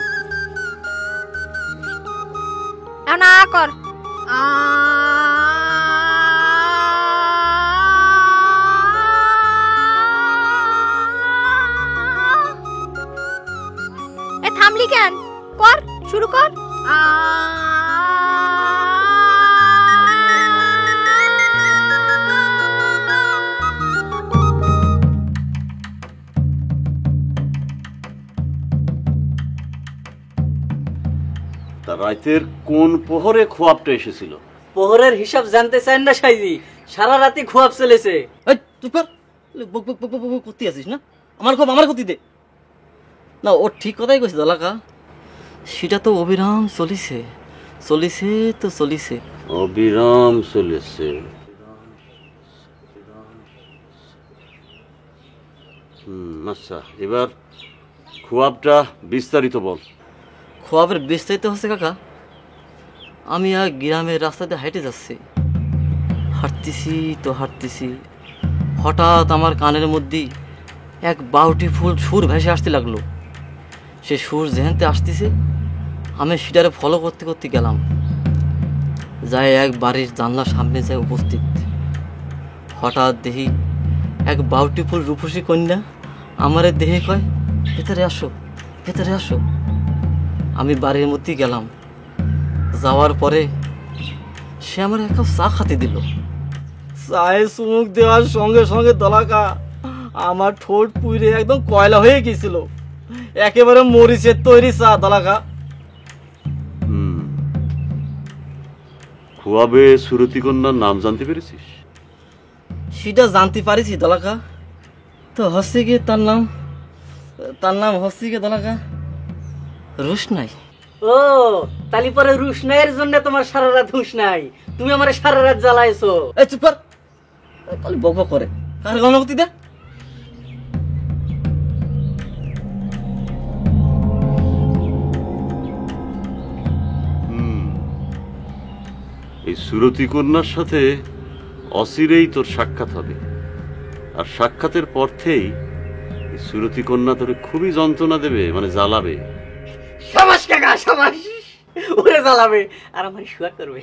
না কর। থামলি কেন? কর, শুরু কর। রাতের কোন প্রহরে খোয়াবটা এসেছিল? প্রহরের হিসাব জানতে চান না সাইজি? সারা রাতে খোয়াব চলেছে। করতে আছিস না? আমার খোয়াব আমার গতি দে না। ও ঠিক কথাই কইছে দলাকা, সেটা তো অবিরাম চলিছে, চলিছে তো চলিছে, অবিরাম চলেছে। আচ্ছা, এবার খোয়াবটা বিস্তারিত বল। খোয়াবের বিস্তারিত হচ্ছে কাকা, আমি আর গ্রামের রাস্তাতে হাঁটে যাচ্ছি, হাঁটতেছি তো হাঁটতেছি, হঠাৎ আমার কানের মধ্যে এক বাউটিফুল সুর ভেসে আসতে লাগলো। সে সুর যেহেনতে আসতেছে, আমি সেটারে ফলো করতে করতে গেলাম, যাই এক বাড়ির জানলার সামনে যায় উপস্থিত। হঠাৎ দেখি এক বাউটিফুল রূপসী কন্যা আমারে দেহে কয়, ভেতরে আসো, ভেতরে আসো। আমি বাড়ির মধ্যে গেলাম, যাওয়ার পরে সে আমার এক কাপ চা খাতে দিল। চায়ে চুমুক দেওয়ার সঙ্গে সঙ্গে দলাকা আমার ঠোঁট পুড়ে একদম কয়লা হয়ে গেছিল। একেবারে মরিচের তৈরি চা দলাকা। খুয়াবে সুরতি কন্যার নাম জানতে পেরেছিস? সেটা জানতে পারিছি দলাকা। তো হচ্ছে গিয়ে তার নাম হচ্ছে গিয়ে দলাকা রোশনাই। ও তালি পরে রুশনাইয়ের জন্য তোমার সারা রাত হুঁশ নাই, তুমি আমার সারা রাত জ্বালাইছো। এই চুপ কর, তাহলে বক করে কার অনুমতি দে। এই সুরতি কন্যার সাথে অচিরেই তোর সাক্ষাৎ হবে, আর সাক্ষাতের পর থেকেই সুরতি কন্যা তোরে খুবই যন্ত্রণা দেবে, মানে জ্বালাবে। সাবাস কাকা সাবাস, ওরে জ্বালাবে আর আমার শুয়া করবে।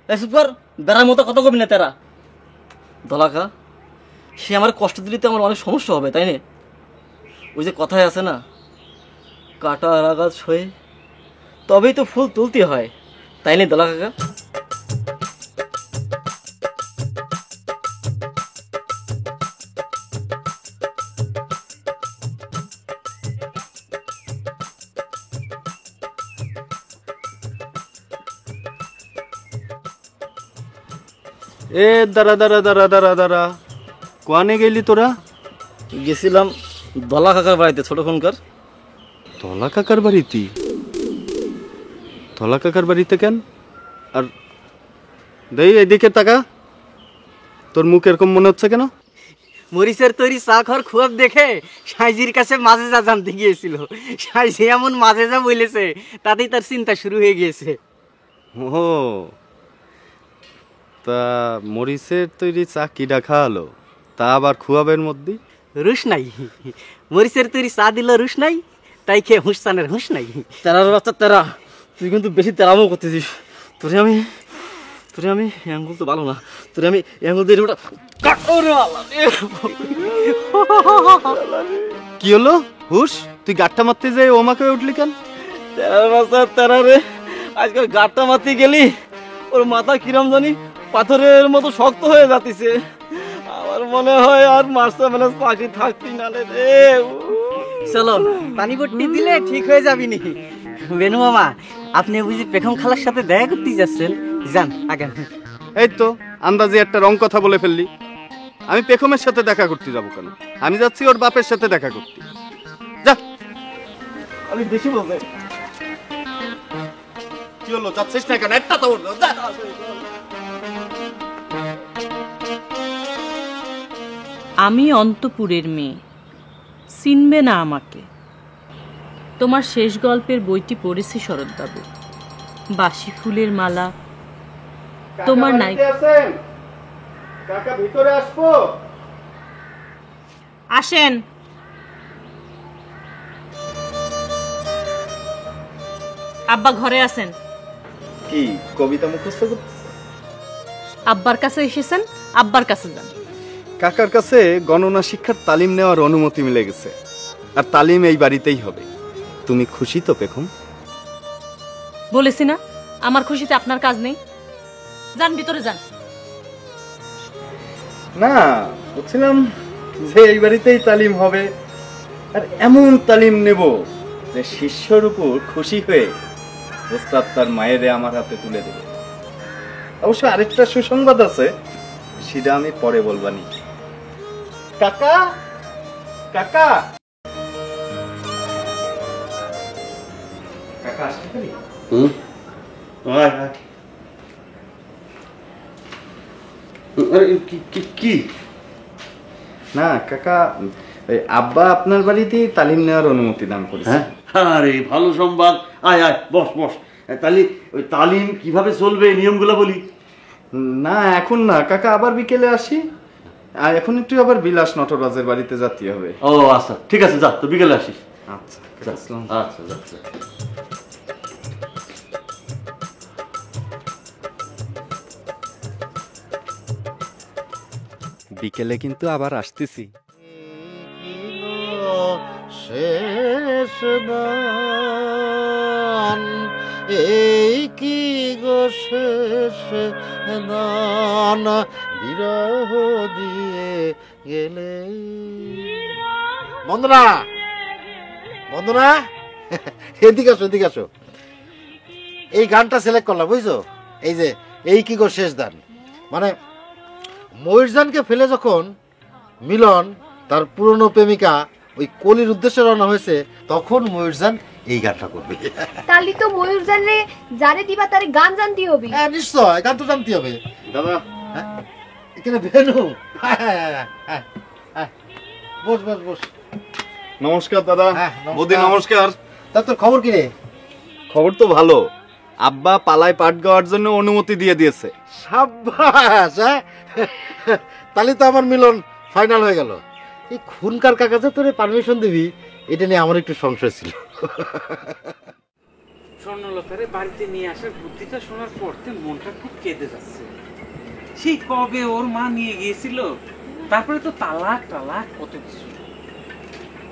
এই চুপ কর, বেড়ার মতো কত কবি না তেরা দলাকা। সে আমার কষ্ট দিলে তো আমার অনেক সমস্যা হবে, তাই না? ওই যে কথায় আছে না, কাটা আগাছ হয়ে তবেই তো ফুল তুলতে হয়, তাই না দলা কাকা? এ দাঁড়া দাঁড়া দাঁড়া দাঁড়া দাঁড়া, কোয়ানে গেলি তোরা? গেছিলাম দলা কাকার বাড়িতে, ছোটক্ষণকার। ধলা কাকার বাড়িতে? ধলা কাকার বাড়িতে কেন? আর দেই এদিকে তাকা, তোর মুখ এরকম মনে হচ্ছে কেন? মরিচের তৈরি চা খাওয়ার খুব দেখে সাইজির কাছে মাঝে যা জানতে গিয়েছিল। সাইজি এমন মাঝে যা বলেছে তাতেই তার চিন্তা শুরু হয়ে গিয়েছে। ও তা মরিচের তৈরি চা কিডা খাওয়ালো, তা আবার খুয়াবের মধ্যে? রুশ নাই, মরিচের তৈরি চা দিল রুশ নাই, তাই খেয়ে হুঁশসানের হুঁশ নাই। তেরার বাচ্চা তেরা, তুই কিন্তু বেশি তেরামো করতেছিস। তোরে আমি অ্যাঙ্গুল তো ভালো না, তোরে আমি অ্যাঙ্গুল দিয়ে ওটা কি হলো হুশ? তুই গাট্টা মারতে যাই ওমাকে উঠলি কেন? তেরার বাচ্চা তেরা রে, আজকাল গাট্টা মারতে গেলি ওর মাথা কিরম জানি পাথরের মতো শক্ত হয়ে যাতিছে। আমার মনে হয় আর মাস্টার মানে চাকরি থাকতি না রে। চলো পানি পট্টি দিলে ঠিক হয়ে যাবি নি। বেনু মামা, আপনি বুঝি পেখম খালার সাথে দেখা করতে যাচ্ছেন? যান আগে। এই তো আন্দাজে একটা রং কথা বলে ফেললি। আমি পেখমের সাথে দেখা করতে যাবো কেন? আমি যাচ্ছি ওর বাপের সাথে দেখা করতে। যা। আমি বেশি বলতে। কি হলো, যাচ্ছিস না কেন? একটা তো আমি অন্তপুরের মেয়ে, চিনবে না আমাকে। তোমার শেষ গল্পের বইটি পড়েছি শরৎবাবু, বাসি ফুলের মালা। তোমার নাই কাকা ভিতরে আসবো? আসেন। আব্বা ঘরে আছেন? কি কবিতা মুখস্থ করতেছ? আব্বার কাছে এসেছেন, আব্বার কাছে যান। কাকার কাছে গণনা শিক্ষার তালিম নেওয়ার অনুমতি মিলে গেছে, আর তালিম এই বাড়িতেই হবে। তুমি খুশি তো পেখম? বলেছি না আমার খুশিতে আপনার কাজ নেই। যান ভিতরে যান। না, বলছিলাম যে এই বাড়িতেই তালিম হবে, আর এমন তালিম নেব যে শিষ্যর উপর খুশি হয়ে ওস্তাদ তার মায়েরে আমার হাতে তুলে দেবে। অবশ্য আরেকটা সুসংবাদ আছে, সেটা আমি পরে বলবানি। কাকা কাকা কাকা আসতে পারি? কি না কাকা, আব্বা আপনার বাড়িতেই তালিম নেওয়ার অনুমতি দান করেছে। আরে ভালো সংবাদ, আয় আয় বস বস। তাহলে ওই তালিম কিভাবে চলবে নিয়মগুলো বলি। না এখন না কাকা, আবার বিকেলে আসি। আর এখন একটু আবার বিলাস নটরাজের বাড়িতে যেতে হবে। ও আচ্ছা ঠিক আছে, যা তো বিকেলে আসিস। আচ্ছা আচ্ছা যাচ্ছে। বিকেলে কিন্তু আবার আসতেছি। শেষ এই কি গো শেষ দান বিরহ দিয়ে গেলে। বন্দনা বন্দনা এদিকে আসো এদিকে আসো। এই গানটা সিলেক্ট করলাম বুঝছো, এই যে এই কি গো শেষ দান, মানে ময়ূরজানকে ফেলে যখন মিলন তার পুরনো প্রেমিকা ওই কলির উদ্দেশ্যে রওনা হয়েছে, তখন ময়ূরজান এই গানটা করবে। তাহলে তো ময়ূর জানলে জানে দিবা তারে গান জানতে হবে। হ্যাঁ নিশ্চয়, গান তো জানতে হবে। দাদা এখানে বেনু, বস বস বস। নমস্কার দাদা। বৌদি নমস্কার। তা তোর খবর কি রে? খবর তো ভালো, আব্বা পালায় পাট গাওয়ার জন্য অনুমতি দিয়ে দিয়েছে। সাব্বাস, তাহলে তো আমার মিলন ফাইনাল হয়ে গেল। এই খুনকার কাকা যে তোরে পারমিশন দিবি, এটা নিয়ে আমার একটু সংশয় ছিল। স্বর্ণলতারে বাড়িতে নিয়ে আসার বুদ্ধিটা শোনার পর মনটা খুব কেঁদে যাচ্ছে। সেই কবে ওর মা নিয়ে গিয়েছিল, তারপরে তো তালাক টালাক কত কিছু।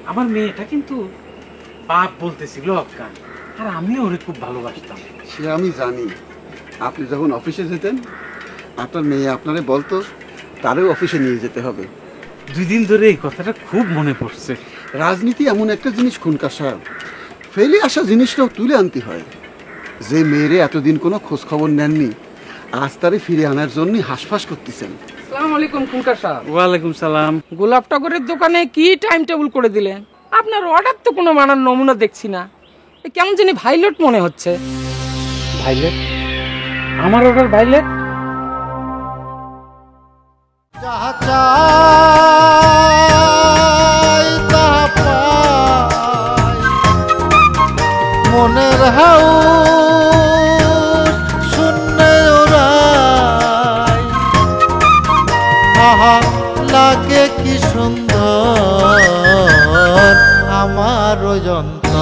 আমার মেয়েটা কিন্তু বাপ বলতেছিল অজ্ঞান, আর আমি ওরে খুব ভালোবাসতাম। সে আমি জানি, আপনি যখন অফিসে যেতেন আপনার মেয়ে আপনারে বলতো তারও অফিসে নিয়ে যেতে হবে। 2 দিন ধরে এই কথাটা খুব মনে পড়ছে। রাজনীতি এমন একটা জিনিস খুনকার সাহেব, ফেলে আসা জিনিসটাও তুলে আনতে হয়। যে মেয়েরে এতদিন কোনো খোঁজ খবর নেননি, আজ তারে ফিরে আনার জন্য হাঁসফাঁস করতেছেন। আসসালামু আলাইকুম খুনকার সাহেব। ওয়ালাইকুম সালাম। গোলাপ টগরের দোকানে কি টাইম টেবিল করে দিলেন? আপনার অর্ডার তো কোনো মানার নমুনা দেখছি না, কেমন জানি ভাইলট মনে হচ্ছে। ভাইলেট? আমার অর্ডার ভাইলেট? যাহা চাই তাহা পাই, মনের হাউ শূন্যে ওরাই, আহা লাগে কি সুন্দর আমার যন্ত্র।